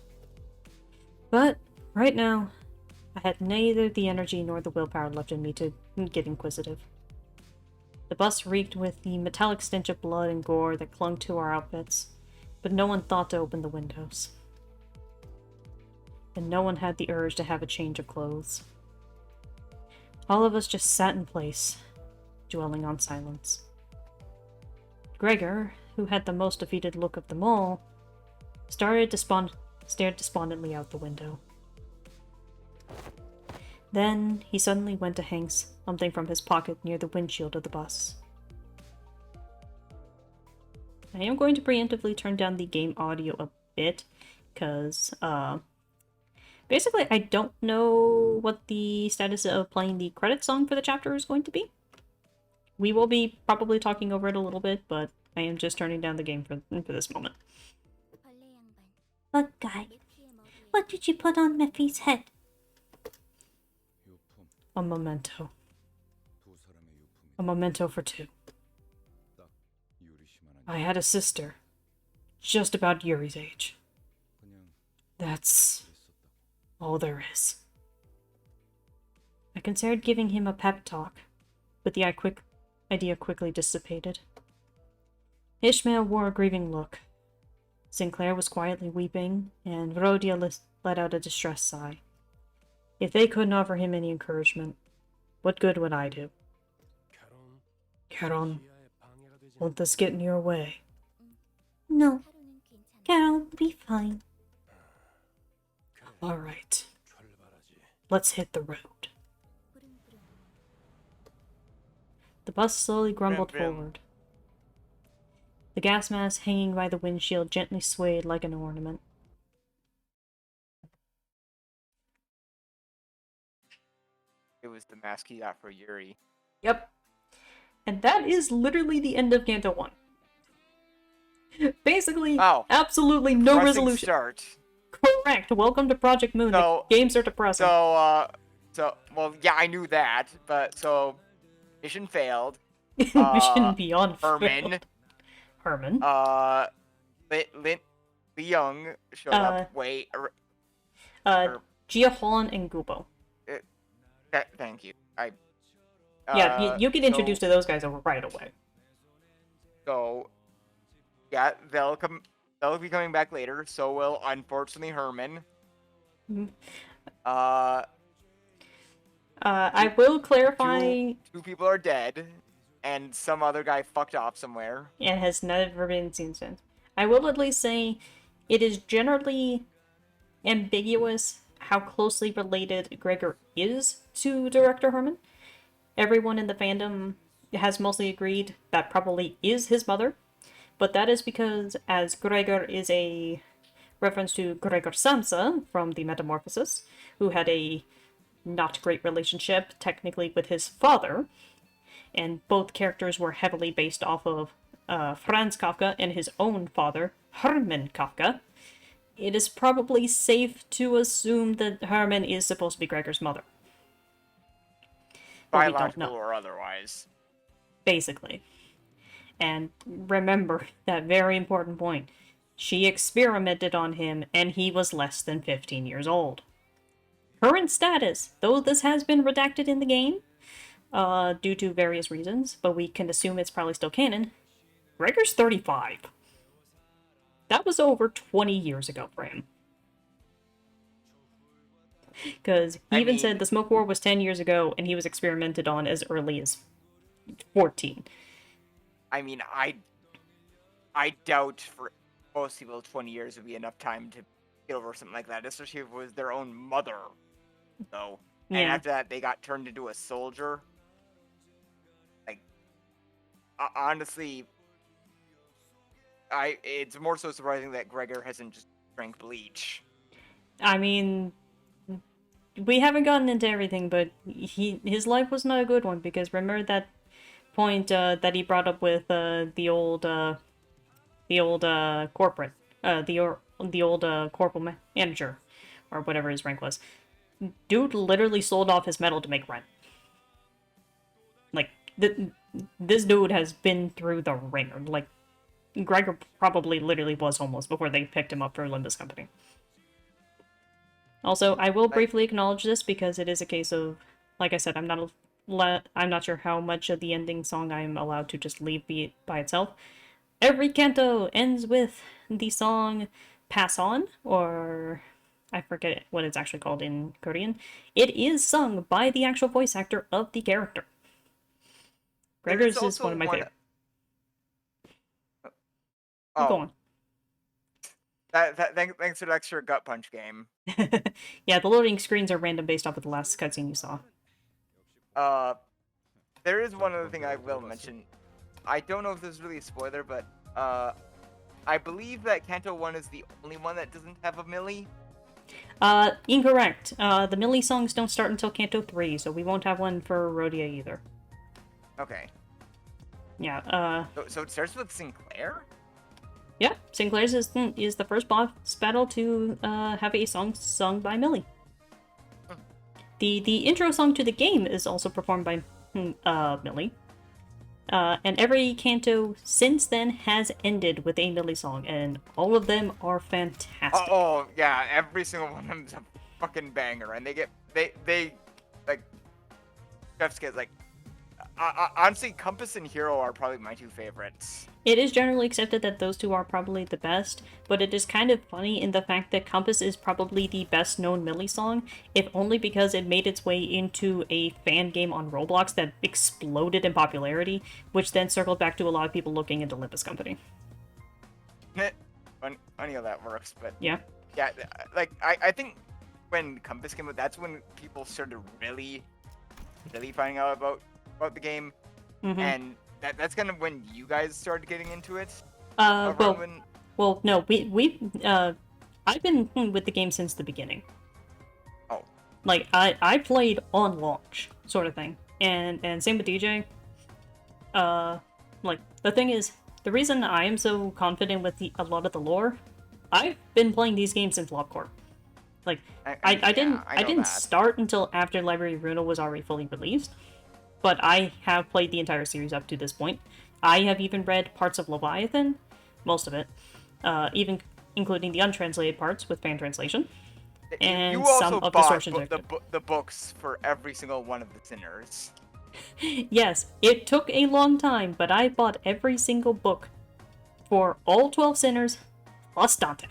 But, right now, I had neither the energy nor the willpower left in me to get inquisitive. The bus reeked with the metallic stench of blood and gore that clung to our outfits, but no one thought to open the windows. And no one had the urge to have a change of clothes. All of us just sat in place, dwelling on silence. Gregor, who had the most defeated look of them all, stared despondently out the window. Then he suddenly went to hang something from his pocket near the windshield of the bus. I am going to preemptively turn down the game audio a bit, because, basically I don't know what the status of playing the credit song for the chapter is going to be. We will be probably talking over it a little bit, but I am just turning down the game for this moment. Bug guy, what did you put on Mephi's head? 유품. A memento. 두 사람의 유품이 A memento for two. 딱 유리시만한. I had a sister. Just about Yuri's age. 그냥 That's 그랬었다고. all there is. I considered giving him a pep talk, but the idea quickly dissipated. Ishmael wore a grieving look. Sinclair was quietly weeping, and Rhodia let out a distressed sigh. If they couldn't offer him any encouragement, what good would I do? 결혼. Charon, 기아에 방해가 되지 won't this get in your way? No, 하루는 괜찮아. Carol will be fine. All right, 출발하지. let's hit the road. 부릉부릉. The bus slowly grumbled Vroom, vroom. forward. The gas mask hanging by the windshield gently swayed like an ornament. It was the mask he got for Yuri. Yep. And that is literally the end of Canto 1. Basically, Wow. absolutely no Pressing resolution. Start. Correct. Welcome to Project Moon. So- the games are depressing. Well, yeah, I knew that, but so mission failed. Mission Beyond Herman, failed. Herman. Young showed Uh, up. Wait, Gia Holland and Gubo. thank you. Yeah, you get introduced to those guys right away. So, yeah, they'll be coming back later. So will unfortunately Herman. Mhm. Uh, I will clarify, two people are dead, and some other guy fucked off somewhere. and has never been seen since. I will at least say it is generally ambiguous how closely related Gregor is to Director Herman. Everyone in the fandom has mostly agreed that probably is his mother, but that is because, as Gregor is a reference to Gregor Samsa from the Metamorphosis, who had a not great relationship technically with his father, and both characters were heavily based off of Franz Kafka and his own father, Hermann Kafka. It is probably safe to assume that Herman is supposed to be Gregor's mother. But we don't Biological know, or otherwise. basically. And remember that very important point. She experimented on him, and he was less than 15 years old. Current status, though this has been redacted in the game, due to various reasons, but we can assume it's probably still canon, Gregor's 35. That was over 20 years ago for him. Because he even said the Smoke War was 10 years ago, and he was experimented on as early as 14. I mean, I doubt for most people 20 years would be enough time to get over something like that, especially if it was their own mother. So, and Yeah. after that, they got turned into a soldier. Like, honestly, it's more so surprising that Gregor hasn't just drank bleach. I mean, we haven't gotten into everything, but his life was not a good one, because remember that point that he brought up with the old the old corporate, the old corporal manager, or whatever his rank was. Dude literally sold off his medal to make rent. Like, this dude has been through the ringer. Like, Gregor probably literally was homeless before they picked him up for Olympus Company. Also, I will briefly acknowledge this because it is a case of, like I said, I'm not sure how much of the ending song I'm allowed to just leave be by itself. Every canto ends with the song Pass On, or I forget what it's actually called in Korean. It is sung by the actual voice actor of the character. Gregor's is one of my favorite. Oh. Go on. Thanks for the extra gut punch game. Yeah, the loading screens are random based off of the last cutscene you saw. There is one other thing I will mention. I don't know if this is really a spoiler, but I believe that Canto 1 is the only one that doesn't have a Millie. Incorrect. The Millie songs don't start until Canto 3, so we won't have one for Rhodia either. Okay. Yeah, So it starts with Sinclair? yeah, Sinclair's is the first boss battle to have a song sung by Millie. The intro song to the game is also performed by Millie. And every canto since then has ended with a Millie song, and all of them are fantastic. Oh yeah, every single one of them is a fucking banger, and they like Jeff's kids like. Honestly, Compass and Hero are probably my two favorites. It is generally accepted that those two are probably the best, but it is kind of funny in the fact that Compass is probably the best known Millie song, if only because it made its way into a fan game on Roblox that exploded in popularity, which then circled back to a lot of people looking into Olympus Company. Funny how that works, but Yeah. yeah, like I think when Compass came out, that's when people started really finding out about the game, and that's kind of when you guys started getting into it. Well, no, I've been with the game since the beginning. Oh, like I played on launch, sort of thing, and same with DJ. Like the thing is, the reason I am so confident with a lot of the lore, I've been playing these games since LobCorp. Like I didn't start until after Library of Ruina was already fully released. But I have played the entire series up to this point. I have even read parts of Leviathan, most of it, even including the untranslated parts with fan translation, and you also some of the bought source injected. the books for every single one of the sinners. Yes, it took a long time, but I bought every single book for all 12 sinners, plus Dante.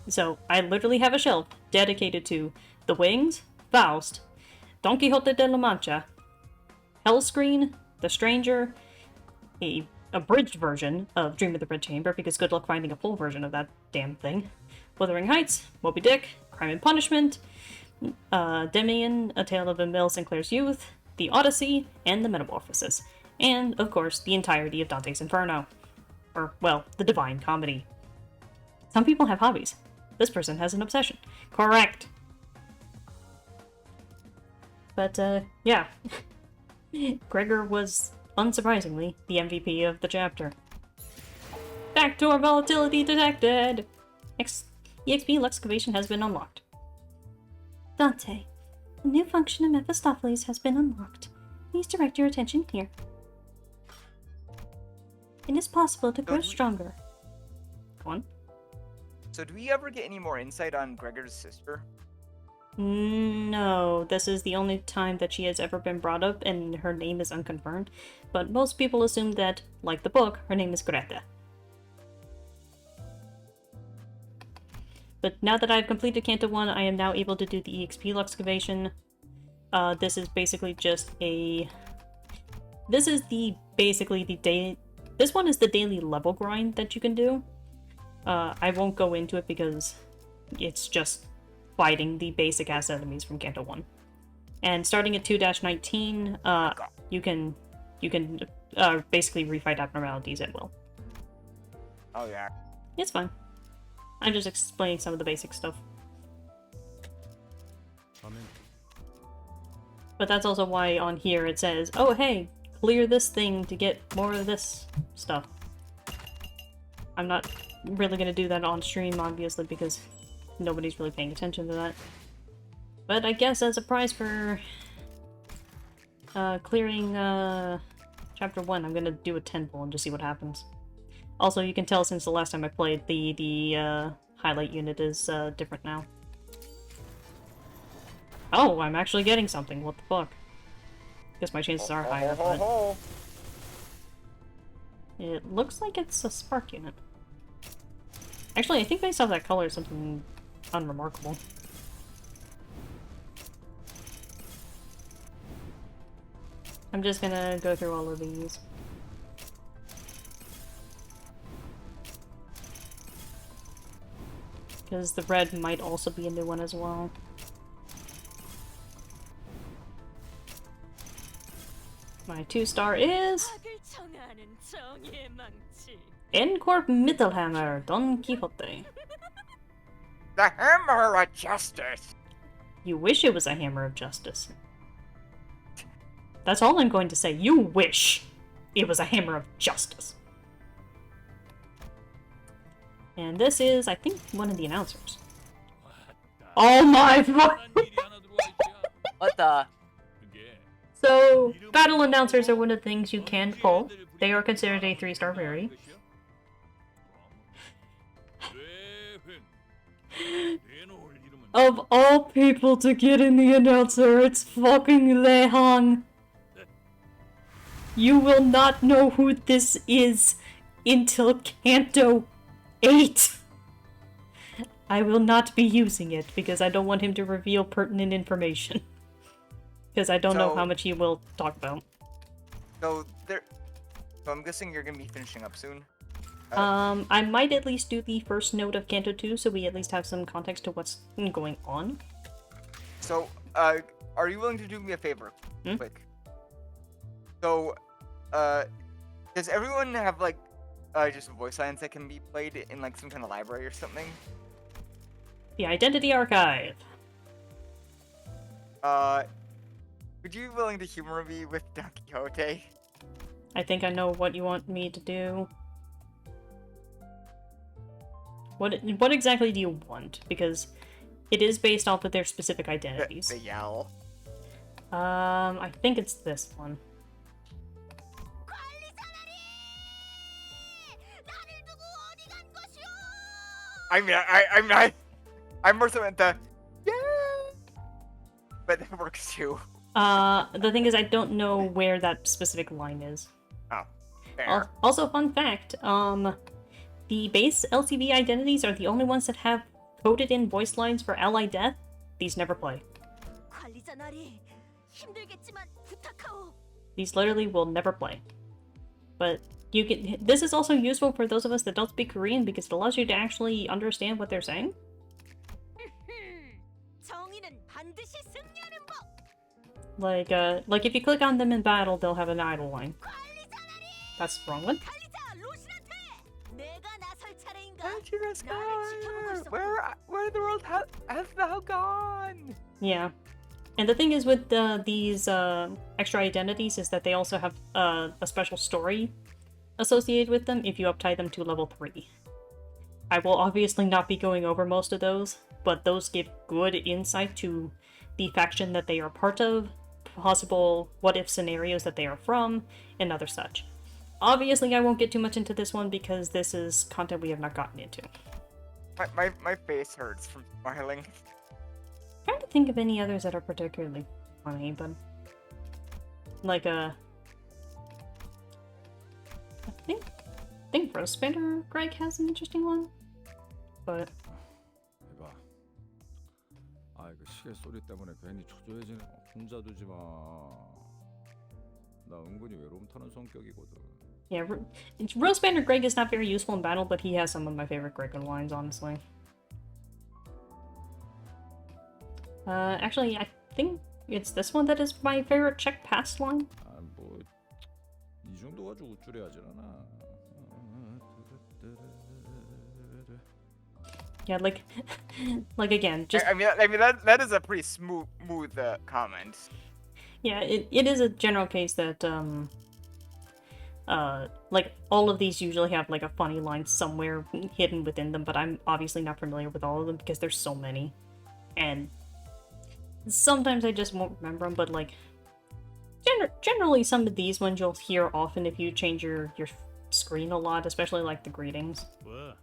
So I literally have a shelf dedicated to The Wings, Faust, Don Quixote de la Mancha, Hellscreen, The Stranger, a abridged version of Dream of the Red Chamber, because good luck finding a full version of that damn thing, Wuthering Heights, Moby Dick, Crime and Punishment, Demian, A Tale of Emile Sinclair's Youth, The Odyssey, and The Metamorphosis, and, of course, the entirety of Dante's Inferno. Or, well, the Divine Comedy. Some people have hobbies. This person has an obsession. Correct! But, yeah. Gregor was, unsurprisingly, the MVP of the chapter. Backdoor volatility detected! EXP Luxcavation has been unlocked. Dante, a new function of Mephistopheles has been unlocked. Please direct your attention here. It is possible to grow stronger. Go on. So do we ever get any more insight on Gregor's sister? No, this is the only time that she has ever been brought up, and her name is unconfirmed. But most people assume that, like the book, her name is Greta. But now that I've completed Canto 1, I am now able to do the EXP Luxcavation. This is basically just a... This is basically the day... This one is the daily level grind that you can do. I won't go into it because it's just fighting the basic ass enemies from Canto 1. And starting at 2-19, you can basically refight abnormalities at will. Oh yeah. It's fine. I'm just explaining some of the basic stuff. Amen. But that's also why on here it says, oh hey, clear this thing to get more of this stuff. I'm not really gonna do that on stream, obviously, because nobody's really paying attention to that. But I guess as a prize for clearing chapter 1, I'm gonna do a 10 pull and just see what happens. Also, you can tell since the last time I played, the highlight unit is different now. Oh, I'm actually getting something. What the fuck? Guess my chances are higher, but... It looks like it's a spark unit. Actually, I think based off that color is something unremarkable. I'm just gonna go through all of these. Because the red might also be a new one as well. My 2-star is... Encorp Mittelhammer, Don Quixote. The Hammer of Justice! You wish it was a Hammer of Justice. That's all I'm going to say. You wish it was a Hammer of Justice. And this is, I think, one of the announcers. Oh my god! What the? So, battle announcers are one of the things you can pull. They are considered a 3-star rarity. Of all people to get in the announcer, it's fucking Lei Hong. You will not know who this is until Canto 8. I will not be using it because I don't want him to reveal pertinent information. Because I don't know how much he will talk about. So I'm guessing you're gonna be finishing up soon. I might at least do the first note of Canto 2, so we at least have some context to what's going on. So, are you willing to do me a favor? Quick. So, does everyone have, like, just voice lines that can be played in, like, some kind of library or something? The Identity Archive. Would you be willing to humor me with Don Quixote? I think I know what you want me to do. What exactly do you want? Because it is based off of their specific identities. The yell. I think it's this one. I mean, I'm more so at the yeah, but that works too. The thing is, I don't know where that specific line is. Oh, fair. Also, fun fact, the base LCB identities are the only ones that have coded in voice lines for ally death. These never play. These literally will never play. But you can. This is also useful for those of us that don't speak Korean because it allows you to actually understand what they're saying. Like if you click on them in battle, they'll have an idle line. That's the wrong one. Where in the world has thou gone? Yeah. And the thing is with these extra identities is that they also have a special story associated with them if you uptie them to level 3. I will obviously not be going over most of those, but those give good insight to the faction that they are part of, possible what-if scenarios that they are from, and other such. Obviously, I won't get too much into this one because this is content we have not gotten into. My face hurts from smiling. I'm trying to think of any others that are particularly funny, but... Like, I think Rose Spinner Greg has an interesting one. But... 해봐. 아 이거 시계 소리 때문에 괜히 초조해지네. 혼자 두지 마. 나 은근히 외로움 타는 성격이거든. Yeah, Rose Banner Greg is not very useful in battle, but he has some of my favorite Greg lines, honestly. Actually, I think it's this one that is my favorite check past line. 이 정도 가지고 우쭐해하진 않아. Yeah, like again, just... I mean that is a pretty smooth comment. Yeah, it is a general case that, Like, all of these usually have, like, a funny line somewhere hidden within them, but I'm obviously not familiar with all of them because there's so many. And sometimes I just won't remember them, but, like, generally some of these ones you'll hear often if you change your screen a lot, especially, like, the greetings. 왜?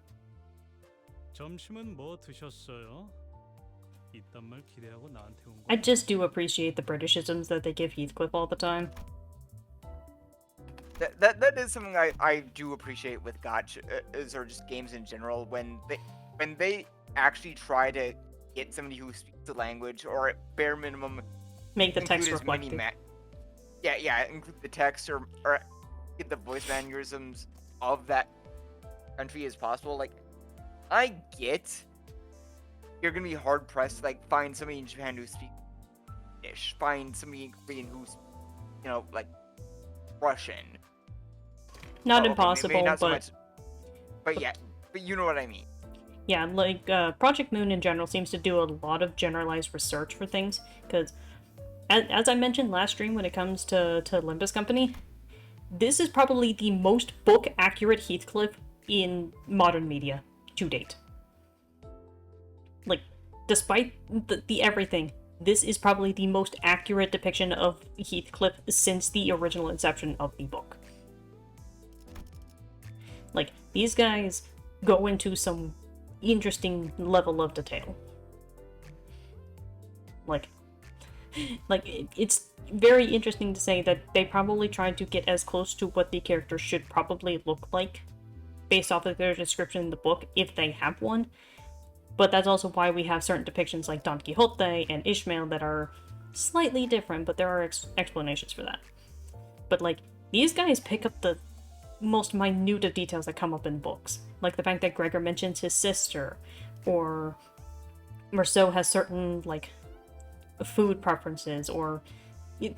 점심은 뭐 드셨어요? 이딴 말 기대하고 나한테 온 I 거야? just do appreciate the Britishisms that they give Heathcliff all the time. That is something I do appreciate with gotcha or just games in general when they actually try to get somebody who speaks the language or at bare minimum Make the include text as many reflective. include the text or get the voice mannerisms of that country as possible. Like, I get you're gonna be hard pressed to like find somebody in Japan who speaks English, find somebody in Korean who's like Russian. Not Okay, impossible, maybe not so but much, but yeah, but you know what I mean. yeah, like, Project Moon in general seems to do a lot of generalized research for things, because, as I mentioned last stream when it comes to Limbus Company, this is probably the most book-accurate Heathcliff in modern media to date. Like, despite the everything, this is probably the most accurate depiction of Heathcliff since the original inception of the book. Like, these guys go into some interesting level of detail. Like it's very interesting to say that they probably tried to get as close to what the character should probably look like based off of their description in the book, if they have one. But that's also why we have certain depictions like Don Quixote and Ishmael that are slightly different, but there are explanations for that. But, like, these guys pick up the most minute of details that come up in books. Like the fact that Gregor mentions his sister, or Merceau has certain, like, food preferences, or...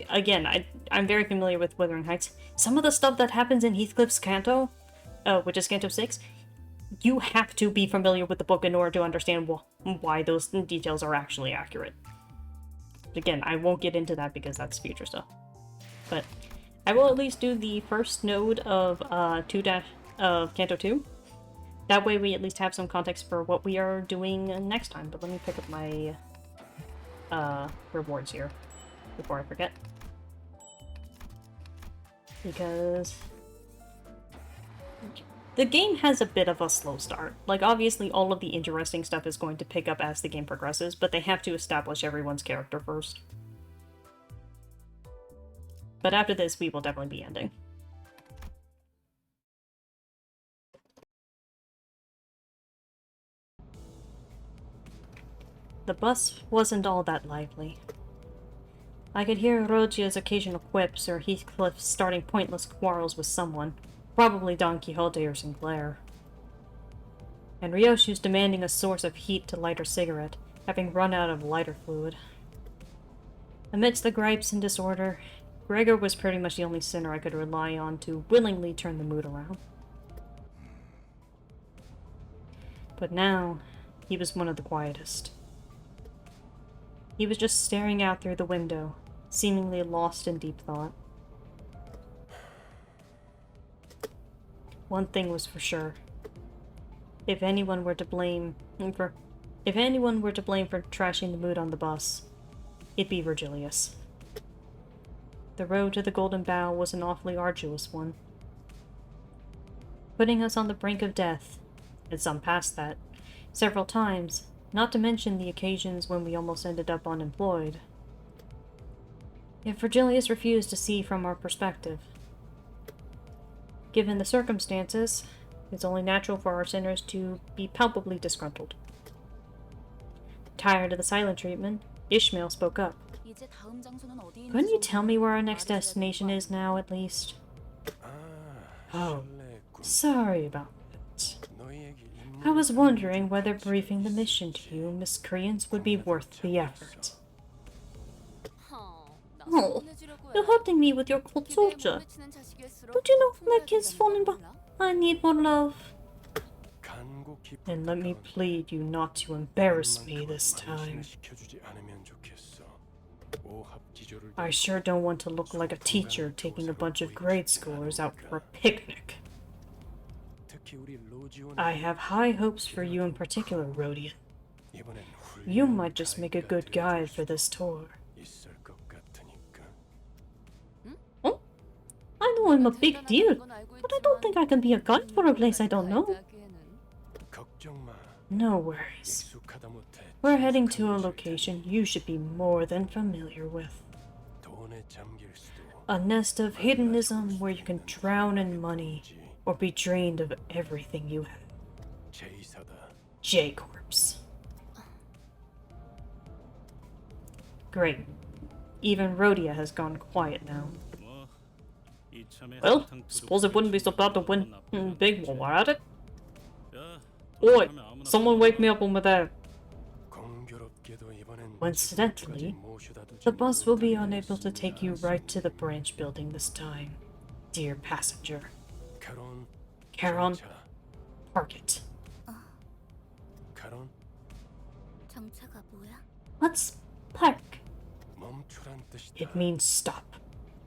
Again, I'm very familiar with Wuthering Heights. Some of the stuff that happens in Heathcliff's Canto, which is Canto 6, you have to be familiar with the book in order to understand why those details are actually accurate. Again, I won't get into that because that's future stuff. But I will at least do the first node of Canto 2. That way we at least have some context for what we are doing next time. But let me pick up my rewards here before I forget. Because the game has a bit of a slow start. Like, obviously all of the interesting stuff is going to pick up as the game progresses, but they have to establish everyone's character first. But after this, we will definitely be ending. The bus wasn't all that lively. I could hear Rogia's occasional quips or Heathcliff starting pointless quarrels with someone, probably Don Quixote or Sinclair. And Ryoshu's demanding a source of heat to light her cigarette, having run out of lighter fluid. Amidst the gripes and disorder, Gregor was pretty much the only sinner I could rely on to willingly turn the mood around. But now, he was one of the quietest. He was just staring out through the window, seemingly lost in deep thought. One thing was for sure. If anyone were to blame for trashing the mood on the bus, it'd be Virgilius. The road to the Golden Bough was an awfully arduous one, putting us on the brink of death, and some past that, several times, not to mention the occasions when we almost ended up unemployed. Yet Virgilius refused to see from our perspective. Given the circumstances, it's only natural for our sinners to be palpably disgruntled. Tired of the silent treatment, Ishmael spoke up. Couldn't you tell me where our next destination is now, at least? Oh, sorry about that. I was wondering whether briefing the mission to you, miscreants, would be worth the effort. Oh, you're hurting me with your cold soldier. Don't you know that kid's falling I need more love. And let me plead you not to embarrass me this time. 오합지졸을 I sure don't want to look like a teacher taking a bunch of grade schoolers out for a picnic. 특히 우리 로지오는 I have high hopes for you in particular, Rodian. 이번엔 You 훌륭한 might just make a 가이드가 good guide for 되어줄 this tour. 수 있을 것 같으니까. Oh? I know I'm a big deal, but I don't think I can be a guide for a place I don't know. 걱정 마. No worries. 익숙하다 못해 We're heading to a 침묵한 곳일 location you should be more than familiar with. 테니 돈에 잠길 수도 A nest of hedonism where you can drown in money or be drained of everything you have. 제이사다. J-Corps. Great. Even Rhodia has gone quiet now. Well, suppose it wouldn't be so bad to win big while we're at it. Oi, someone wake me up when we're there. 공교롭게도 이번엔 Coincidentally, 집까지 모셔다 두지 the bus will be 못하게 unable to take you 됐습니다. right to the branch building this time, dear passenger. 카론, Charon, 정차. park it. 카론, 정차가 뭐야? What's park? 멈추란 뜻이다. It means stop.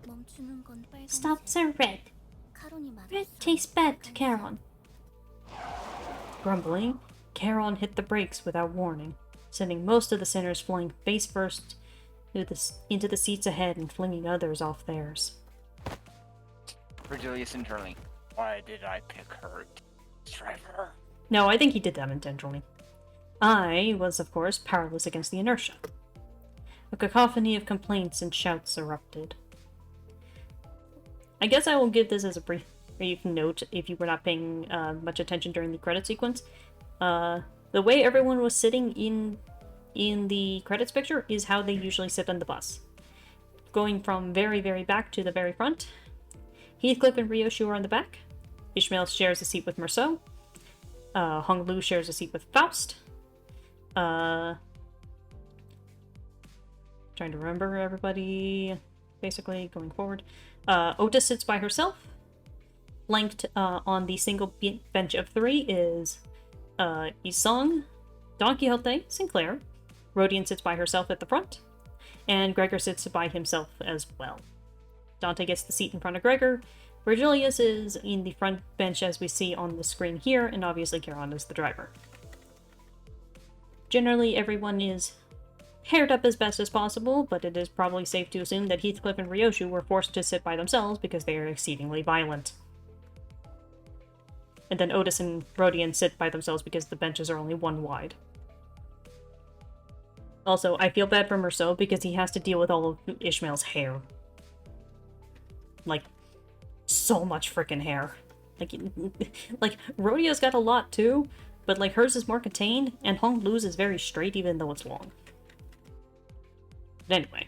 멈추는 건 빨간색. Stops are red. 카론이 말했어. Red tastes bad to Charon. Grumbling, Charon hit the brakes without warning, sending most of the sinners flying face first into the seats ahead and flinging others off theirs. Virgilius internally. Why did I pick her? Driver. No, I think he did that intentionally. I was, of course, powerless against the inertia. A cacophony of complaints and shouts erupted. I guess I will give this as a brief note if you were not paying much attention during the credit sequence. The way everyone was sitting in the credits picture is how they usually sit on the bus. Going from very, very back to the very front. Heathcliff and Ryoshu are on the back. Ishmael shares a seat with Merceau. Hong Lu shares a seat with Faust. Trying to remember everybody, basically, going forward. Otis sits by herself. Flanked on the single bench of three is Isong, Don Quixote, Sinclair. Rodian sits by herself at the front. And Gregor sits by himself as well. Dante gets the seat in front of Gregor. Virgilius is in the front bench as we see on the screen here, and obviously Charon is the driver. Generally, everyone is paired up as best as possible, but it is probably safe to assume that Heathcliff and Ryoshu were forced to sit by themselves because they are exceedingly violent. And then Otis and Rodian sit by themselves because the benches are only one wide. Also, I feel bad for Merceau because he has to deal with all of Ishmael's hair. Like, so much freaking hair. Like, Rhodio's got a lot too, but like hers is more contained, and Hong Lu's is very straight even though it's long. But anyway.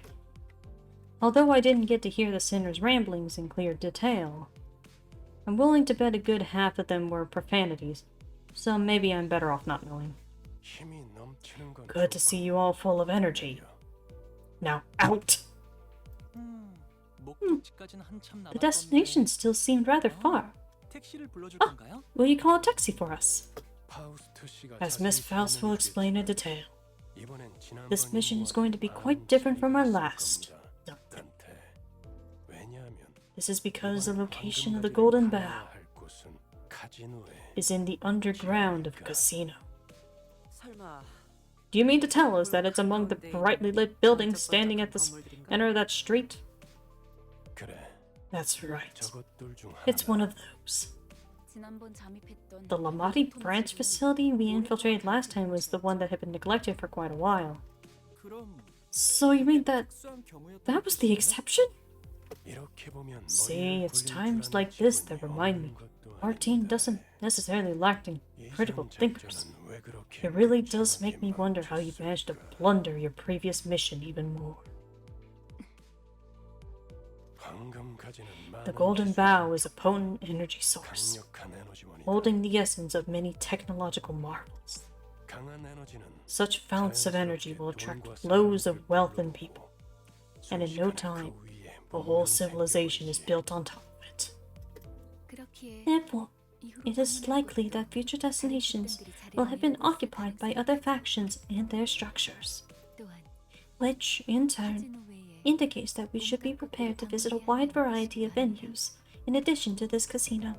Although I didn't get to hear the sinner's ramblings in clear detail, I'm willing to bet a good half of them were profanities, so maybe I'm better off not knowing. 힘이 넘치는 건 Good to see you all full of energy. Now out! 목적지까지는 한참 The destination still seemed rather far. 택시를 불러줄 Ah, 건가요? will you call a taxi for us? 파우스트 씨가 As Miss 자세히 Faust will explain in detail. 이번엔 This 지난번 mission is 임무와 going to be quite 많은 different from our 차이가 있을 last. 겁니다. 단테. 왜냐하면 This is because the 이번에 location of the 황금가지를 Golden Bow 강화할 곳은 카지노에 is in the underground of a casino. 설마 Do you mean to tell us that it's among the brightly lit buildings standing at the center of that street? 그래. That's right. 저것들 중 It's one 하나다. of those. 지난번 잠입했던 The Lamati branch facility we infiltrated last time was the one that had been neglected for quite a while. 그럼 So you mean that 특수한 경우였던 that was the 뜻이네? exception? 이렇게 보면 See, 머리를 it's 굴릴 times 줄 like 아는 this that 직원이 remind me, 없는 것도 our team 아닌데. doesn't necessarily lack in critical 예전 thinkers. 작전은 왜 그렇게 It really does 무지하게 make me wonder how you managed to 망쳤을까? blunder your previous mission even more. 황금가지는 The 많은 Golden 기술과 Bow is a potent energy source, 강력한 에너지원이다. holding the essence of many technological marvels. 강한 에너지는 Such founts of energy 자연스럽게 will attract 돈과 flows of 사람을 wealth and 불러오고 people, and in no 순식간에 time, 그 위에 a whole 문명이 civilization is 생겨버리지. built on top of it. 그렇기에 Therefore, 이후로 it is 방문할 likely 곳도 that future destinations 다른 집단들이 will have been 자리를 occupied by 이루고 있을 other 가능성이 factions and their structures, 또한 which, in turn, 카지노 외에 indicates that we should be prepared to visit a wide variety of venues, in addition to this casino.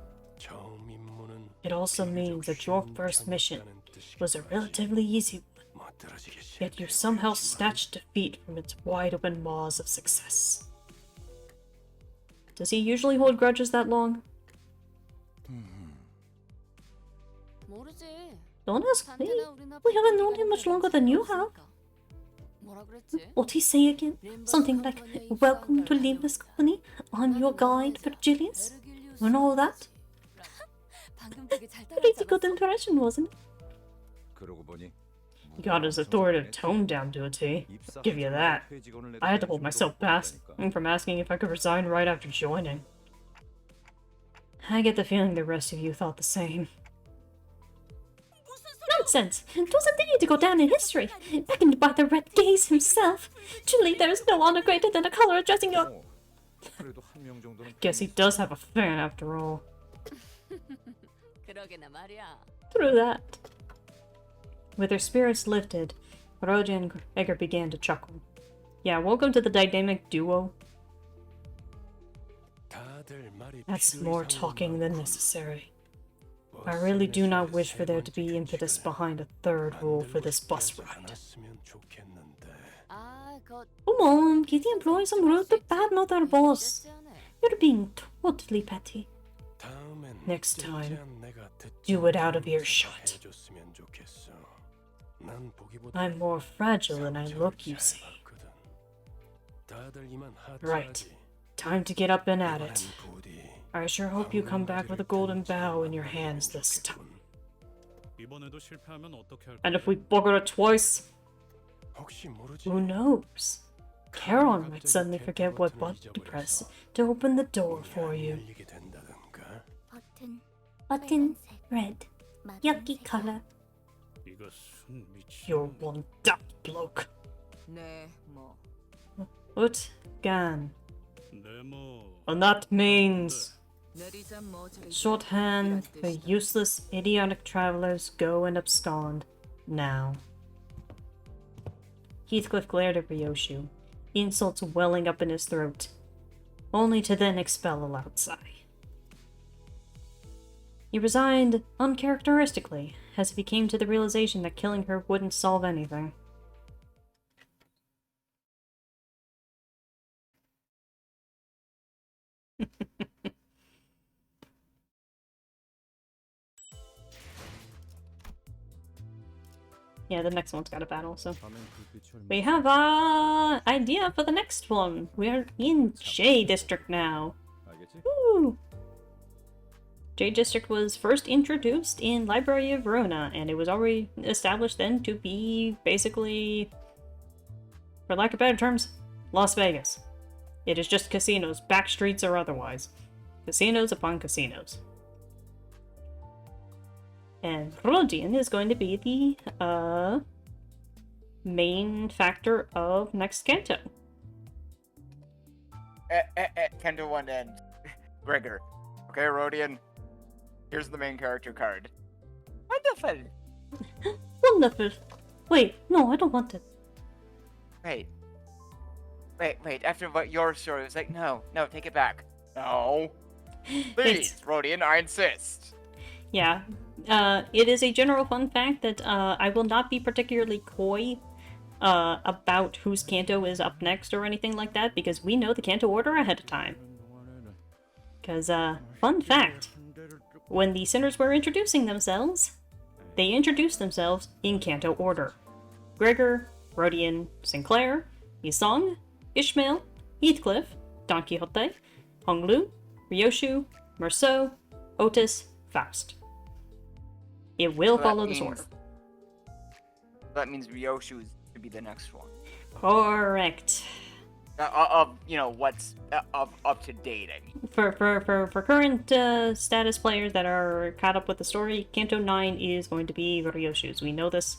It also means that your first mission was a relatively easy one, yet you somehow snatched defeat from its wide open maws of success. Does he usually hold grudges that long? 모르지. Don't ask me. 산테나 우리나 We haven't known him much longer than you have. 뭐라 그랬지? What'd he say again? Something like, "Welcome to Limbus Company. I'm your guide, Virgilius." And all that? 방금 되게 잘 Pretty good 따라했잖아. impression, wasn't it? 그러고 보니 He got his authoritative tone down to a T. Give you that. I had to hold myself back from asking if I could resign right after joining. I get the feeling the rest of you thought the same. Nonsense! Doesn't need to go down in history. Beckoned by the Red Gaze himself. Truly, there is no honor greater than a color addressing your. 그래도 한 명 정도는 Guess he does have a fan after all. 그러게나 말이야. Through that. With their spirits lifted, Rodi and Egger began to chuckle. Yeah, welcome to the dynamic duo. That's more talking than necessary. I really do not wish for there to be impetus behind a third rule for this bus ride. 아, 그거 Come on, give the employees some room to badmouth our boss. You're being totally petty. Next time, do it out of earshot. I'm more fragile than I look, you see. Right. Time to get up and at it. I sure hope you come back with a golden bow in your hands this time. 이번에도 실패하면 어떻게 할 And if we bugger it twice, 혹시 모르지. who knows? Charon might suddenly forget what button to press to open the door for you. 열리게 된다던가. 버튼 Button red. Yucky color. 이거 순 미치. You're one daft bloke. 네, 뭐 What? Gan. 네모. And that means 내리자 뭐 저기 shorthand for useless, idiotic travelers go and abscond now. Heathcliff glared at Ryoshu, insults welling up in his throat, only to then expel a loud sigh. He resigned uncharacteristically, as if he came to the realization that killing her wouldn't solve anything. Yeah, the next one's got a battle, so. 밤엔 불빛을 We have a idea for the next one. We're in J District now. 알겠지? Woo! J District was first introduced in Library of Verona, and it was already established then to be basically, for lack of better terms, Las Vegas. It is just casinos, back streets or otherwise. Casinos upon casinos. And Rodian is going to be the main factor of next Canto. Canto 1 and Gregor. Okay, Rodian. Here's the main character card. Wonderful. Wonderful. Wait, no, I don't want it. Wait. After what your story was like, no, take it back. No. Please, Rodian, I insist. Yeah. It is a general fun fact that I will not be particularly coy about whose Canto is up next or anything like that, because we know the Canto order ahead of time. Because, fun fact, when the sinners were introducing themselves, they introduced themselves in Canto order. Gregor, Rodian, Sinclair, Yisong, Ishmael, Heathcliff, Don Quixote, Honglu, Ryoshu, Merceau, Otis, Faust. It will So that follow this means- order. That means Ryoshu is to be the next one. Correct. What's up to date, I mean. For current status players that are caught up with the story, Canto 9 is going to be Ryoshu's. We know this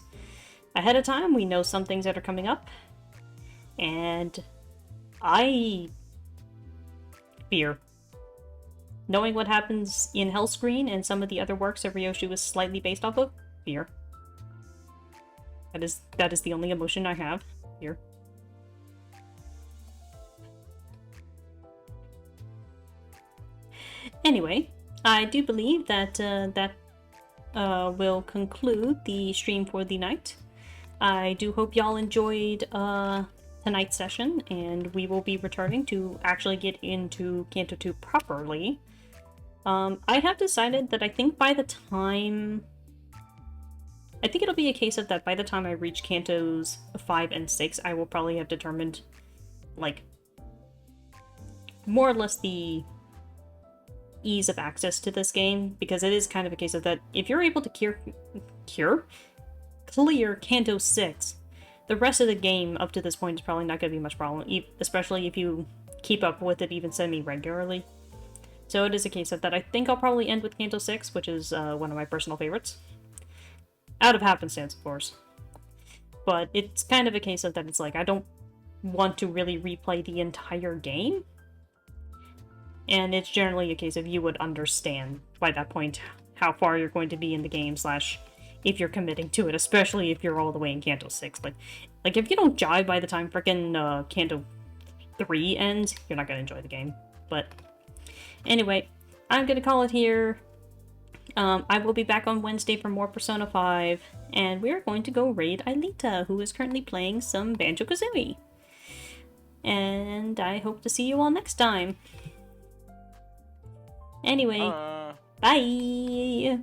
ahead of time. We know some things that are coming up. And I fear, knowing what happens in Hellscreen and some of the other works that Ryoshu is slightly based off of, fear. That is the only emotion I have. Fear. Anyway, I do believe that that will conclude the stream for the night. I do hope y'all enjoyed tonight's session, and we will be returning to actually get into Canto 2 properly. I have decided that I think it'll be a case of that by the time I reach Cantos 5 and 6, I will probably have determined, like, more or less the ease of access to this game, because it is kind of a case of that if you're able to clear Canto 6, the rest of the game up to this point is probably not going to be much problem, especially if you keep up with it even semi-regularly. So it is a case of that I think I'll probably end with Canto 6, which is one of my personal favorites. Out of happenstance, of course. But it's kind of a case of that it's like, I don't want to really replay the entire game. And it's generally a case of you would understand by that point how far you're going to be in the game, slash if you're committing to it, especially if you're all the way in Canto 6. Like if you don't jive by the time frickin' Canto 3 ends, you're not gonna enjoy the game. But anyway, I'm gonna call it here. I will be back on Wednesday for more Persona 5, and we're going to go raid Aelita, who is currently playing some Banjo-Kazooie. And I hope to see you all next time. Anyway, bye!